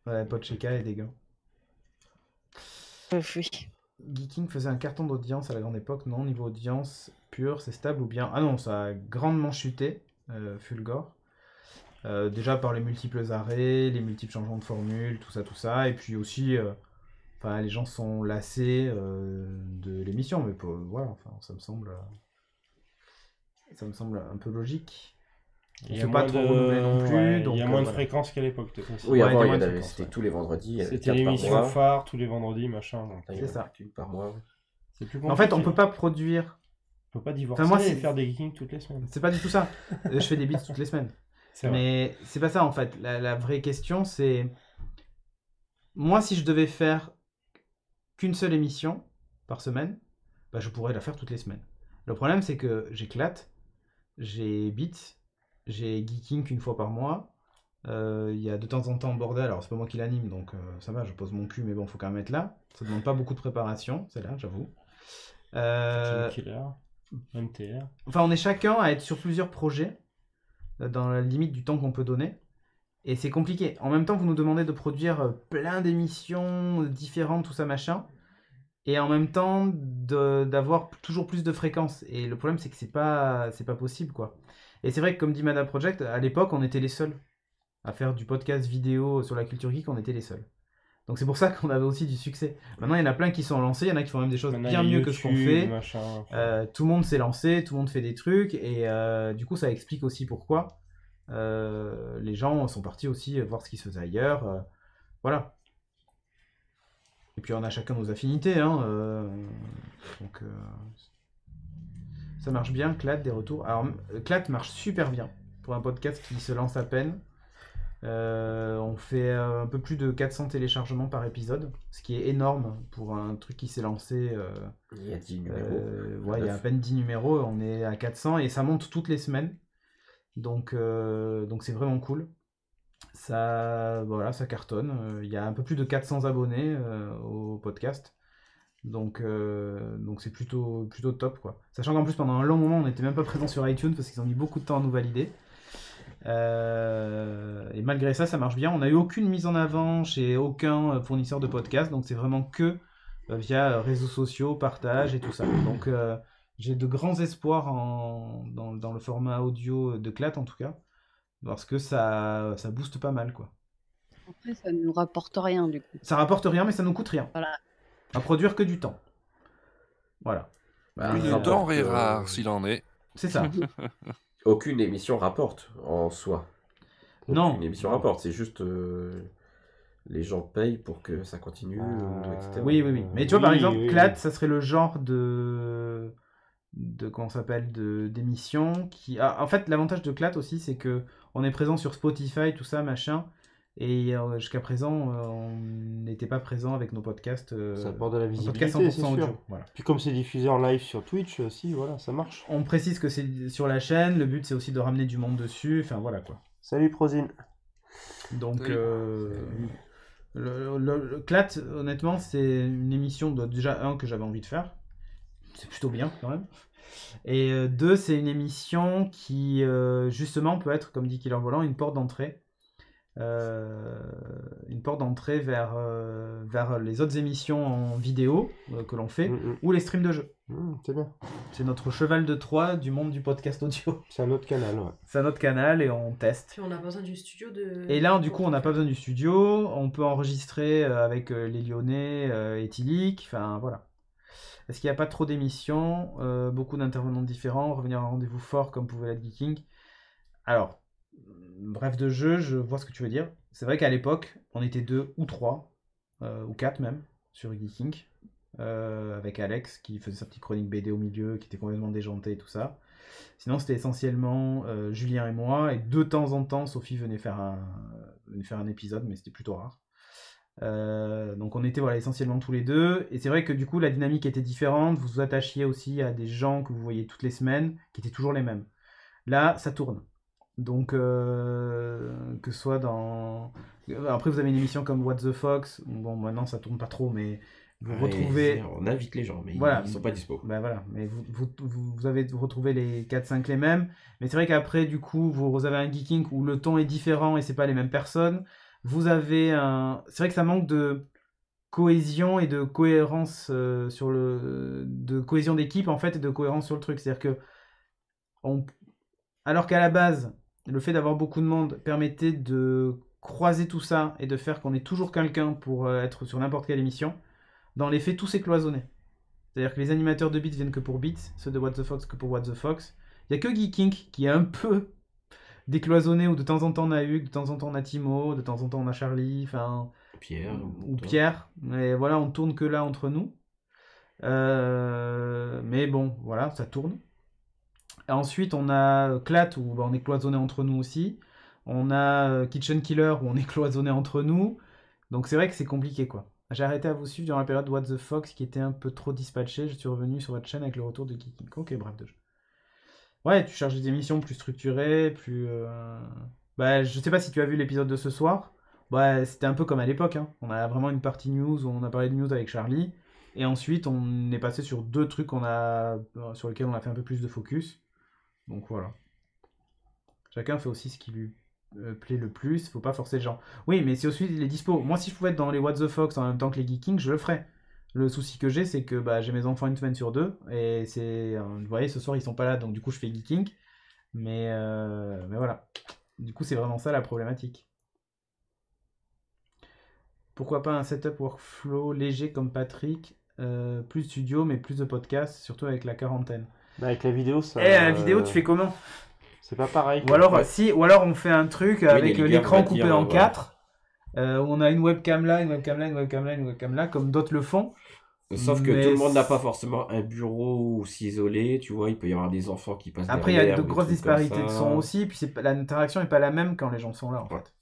ouais, Podcheka est dégueu. Oui. Geeking faisait un carton d'audience à la grande époque. Non, niveau audience pure, c'est stable ou bien... Ah non, ça a grandement chuté, Fulgore. Déjà par les multiples arrêts, les multiples changements de formule, tout ça. Et puis aussi, enfin, les gens sont lassés de l'émission. Mais voilà, enfin, ça me semble un peu logique. On Il y ne a fait pas moins trop de- renouveler non plus. ouais, donc, il y a moins de voilà. fréquences qu'à l'époque, peut-être aussi. Oui, Ouais, avant, des il y mois en de avait, fréquence, c'était ouais. tous les vendredis. C'était 4 par l'émission mois. phare tous les vendredis, machin. Donc, Là, il y C'est en a ça. qu'une par mois. Ouais. c'est plus En fait, on compliqué. peut pas produire... On peut pas divorcer Enfin, moi, et c'est- faire des geekings toutes les semaines. C'est pas du tout ça. Je fais des beats toutes les semaines. C'est vrai. Mais c'est pas ça en fait. La vraie question c'est... Moi si je devais faire qu'une seule émission par semaine, bah, je pourrais la faire toutes les semaines. Le problème c'est que j'éclate, j'ai Beats, j'ai Geeking qu'une fois par mois. Il y a de temps en temps Bordel, alors c'est pas moi qui l'anime donc ça va, je pose mon cul mais bon faut quand même être là. Ça demande pas beaucoup de préparation, c'est là j'avoue. Team Killer, MTR. Enfin, on est chacun à être sur plusieurs projets dans la limite du temps qu'on peut donner. Et c'est compliqué. En même temps, vous nous demandez de produire plein d'émissions différentes, tout ça, machin. Et en même temps, d'avoir toujours plus de fréquences. Et le problème, c'est que c'est pas possible, quoi. Et c'est vrai que, comme dit Madame Project, à l'époque, on était les seuls à faire du podcast vidéo sur la culture geek, on était les seuls. Donc c'est pour ça qu'on avait aussi du succès. Maintenant, il y en a plein qui sont lancés, il y en a qui font même des choses Maintenant, bien il y a mieux que ce qu'on YouTube, fait. machin, Tout le monde s'est lancé, tout le monde fait des trucs, et du coup ça explique aussi pourquoi les gens sont partis aussi voir ce qui se faisait ailleurs. Voilà. Et puis on a chacun nos affinités, hein, donc ça marche bien, Clat, des retours. Alors Clat marche super bien pour un podcast qui se lance à peine. On fait un peu plus de 400 téléchargements par épisode, ce qui est énorme pour un truc qui s'est lancé. Il y a 10 numéros. Ouais, il y a à peine 10 numéros, on est à 400 et ça monte toutes les semaines. Donc c'est vraiment cool. Ça, voilà, ça cartonne. Il y a un peu plus de 400 abonnés au podcast. Donc c'est plutôt top, quoi. Sachant qu'en plus pendant un long moment on n'était même pas présent sur iTunes parce qu'ils ont mis beaucoup de temps à nous valider. Et malgré ça, ça marche bien. On n'a eu aucune mise en avant chez aucun fournisseur de podcast, donc c'est vraiment que via réseaux sociaux, partage et tout ça. Donc j'ai de grands espoirs dans le format audio de Clat en tout cas, parce que ça booste pas mal, quoi. Après, ça ne nous rapporte rien du coup. Ça rapporte rien, mais ça nous coûte rien. Voilà. À produire que du temps. Voilà. Bah, Une rapporte, denrée rare s'il en est. C'est ça. Aucune émission rapporte en soi. Non. Aucune émission rapporte, c'est juste les gens payent pour que ça continue, etc. Oui. Mais tu vois, par Oui, exemple, oui, Clat, oui. ça serait le genre de comment ça s'appelle, d'émission qui... Ah, en fait, l'avantage de Clat aussi, c'est que on est présent sur Spotify, tout ça, machin, et jusqu'à présent, on n'était pas présent avec nos podcasts. Ça apporte de la nos visibilité, podcasts c'est 100% audio. sûr. Voilà. Puis comme c'est diffusé en live sur Twitch, si, voilà, ça marche. On précise que c'est sur la chaîne, le but c'est aussi de ramener du monde dessus, enfin voilà quoi. Salut Prozine. Donc, Salut. le Clat, honnêtement, c'est une émission déjà un que j'avais envie de faire. C'est plutôt bien quand même. Et deux, c'est une émission qui justement peut être, comme dit Killer Volant, une porte d'entrée. Une porte d'entrée vers les autres émissions en vidéo que l'on fait ou les streams de jeux. C'est bien. C'est notre cheval de Troie du monde du podcast audio. C'est un autre canal, ouais. C'est un autre canal et on teste. Puis on a besoin du studio de... Et là, du coup, on n'a pas besoin du studio. On peut enregistrer avec les Lyonnais, Ethylic. Enfin, voilà. Est-ce qu'il n'y a pas trop d'émissions, beaucoup d'intervenants différents, revenir à un rendez-vous fort comme pouvait l'être Geeking? Alors, bref de jeu, je vois ce que tu veux dire. C'est vrai qu'à l'époque, on était 2 ou 3, ou 4 même, sur Geeking, avec Alex qui faisait sa petite chronique BD au milieu, qui était complètement déjanté et tout ça. Sinon, c'était essentiellement Julien et moi, et de temps en temps, Sophie venait faire un épisode, mais c'était plutôt rare. Donc on était essentiellement tous les deux, et c'est vrai que du coup la dynamique était différente, vous vous attachiez aussi à des gens que vous voyez toutes les semaines, qui étaient toujours les mêmes. Là, ça tourne. Donc, que ce soit dans... Après, vous avez une émission comme What the Fox, bon, maintenant ça tourne pas trop, mais vous retrouvez... On invite les gens, mais Voilà. ils sont pas dispo. Ben voilà, mais vous avez retrouvé les 4-5 les mêmes, mais c'est vrai qu'après, du coup, vous avez un Geeking où le ton est différent et c'est pas les mêmes personnes. Vous avez un... C'est vrai que ça manque de cohésion et de cohérence de cohésion d'équipe, en fait, et de cohérence sur le truc. C'est-à-dire que... Alors qu'à la base, le fait d'avoir beaucoup de monde permettait de croiser tout ça et de faire qu'on ait toujours quelqu'un pour être sur n'importe quelle émission, dans les faits, tout s'est cloisonné. C'est-à-dire que les animateurs de Beats viennent que pour Beats, ceux de What the Fox que pour What the Fox. Il n'y a que Geeking qui est un peu décloisonné, où de temps en temps on a Hugues, de temps en temps on a Timo, de temps en temps on a Charlie, enfin... Pierre. Ou Pierre. Mais voilà, on tourne que là entre nous. Mais bon, voilà, ça tourne. Ensuite, on a Clat, où on est cloisonné entre nous aussi. On a Kitchen Killer, où on est cloisonné entre nous. Donc c'est vrai que c'est compliqué, quoi. J'ai arrêté à vous suivre durant la période What the Fox, qui était un peu trop dispatché. Je suis revenu sur votre chaîne avec le retour de Geeking. Ok, bref de jeu. Ouais, tu cherches des émissions plus structurées, plus... Bah, je sais pas si tu as vu l'épisode de ce soir. Bah, c'était un peu comme à l'époque, hein. On a vraiment une partie news où on a parlé de news avec Charlie. Et ensuite, on est passé sur 2 trucs sur lesquels on a fait un peu plus de focus. Donc voilà. Chacun fait aussi ce qui lui plaît le plus. Faut pas forcer les gens. Oui, mais c'est aussi les dispos. Moi, si je pouvais être dans les What the Fox en même temps que les Geeking, je le ferais. Le souci que j'ai, c'est que j'ai mes enfants une semaine sur 2. Et vous voyez, ce soir, ils sont pas là. Donc du coup, je fais Geeking. Mais voilà. Du coup, c'est vraiment ça la problématique. Pourquoi pas un setup workflow léger comme Patrick, plus de studio mais plus de podcasts, surtout avec la quarantaine. Avec la vidéo, ça. La vidéo, tu fais comment? C'est pas pareil. Ou alors, on fait un truc avec l'écran coupé en 4, où on a une webcam là, une webcam là, une webcam là, une webcam là, comme d'autres le font. Sauf que tout le monde n'a pas forcément un bureau où s'isoler, tu vois, il peut y avoir des enfants qui passent Après, il y a de grosses disparités de son aussi, puis l'interaction n'est pas la même quand les gens sont là, en fait.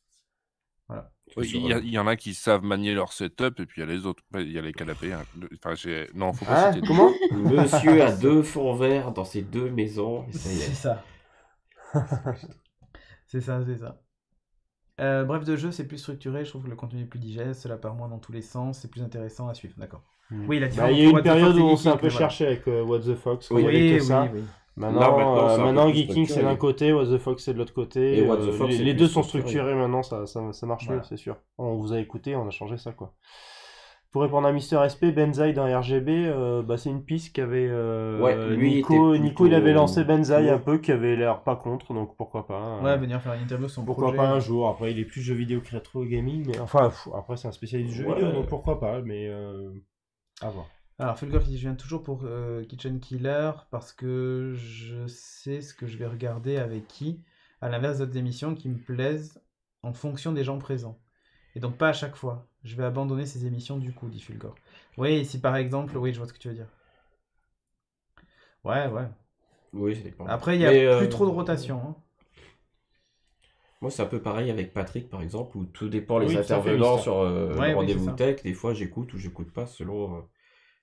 Voilà. Oui, il y en a qui savent manier leur setup et puis il y a les autres. Il y a les canapés. Hein. Enfin, non, faut pas citer. Comment Monsieur a 2 fonds verts dans ses 2 maisons. C'est ça. C'est ça. Bref de jeu, c'est plus structuré. Je trouve que le contenu est plus digeste. Cela part moins dans tous les sens. C'est plus intéressant à suivre. D'accord. Oui, la différence. Il y a eu une période où on s'est un peu cherché avec What the Fox. Oui. Maintenant Geeking c'est d'un côté, What the Fox c'est de l'autre côté. Et What the Fox, les deux sont structurés maintenant, ça marche mieux, Voilà. c'est sûr. On vous a écouté, on a changé ça quoi. Pour répondre à Mister SP, Benzaï dans RGB, c'est une piste qu'avait Nico, il avait lancé Benzaï un peu, qui avait l'air pas contre, donc pourquoi pas. Venir faire une interview sur son pourquoi projet. pas un jour. Après il est plus jeu vidéo que rétro gaming, mais enfin après c'est un spécialiste du jeu vidéo, donc pourquoi pas, mais à voir. Alors, Fulgor qui dit, je viens toujours pour Kitchen Killer parce que je sais ce que je vais regarder avec qui, à l'inverse d'autres émissions qui me plaisent en fonction des gens présents. Et donc pas à chaque fois. Je vais abandonner ces émissions du coup, dit Fulgor. Oui, si par exemple, oui, je vois ce que tu veux dire. Ouais. Oui, ça dépend. Après, il n'y a plus trop de rotation. Hein. Moi, c'est un peu pareil avec Patrick, par exemple, où tout dépend les Oui, intervenants sur le rendez-vous c'est ça. tech. Des fois, j'écoute ou j'écoute pas selon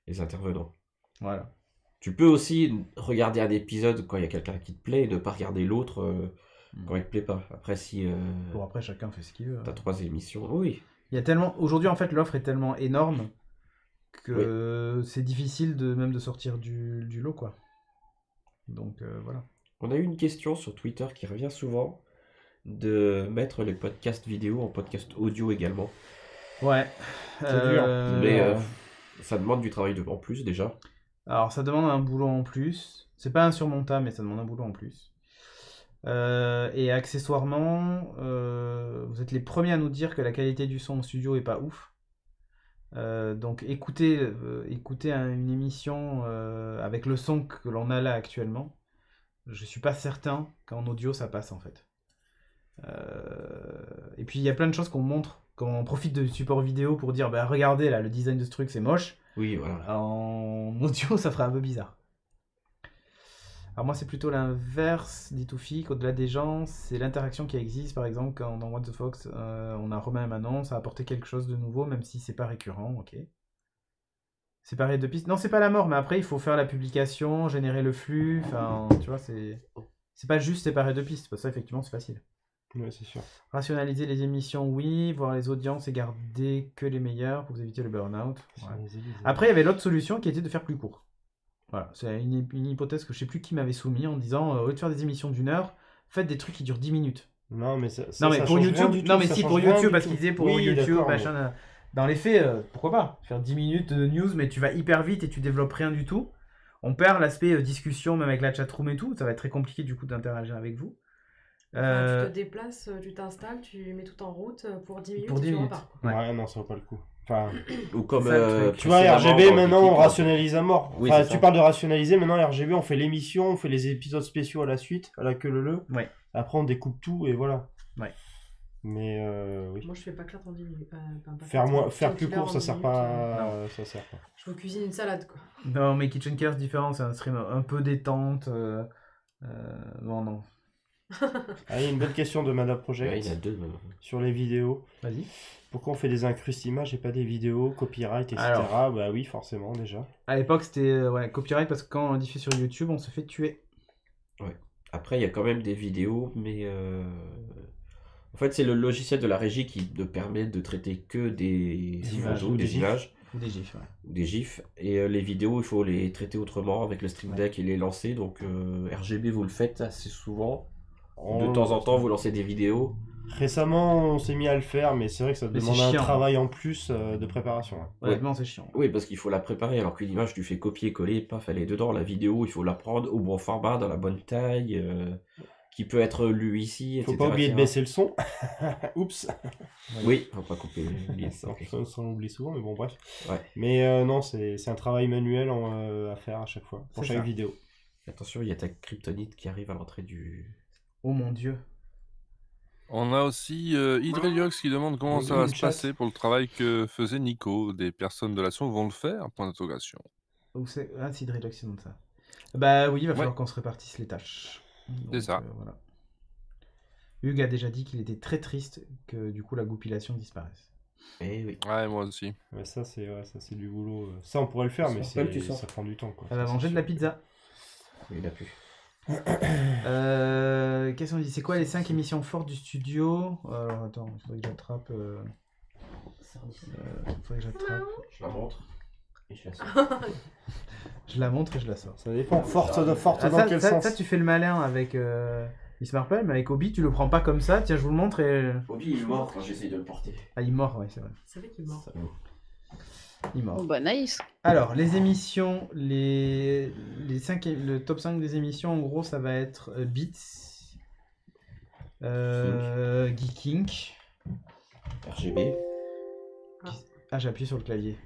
les intervenants. Voilà. Tu peux aussi regarder un épisode quand il y a quelqu'un qui te plaît et ne pas regarder l'autre quand il te plaît pas. Après, si Bon, après, chacun fait ce qu'il veut. t'as 3 émissions, oui. Il y a tellement... Aujourd'hui, en fait, l'offre est tellement énorme que c'est difficile même de sortir du lot, quoi. Donc, voilà. On a eu une question sur Twitter qui revient souvent, de mettre les podcasts vidéo en podcast audio également. Ouais. C'est dur. Mais ça demande du travail en plus déjà. Alors, ça demande un boulot en plus. C'est pas insurmontable, mais ça demande un boulot en plus. Et accessoirement, vous êtes les premiers à nous dire que la qualité du son au studio est pas ouf. Donc écoutez une émission avec le son que l'on a là actuellement. Je suis pas certain qu'en audio ça passe en fait. Et puis il y a plein de choses qu'on montre, quand on profite de support vidéo pour dire regardez là le design de ce truc c'est moche. Oui, voilà. En audio ça ferait un peu bizarre. Alors moi c'est plutôt l'inverse d'Itoufik, au-delà des gens, c'est l'interaction qui existe. Par exemple, quand dans What the Fox, on a Romain et Manon, ça a apporté quelque chose de nouveau, même si c'est pas récurrent, ok. Séparer deux pistes. Non, c'est pas la mort, mais après il faut faire la publication, générer le flux, enfin, tu vois, c'est pas juste séparer deux pistes, parce que ça effectivement c'est facile. Ouais, c'est sûr. Rationaliser les émissions, oui, voir les audiences et garder que les meilleures pour vous éviter le burn-out. Ouais. Après, il y avait l'autre solution qui était de faire plus court. Voilà, c'est une hypothèse que je sais plus qui m'avait soumis en disant au lieu de faire des émissions d'1 heure, faites des trucs qui durent 10 minutes. Non, mais non, mais ça pour change YouTube, rien du non, tout, mais ça si change pour rien YouTube, du parce tout. qu'il disait pour Oui, YouTube, d'accord, machin. Dans les faits, pourquoi pas faire 10 minutes de news, mais tu vas hyper vite et tu développes rien du tout. On perd l'aspect discussion, même avec la chatroom et tout. Ça va être très compliqué du coup d'interagir avec vous. Tu te déplaces, tu t'installes, tu mets tout en route pour 10 minutes Pour 10 et tu minutes. repars. Ouais, non, ça vaut pas le coup. Enfin, Ou comme tu vois, RGB maintenant on rationalise à mort. Oui, enfin, c'est tu ça. parles de rationaliser, maintenant RGB on fait l'émission, on fait les épisodes spéciaux à la suite, à la queue leu. Ouais. Après on découpe tout et voilà. Ouais. Mais oui. Moi je fais pas clair en 10 minutes. Faire plus court, ça sert pas. Ça sert pas. Je vous cuisine une salade quoi. Non, mais Kitchen Care c'est différent, c'est un stream un peu détente. Non. Ah, il y a une bonne question de Mada Project. Ouais, il y a deux. Sur les vidéos. Vas-y. Pourquoi on fait des incrustes images et pas des vidéos, copyright, etc. Alors. Bah oui, forcément déjà. À l'époque c'était copyright parce que quand on diffuse sur YouTube, on se fait tuer. Ouais. Après, il y a quand même des vidéos, mais en fait, c'est le logiciel de la régie qui te permet de traiter que des images ou des images. Ou des gifs, ouais. Ou des gifs. Et les vidéos, il faut les traiter autrement avec le Stream Deck et les lancer. Donc RGB, vous le faites assez souvent. De temps en temps, vous lancez des vidéos. Récemment, on s'est mis à le faire, mais c'est vrai que ça demande un travail en plus de préparation. Honnêtement, c'est chiant. Oui, parce qu'il faut la préparer, alors qu'une image, tu fais copier-coller, paf, elle est dedans. La vidéo, il faut la prendre au bon format, dans la bonne taille, qui peut être lu ici, etc. Faut pas oublier de baisser le son. Oups. Oui, faut pas couper les sons. Ça on l'oublie souvent, mais bon, bref. Ouais. Mais non, c'est un travail manuel à faire à chaque fois, pour chaque vidéo. Attention, il y a ta kryptonite qui arrive à l'entrée du... Oh mon dieu. On a aussi Hydreliox qui demande comment ça va se passer pour le travail que faisait Nico. Des personnes de l'action vont le faire, point d'interrogation. C'est Hydreliox qui demande ça. Bah oui, il va falloir qu'on se répartisse les tâches. C'est ça. Voilà. Hugues a déjà dit qu'il était très triste que du coup la goupillation disparaisse. Eh oui. Ouais, moi aussi. Ouais, ça c'est du boulot. Ça on pourrait le faire, mais ça prend du temps. Quoi. Elle va manger de la pizza. Oui, il a pu. Qu'est-ce qu'on dit? C'est quoi les 5 émissions fortes du studio? Alors attends, il faudrait que j'attrape. Je la montre. Et je la sors. Je la montre et je la sors. Ça dépend. Forte dans quel sens? Ça, tu fais le malin avec Miss Marple, mais avec Obi, tu le prends pas comme ça. Tiens, je vous le montre et. Obi, il est mort quand j'essaye de le porter. Ah, il est mort, ouais, c'est vrai. C'est vrai qu'il est mort. Il est mort. Oh bah nice. Alors, les émissions, le top 5 des émissions, en gros, ça va être Beats, Geeking, RGB. Ah, j'ai appuyé sur le clavier.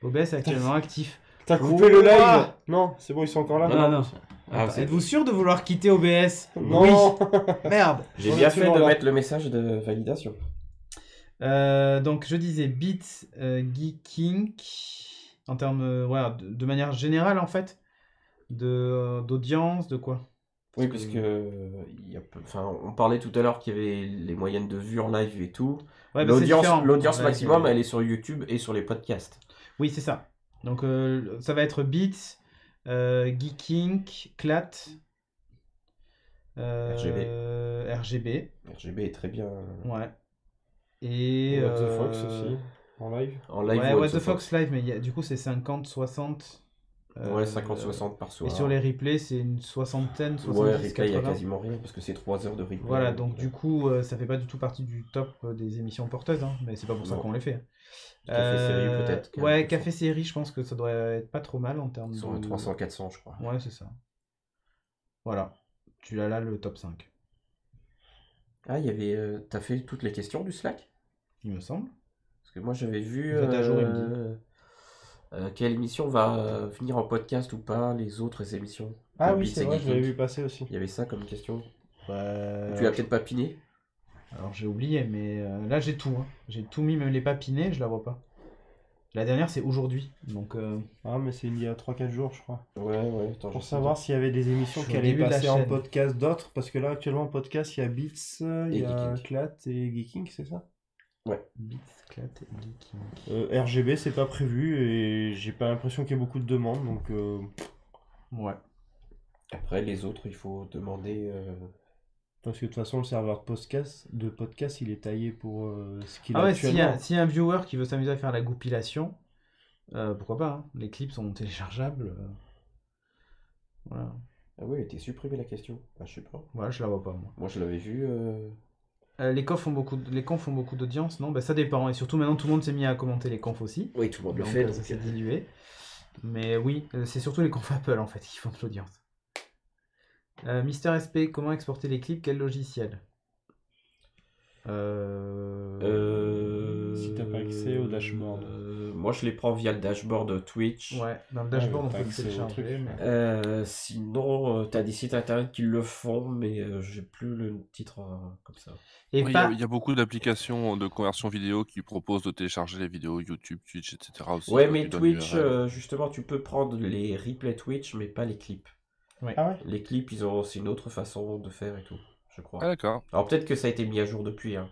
OBS est actuellement actif. T'as coupé le live? Non, c'est bon, ils sont encore là. Non. Ah, êtes-vous sûr de vouloir quitter OBS? Non. Oui. Merde. J'ai bien fait de mettre le message de validation. Donc je disais Beats, Geeking, en termes, de manière générale en fait, d'audience, de quoi? Oui, parce que on parlait tout à l'heure qu'il y avait les moyennes de vues en live et tout. Ouais, l'audience maximum, elle est sur YouTube et sur les podcasts. Oui, c'est ça. Donc ça va être Beats, Geeking, Clat, RGB. RGB est très bien. Ouais. Et What the Fox aussi, en live. Ouais, What the Fox live, mais du coup c'est 50, 60. Ouais, 50-60 par soir. Et sur les replays, c'est une soixantaine, 70, ouais, replay, 80. il n'y a quasiment rien parce que c'est 3 heures de replay. Voilà, donc du coup, ça fait pas du tout partie du top des émissions porteuses, hein, mais c'est pas pour ça qu'on les fait. Café série peut-être. Ouais, café série, je pense que ça devrait être pas trop mal en termes de. Sur 300-400, je crois. Ouais, c'est ça. Voilà, tu l'as là le top 5. Ah, il y avait. T'as fait toutes les questions du Slack? Il me semble. Parce que moi j'avais vu. Vous êtes à jour, il me dit. Quelle émission va venir en podcast ou pas, les autres émissions? Ah Comme oui, Beats c'est et vrai, je l'avais Geeking. vu passer aussi. Il y avait ça comme question. Tu Ouais. l'as peut-être pas piné? Alors j'ai oublié, mais là j'ai tout. Hein. J'ai tout mis, même les papinés, je la vois pas. La dernière, c'est aujourd'hui. Donc, Ah, mais c'est il y a 3-4 jours, je crois. Ouais. Attends, Pour savoir s'il y avait des émissions Je suis qui au allaient début de la passer en chaîne. podcast d'autres. Parce que là, actuellement, en podcast, il y a Beats, il y a Geeking. Clat et Geeking, c'est ça? Beats, Clat et Geeking. RGB, c'est pas prévu et j'ai pas l'impression qu'il y ait beaucoup de demandes. Donc, Ouais. Après, les autres, il faut demander. parce que de toute façon, le serveur de podcast, il est taillé pour ce qu'il Ah a ouais, s'il y actuellement. a un viewer qui veut s'amuser à faire la goupilation, pourquoi pas, hein. Les clips sont téléchargeables. Voilà. Ah oui, elle était supprimée la question. Ah, je sais pas. Voilà, je la vois pas, moi. Moi, je l'avais vu. Les confs font beaucoup d'audience, non? Bah, ça dépend. Et surtout, maintenant, tout le monde s'est mis à commenter les confs aussi. Oui, tout le monde le Donc, fait. ça donc, s'est dilué. Mais oui, c'est surtout les confs Apple, en fait, qui font de l'audience. Mister SP, comment exporter les clips? Quel logiciel? Si t'as pas accès au dashboard. Moi, je les prends via le dashboard Twitch. Ouais, dans le dashboard, Ouais, on t'as peut le accès au télécharger. truc. Mais... Sinon, t'as des sites internet qui le font, mais j'ai plus le titre comme ça. Et Oui, pas... il y a beaucoup d'applications de conversion vidéo qui proposent de télécharger les vidéos YouTube, Twitch, etc. aussi. Ouais, quand mais tu donnes Twitch, l'URL. justement, tu peux prendre les replays Twitch, mais pas les clips. Ah ouais? Les clips, ils ont aussi une autre façon de faire et tout, je crois. Ah d'accord. Alors peut-être que ça a été mis à jour depuis, hein.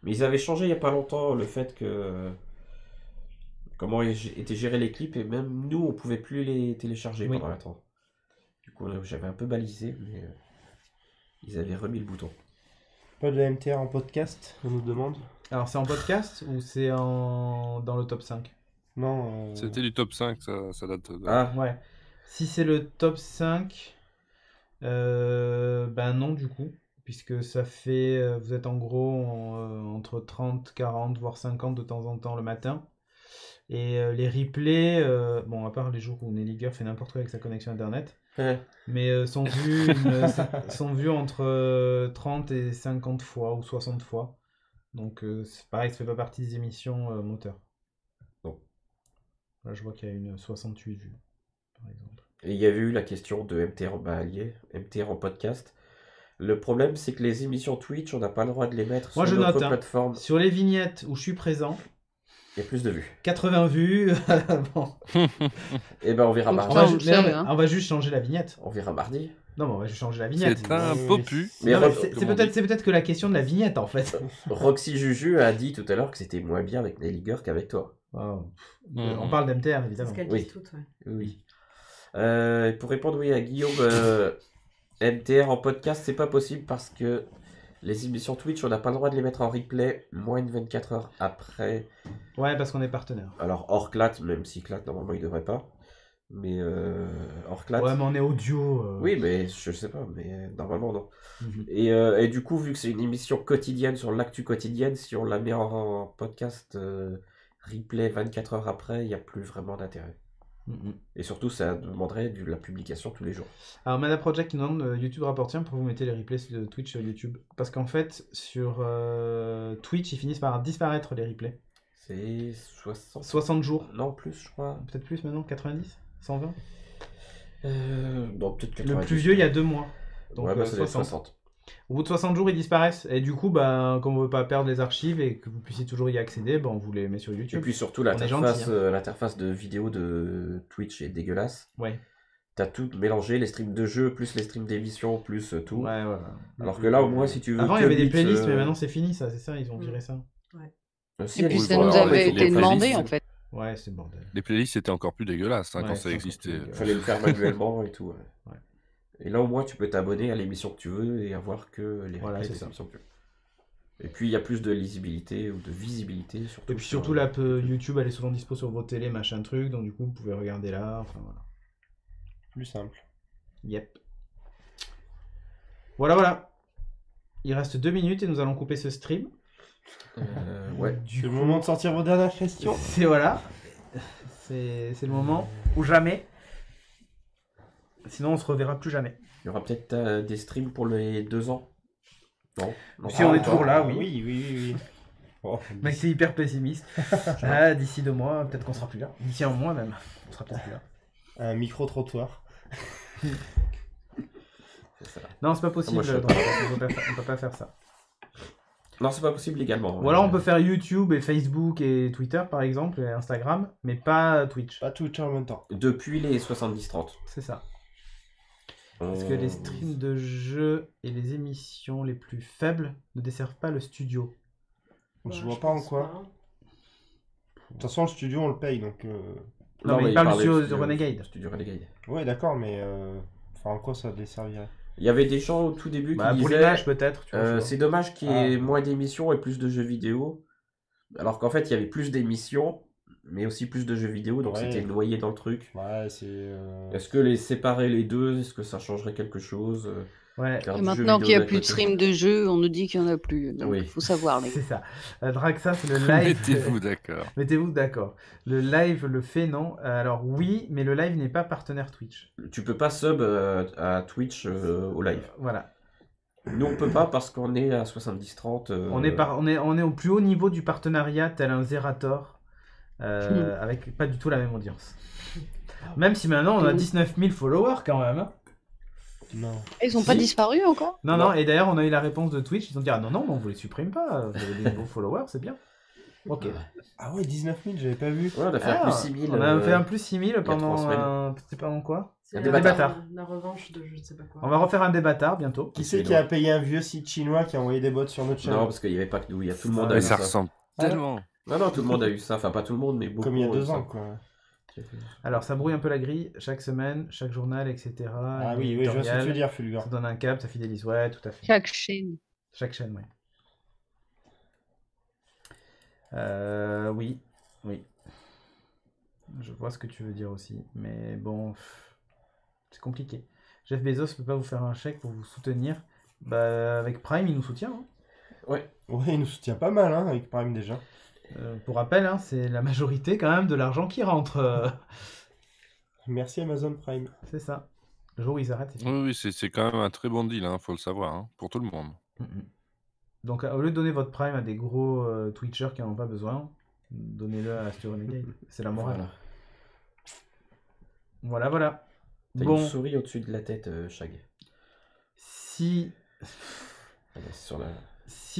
Mais ils avaient changé il n'y a pas longtemps le fait que... Comment étaient gérés les clips, et même nous, on pouvait plus les télécharger Oui. pendant un temps. Du coup, j'avais un peu balisé, mais ils avaient remis le bouton. Pas de MTR en podcast, on nous demande. Alors, c'est en podcast ou c'est dans le top 5? Non. C'était du top 5, ça date de... Ah, Ouais. Si c'est le top 5, ben non, du coup. Puisque ça fait... vous êtes en gros entre 30, 40, voire 50 de temps en temps le matin. Et les replays, bon, à part les jours où Nelly Girl fait n'importe quoi avec sa connexion internet, mais sont vus entre 30 et 50 fois ou 60 fois. Donc c'est pareil, ça fait pas partie des émissions moteurs. Non. Là, je vois qu'il y a une 68 vues, par exemple. et il y avait eu la question de MTR en podcast. Le problème, c'est que les émissions Twitch, on n'a pas le droit de les mettre Moi, sur je notre note, hein. plateforme. Sur les vignettes où je suis présent, Il y a plus de vues. 80 vues. Bon. Et ben on verra Oh, mardi. On va, putain, ju- on mais non, sait, mais hein. on va juste changer la vignette. On verra mardi. Non, mais on va juste changer la vignette. C'est un Oui, popu. Mais Non, mais Rox- c'est peut-être que la question de la vignette, en fait. Roxy Juju a dit tout à l'heure que c'était moins bien avec Nelly Girl qu'avec toi. Wow. Mhm. On parle d'MTR, C'est évidemment. ce qu'elles Oui. disent toutes, ouais. Oui. Pour répondre oui à Guillaume, MTR en podcast, c'est pas possible parce que les émissions Twitch, on n'a pas le droit de les mettre en replay moins de 24 heures après. Ouais, parce qu'on est partenaire. Alors hors clat, même si clat, normalement, il devrait pas. Mais hors clat. Ouais, mais on est audio. Oui, mais je sais pas, mais normalement, non. Mhm. Et du coup, vu que c'est une émission quotidienne sur l'actu quotidienne, si on la met en podcast replay 24 heures après, il n'y a plus vraiment d'intérêt. Mhm. Et surtout, ça demanderait de la publication tous les jours. Alors, Mada Project qui nous demande YouTube rapporte pour vous mettez les replays de Twitch sur YouTube. Parce qu'en fait, sur Twitch, ils finissent par disparaître les replays. C'est 60... 60 jours. Non, plus, je crois. Peut-être plus maintenant 90 120 Non, peut-être 90. Le plus vieux, il y a 2 mois. Donc ouais, bah, ça doit être 60. 60. Au bout de 60 jours, ils disparaissent. Et du coup, bah, comme on ne veut pas perdre les archives et que vous puissiez toujours y accéder, bah, on vous les met sur Et YouTube. puis surtout, On est gentil, l'interface de vidéo de Twitch est dégueulasse. Ouais. T'as tout mélangé, les streams de jeux, plus les streams d'émissions, plus tout. Ouais, ouais. Alors que là, au moins, si tu veux. Avant, il y que avait des Beats, playlists, mais maintenant c'est fini, ça, c'est ça, ils ont Mm. viré ça. si, Et elle puis est- ça faut nous avoir avait les été playlists. demandé en fait. Ouais, c'est le bordel. Les playlists étaient encore plus dégueulasses hein, Ouais, quand c'est ça encore existait. plus dégueulasse. Fallait le faire manuellement et tout. Ouais. Ouais. Et là, au moins, tu peux t'abonner à l'émission que tu veux et avoir que les Voilà, replays c'est des ça. émissions que tu veux. Et puis, il y a plus de lisibilité ou de visibilité. Surtout Et puis sur- surtout, l'app YouTube, elle est souvent dispo sur vos télés, machin truc, donc du coup, vous pouvez regarder là, enfin voilà. Plus simple. Yep. Voilà. Il reste 2 minutes et nous allons couper ce stream. Ouais. C'est le moment de sortir vos dernières questions. C'est voilà. C'est le moment ou jamais. Sinon, on se reverra plus jamais. Il y aura peut-être des streams pour les 2 ans. Non. Si on est toujours là, oui. Oui. Oh, Mec, c'est hyper pessimiste. D'ici 2 mois, peut-être qu'on sera plus là. D'ici 1 mois même, on sera peut-être plus là. un micro-trottoir. C'est ça. Non, c'est pas possible. Moi, je sais donc, on peut pas faire ça. Non, c'est pas possible légalement. Ou alors on peut faire YouTube et Facebook et Twitter par exemple, et Instagram, mais pas Twitch. Pas Twitch en même temps. Depuis les 70-30. C'est ça. Parce que les streams de jeux et les émissions les plus faibles ne desservent pas le studio. Je vois pas en quoi. De toute façon, le studio, on le paye, donc... Non, mais il parle du studio Renegade. Studio Renegade. Ouais, d'accord, mais... en quoi ça desservirait? Il y avait des gens au tout début qui pour disaient... l'image, peut-être. C'est dommage qu'il y ait moins d'émissions et plus de jeux vidéo. Alors qu'en fait, il y avait plus d'émissions, mais aussi plus de jeux vidéo, donc c'était noyé dans le truc. Ouais, c'est... Est-ce que séparer les deux, est-ce que ça changerait quelque chose? Ouais. Et maintenant qu'il n'y a plus de stream de jeux, on nous dit qu'il n'y en a plus. Donc il faut savoir, les gars. C'est ça. Draxas, le live... Mettez-vous d'accord. Mettez-vous d'accord. Le live le fait, non? Alors oui, mais le live n'est pas partenaire Twitch. Tu peux pas sub à Twitch au live. Voilà. Nous, on peut pas parce qu'on est à 70-30. On est au plus haut niveau du partenariat, tel un Zerator, avec pas du tout la même audience. Même si maintenant on a 19 000 followers quand même. Non. Ils ont pas disparu encore? Non, et d'ailleurs on a eu la réponse de Twitch, ils ont dit ah non, on vous les supprime pas, vous avez des nouveaux followers, c'est bien. Ok. Ah ouais, 19 000, j'avais pas vu. Ouais, on a fait un plus 6 000. On a fait un plus 6 000 pendant c'était pendant quoi? C'est des bâtards. La revanche de je ne sais pas quoi. On va refaire un des bâtards bientôt. Qui c'est qui a payé un vieux site chinois qui a envoyé des bots sur notre chaîne? Non, parce qu'il n'y avait pas que nous, il y a tout le monde a eu ça. ça. Ressemble tellement. Non, tout le monde a eu ça. Enfin, pas tout le monde, mais beaucoup. Comme il y a 2 ans, quoi. Alors, ça brouille un peu la grille, chaque semaine, chaque journal, etc. Ah oui, je vois ce que tu veux dire, Fulgor. Ça donne un cap, ça fidélise, ouais, tout à fait. Chaque chaîne. Chaque chaîne, ouais. Oui. Je vois ce que tu veux dire aussi, mais bon, c'est compliqué. Jeff Bezos peut pas vous faire un chèque pour vous soutenir. Bah, avec Prime, il nous soutient. Hein. Ouais, il nous soutient pas mal, hein, avec Prime déjà. Pour rappel, hein, c'est la majorité quand même de l'argent qui rentre. Merci Amazon Prime. C'est ça. Le jour où ils arrêtent. Oui, c'est quand même un très bon deal, hein, faut le savoir, hein, pour tout le monde. Donc, au lieu de donner votre Prime à des gros Twitchers qui n'en ont pas besoin, donnez-le à Studio Renegade. C'est la morale. Voilà. T'as une souris au-dessus de la tête, Shag. Si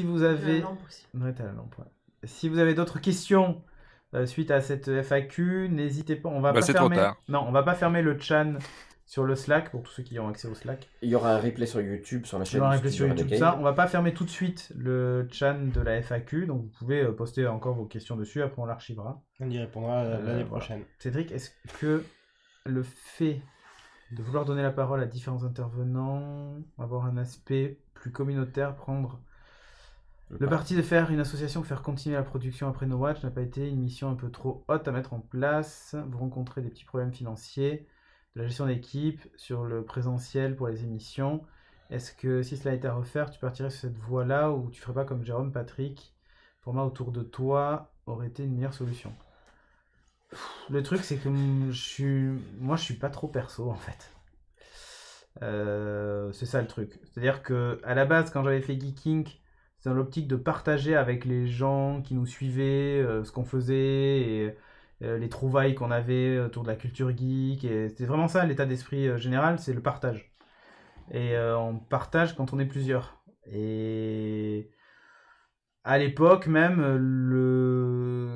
vous La avez... lampe aussi. Ouais, t'as la lampe, ouais. Si vous avez d'autres questions suite à cette FAQ, n'hésitez pas. On va pas fermer... trop tard. Non, on va pas fermer le chan sur le Slack pour tous ceux qui ont accès au Slack. Il y aura un replay sur YouTube, sur la chaîne. Il y aura un replay sur YouTube, ça. On va pas fermer tout de suite le chan de la FAQ, donc vous pouvez poster encore vos questions dessus. Après, on l'archivera. On y répondra l'année prochaine. Cédric, est-ce que le fait de vouloir donner la parole à différents intervenants, avoir un aspect plus communautaire, prendre le parti de faire une association pour faire continuer la production après No Watch n'a pas été une mission un peu trop haute à mettre en place? Vous rencontrez des petits problèmes financiers, de la gestion d'équipe, sur le présentiel pour les émissions. Est-ce que si cela était à refaire, tu partirais sur cette voie-là ou tu ferais pas comme Jérôme, Patrick, format autour de toi aurait été une meilleure solution? Le truc, c'est que moi, je suis pas trop perso, en fait. C'est ça le truc. C'est-à-dire que à la base, quand j'avais fait Geeking, c'était dans l'optique de partager avec les gens qui nous suivaient ce qu'on faisait et les trouvailles qu'on avait autour de la culture geek. Et c'était vraiment ça, l'état d'esprit général, c'est le partage. Et on partage quand on est plusieurs. Et... à l'époque même,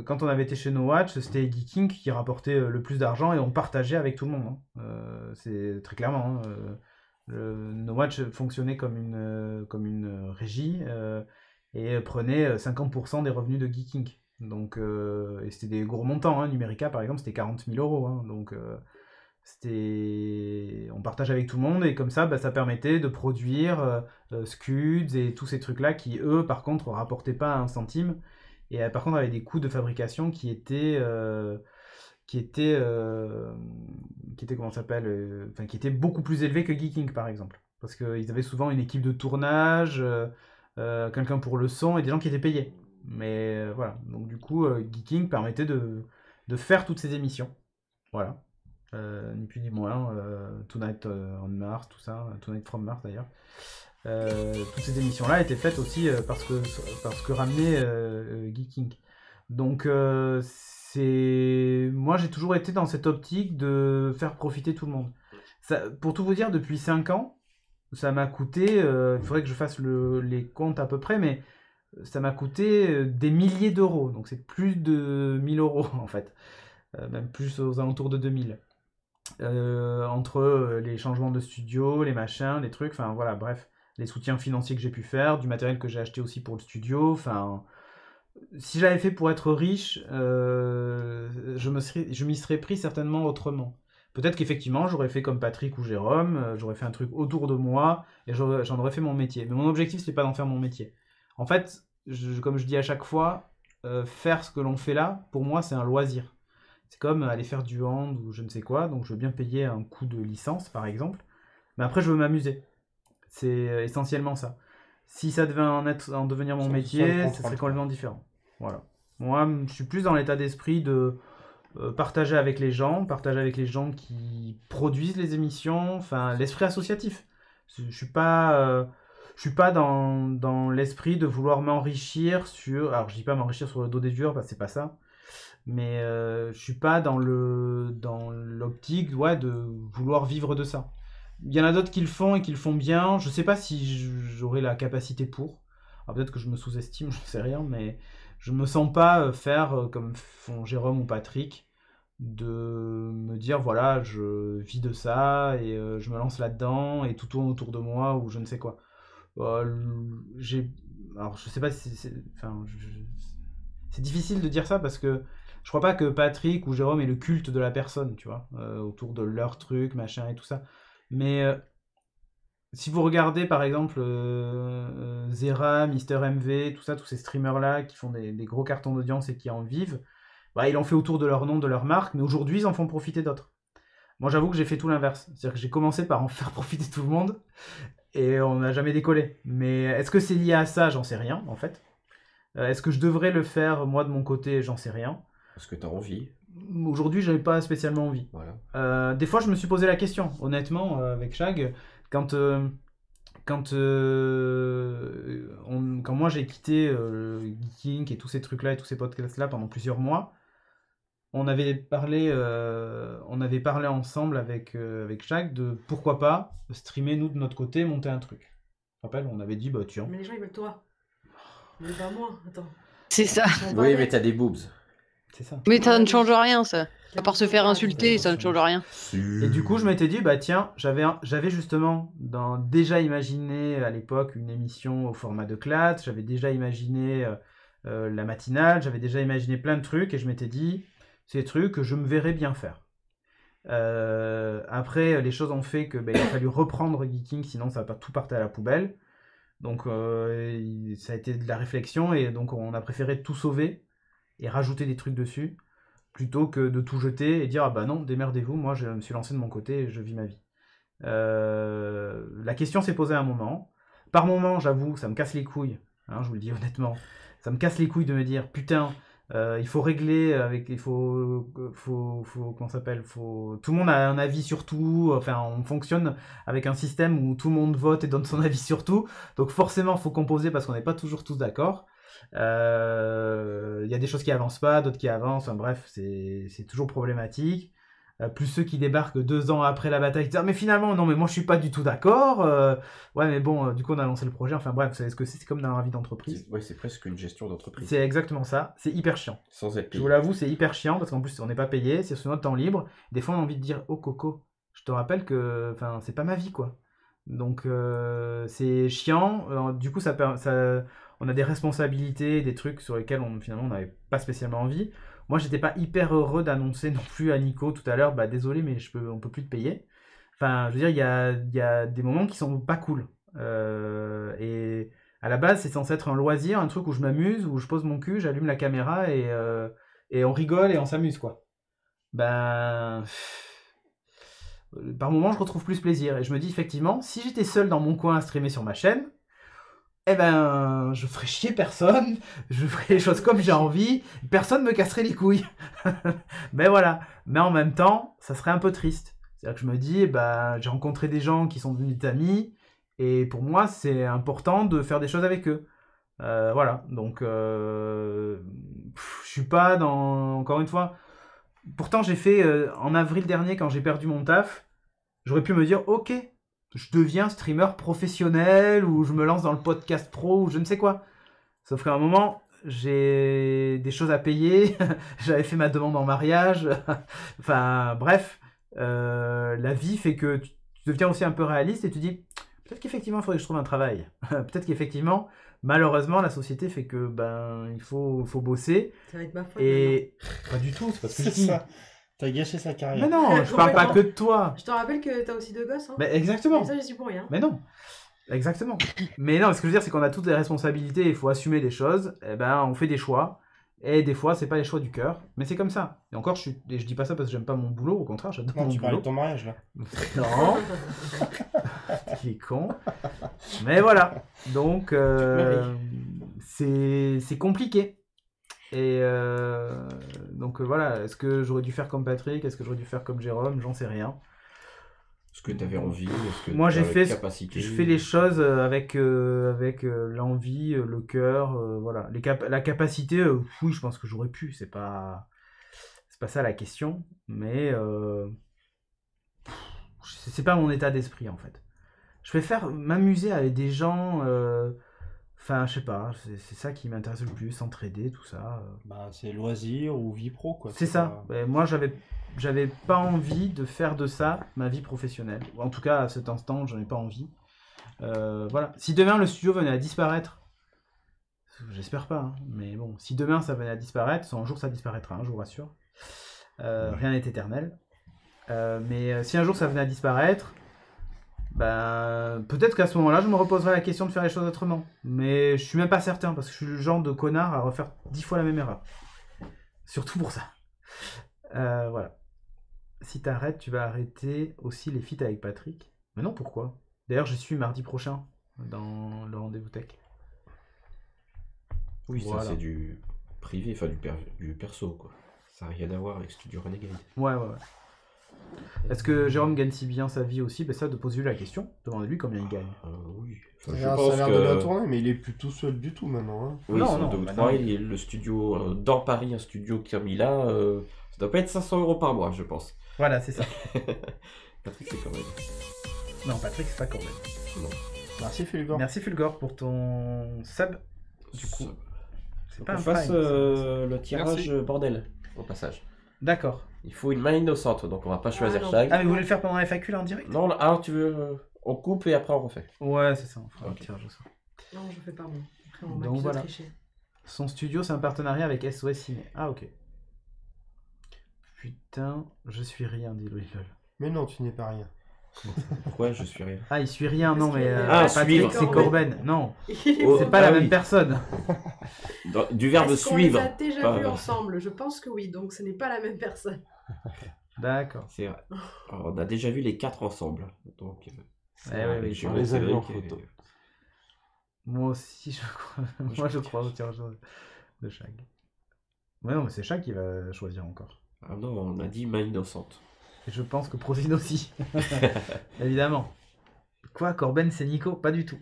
quand on avait été chez No Watch, c'était Geeking qui rapportait le plus d'argent et on partageait avec tout le monde. Hein. C'est très clairement. Hein. No Watch fonctionnait comme une régie et prenait 50% des revenus de Geeking. Donc, et c'était des gros montants. Hein. Numérica, par exemple, c'était 40 000 €. Hein. Donc, on partage avec tout le monde et comme ça, ça permettait de produire Scuds et tous ces trucs-là qui, eux, par contre, rapportaient pas un centime et par contre avaient des coûts de fabrication qui étaient comment ça s'appelle, qui étaient beaucoup plus élevés que Geeking, par exemple, parce qu'ils avaient souvent une équipe de tournage, quelqu'un pour le son et des gens qui étaient payés. Mais voilà, donc du coup, Geeking permettait de faire toutes ces émissions. Voilà. Ni plus ni moins, Tonight on Mars, tout ça, Tonight from Mars d'ailleurs. Toutes ces émissions-là étaient faites aussi parce que ramenait Geeking. Donc moi j'ai toujours été dans cette optique de faire profiter tout le monde. Ça, pour tout vous dire, depuis 5 ans, ça m'a coûté, il faudrait que je fasse les comptes à peu près, mais ça m'a coûté des milliers d'euros. Donc c'est plus de 1000 euros en fait. Même plus aux alentours de 2000. Entre les changements de studio, les machins, les trucs, enfin voilà, bref. Les soutiens financiers que j'ai pu faire, du matériel que j'ai acheté aussi pour le studio, enfin... Si j'avais fait pour être riche, je m'y serais pris certainement autrement. Peut-être qu'effectivement, j'aurais fait comme Patrick ou Jérôme, j'aurais fait un truc autour de moi, et j'en aurais fait mon métier. Mais mon objectif, c'est pas d'en faire mon métier. En fait, comme je dis à chaque fois, faire ce que l'on fait là, pour moi, c'est un loisir. C'est comme aller faire du hand ou je ne sais quoi, donc je veux bien payer un coût de licence, par exemple, mais après, je veux m'amuser. C'est essentiellement ça. Si ça devait en devenir mon métier, ça serait complètement différent. Voilà. Moi, je suis plus dans l'état d'esprit de partager avec les gens qui produisent les émissions, enfin l'esprit associatif. Je suis pas dans l'esprit de vouloir m'enrichir sur... Alors je dis pas m'enrichir sur le dos des viewers parce que c'est pas ça, mais je suis pas dans l'optique de vouloir vivre de ça. Il y en a d'autres qui le font et qui le font bien. Je sais pas si j'aurai la capacité pour. Alors peut-être que je me sous-estime, je ne sais rien, mais je me sens pas faire comme font Jérôme ou Patrick, de me dire voilà, je vis de ça et je me lance là-dedans et tout tourne autour de moi ou je ne sais quoi. Alors je sais pas si c'est difficile de dire ça parce que je crois pas que Patrick ou Jérôme aient le culte de la personne, tu vois, autour de leur truc, machin et tout ça. Mais si vous regardez par exemple Zera, Mister MV, tout ça, tous ces streamers-là qui font des gros cartons d'audience et qui en vivent, bah, ils en fait autour de leur nom, de leur marque, mais aujourd'hui ils en font profiter d'autres. Moi j'avoue que j'ai fait tout l'inverse. C'est-à-dire que j'ai commencé par en faire profiter tout le monde et on n'a jamais décollé. Mais est-ce que c'est lié à ça? J'en sais rien en fait. Est-ce que je devrais le faire moi de mon côté? J'en sais rien. Parce que t'as envie. Aujourd'hui, j'avais pas spécialement envie. Voilà. Des fois, je me suis posé la question, honnêtement, avec Shag, quand moi j'ai quitté Geeking et tous ces trucs-là et tous ces podcasts-là pendant plusieurs mois, on avait parlé ensemble avec Shag de pourquoi pas streamer nous de notre côté, monter un truc. Tu te rappelles, on avait dit bah tiens. Mais les gens ils veulent toi. Mais pas moi, attends. C'est ça. Oui, mais t'as des boobs. C'est ça. Mais ça ne change rien, ça. À part se faire insulter, ça ne change rien. Et du coup, je m'étais dit, bah tiens, j'avais justement déjà imaginé à l'époque une émission au format de classe, j'avais déjà imaginé la matinale, j'avais déjà imaginé plein de trucs, et je m'étais dit, c'est des trucs que je me verrais bien faire. Après, les choses ont fait que il a fallu reprendre Geeking, sinon ça va pas tout partir à la poubelle. Donc ça a été de la réflexion, et donc on a préféré tout sauver et rajouter des trucs dessus, plutôt que de tout jeter et dire ah bah non, démerdez-vous, moi je me suis lancé de mon côté et je vis ma vie. La question s'est posée à un moment. Par moment, j'avoue, ça me casse les couilles, hein, je vous le dis honnêtement. Ça me casse les couilles de me dire putain, il faut régler avec, comment ça s'appelle, tout le monde a un avis sur tout, enfin on fonctionne avec un système où tout le monde vote et donne son avis sur tout, donc forcément il faut composer parce qu'on n'est pas toujours tous d'accord. Il y a des choses qui avancent pas, d'autres qui avancent, enfin bref, c'est toujours problématique. Plus ceux qui débarquent 2 ans après la bataille, qui disent ah, mais finalement non mais moi je suis pas du tout d'accord, ouais mais bon du coup on a lancé le projet, enfin bref, vous savez ce que c'est comme dans la vie d'entreprise. Ouais, c'est presque une gestion d'entreprise. C'est exactement ça, c'est hyper chiant. Sans être payé. Je vous l'avoue, c'est hyper chiant parce qu'en plus on n'est pas payé, c'est sur notre temps libre. Des fois on a envie de dire oh Coco, je te rappelle que enfin c'est pas ma vie quoi. Donc c'est chiant, du coup on a des responsabilités, des trucs sur lesquels finalement on n'avait pas spécialement envie. Moi j'étais pas hyper heureux d'annoncer non plus à Nico tout à l'heure, bah désolé mais on peut plus te payer. Enfin je veux dire il y a des moments qui sont pas cool. Et à la base c'est censé être un loisir, un truc où je m'amuse, où je pose mon cul, j'allume la caméra et on rigole et on s'amuse quoi. Ben... Par moments je retrouve plus plaisir et je me dis effectivement si j'étais seul dans mon coin à streamer sur ma chaîne, eh ben je ferais chier personne, je ferais les choses comme j'ai envie, personne me casserait les couilles. Mais voilà, mais en même temps ça serait un peu triste. C'est-à-dire que je me dis j'ai rencontré des gens qui sont devenus des amis et pour moi c'est important de faire des choses avec eux. Voilà, donc je suis pas dans... Encore une fois, pourtant j'ai fait en avril dernier quand j'ai perdu mon taf, j'aurais pu me dire ok, je deviens streamer professionnel ou je me lance dans le podcast pro ou je ne sais quoi. Sauf qu'à un moment, j'ai des choses à payer, j'avais fait ma demande en mariage, enfin bref, la vie fait que tu deviens aussi un peu réaliste et tu dis, peut-être qu'effectivement il faudrait que je trouve un travail, peut-être qu'effectivement, malheureusement la société fait que il faut bosser, Ça va être ma faute. et pas du tout, c'est parce que je C'est dis. ça. T'as gâché sa carrière. Mais non, je parle pas que de toi. Je te rappelle que t'as aussi 2 gosses. Hein. Mais exactement. Et ça, je suis pour rien. Mais non. Exactement. Mais non, ce que je veux dire, c'est qu'on a toutes des responsabilités, il faut assumer des choses. Et on fait des choix. Et des fois, c'est pas les choix du cœur. Mais c'est comme ça. Et encore, je dis pas ça parce que j'aime pas mon boulot, au contraire, j'adore Non, mon tu parlais boulot. de ton mariage là. Non. Il est con. Mais voilà. Donc, c'est compliqué. Et donc voilà, est-ce que j'aurais dû faire comme Patrick? Est-ce que j'aurais dû faire comme Jérôme? J'en sais rien. Est-ce que tu avais envie? Est-ce que Moi, t'avais j'ai fait, capacité? je fais les choses avec l'envie, le cœur, voilà. La capacité, oui, je pense que j'aurais pu. C'est pas ça la question, mais c'est pas mon état d'esprit en fait. Je préfère m'amuser avec des gens. Enfin, je sais pas, c'est ça qui m'intéresse le plus, s'entraider, tout ça. Bah, c'est loisir ou vie pro, quoi. C'est ça. Moi, j'avais pas envie de faire de ça ma vie professionnelle. Ou en tout cas, à cet instant, j'en ai pas envie. Voilà. Si demain le studio venait à disparaître, j'espère pas, hein, mais bon, si demain ça venait à disparaître, un jour ça disparaîtra, hein, je vous rassure. Rien n'est éternel. Mais si un jour ça venait à disparaître, peut-être qu'à ce moment-là, je me reposerai la question de faire les choses autrement. Mais je suis même pas certain, parce que je suis le genre de connard à refaire 10 fois la même erreur. Surtout pour ça. Voilà. Si t'arrêtes, tu vas arrêter aussi les feats avec Patrick. Mais non, pourquoi? D'ailleurs, je suis mardi prochain dans le rendez-vous tech. Oui, Voilà. ça c'est du privé, enfin du perso, quoi. Ça n'a rien à voir avec Studio Renegade. Ouais. Est-ce que Jérôme gagne si bien sa vie aussi? Ça, de poser la question. Demandez-lui combien il gagne. Oui. Ça Enfin, a l'air de la tourner, mais il est plus tout seul du tout maintenant. Hein. Oui, Non, non, 2 ou 3, il est le studio dans Paris, un studio qui a mis là. Ça doit pas être 500 € par mois, je pense. Voilà, c'est ça. Patrick, c'est quand même. Non, Patrick, c'est pas quand même. Non. Merci Fulgor. Merci Fulgor pour ton sub. Du coup, c'est Faut pas qu'on un fasse prime, le tirage Merci. bordel, au passage. D'accord. Il faut une main innocente, donc on va pas choisir non. chaque. Ah, mais vous voulez le faire pendant la FAQ là en direct? Non, là, tu veux. On coupe et après on refait. Ouais, c'est ça, on fera Ok. un tirage au sort. Non, je fais pas bon. Après, on Donc m'accuse voilà. de tricher. Son studio, c'est un partenariat avec SOS Ciné. Ah, ok. Putain, je suis rien, dit Louis Lol. Mais non, tu n'es pas rien. Pourquoi je suis rien? Ah, il suit rien, non, Parce mais qu'il est- Patrick, suivre. c'est Corben. Non, Oh, c'est pas la ah même oui. personne. Du verbe Est-ce qu'on suivre. les a déjà pas- vus ensemble? Je pense que oui, donc ce n'est pas la même personne. D'accord. C'est vrai. Alors, on a déjà vu les 4 ensemble. Donc, Ouais, avec oui, Jérôme, on les a vus en Cédric et- photo. Moi aussi, je crois. Moi, je crois au tirage de Shag. Ouais, non, mais c'est Shag qui va choisir encore. Ah non, on a dit main innocente. Et je pense que Prozine aussi. Évidemment. Quoi, Corben, c'est Nico? Pas du tout.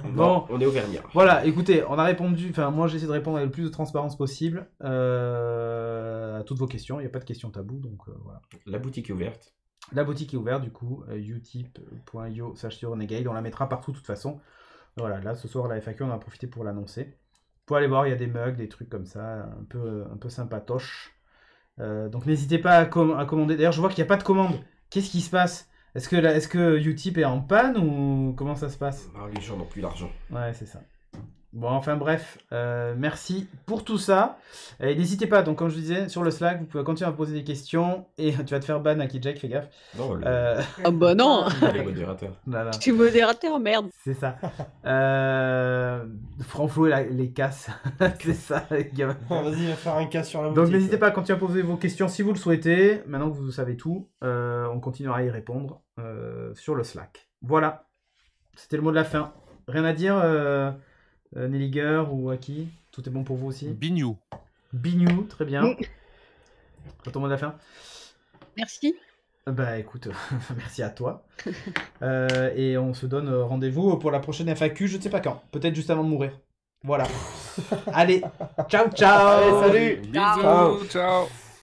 Non, Bon. on est auvergnat. Voilà, écoutez, on a répondu, enfin moi j'essaie de répondre avec le plus de transparence possible à toutes vos questions, il n'y a pas de questions tabou, donc voilà. La boutique est ouverte. La boutique est ouverte du coup, utip.io/renegade, on la mettra partout de toute façon. Voilà, là ce soir la FAQ on en a profité pour l'annoncer. Vous pouvez aller voir, il y a des mugs, des trucs comme ça, un peu sympatoche. Donc n'hésitez pas à commander, d'ailleurs je vois qu'il n'y a pas de commande, qu'est-ce qui se passe? Est-ce que Utip est en panne ou comment ça se passe? Ah, les gens n'ont plus d'argent. Ouais, c'est ça. Bon, enfin bref, merci pour tout ça. Et n'hésitez pas, donc comme je disais, sur le Slack, vous pouvez continuer à me poser des questions. Et tu vas te faire ban, Aki Jack, fais gaffe. Non, Ah bah non, les modérateurs. Voilà, je suis modérateur, merde. c'est ça. Franflo les casse. C'est ça, les gars. Vas-y, va faire un cas sur la boutique. Donc n'hésitez pas à continuer à poser vos questions si vous le souhaitez. Maintenant que vous savez tout, on continuera à y répondre sur le Slack. Voilà, c'était le mot de la fin. Rien à dire Nelliger ou Aki? Tout est bon pour vous aussi? Bignou. Bignou, très bien. Pas ton mot de la fin? Merci. Bah écoute, merci à toi. Et on se donne rendez-vous pour la prochaine FAQ, je ne sais pas quand. Peut-être juste avant de mourir. Voilà. Allez, ciao ciao. Allez, salut. Bisous, ciao.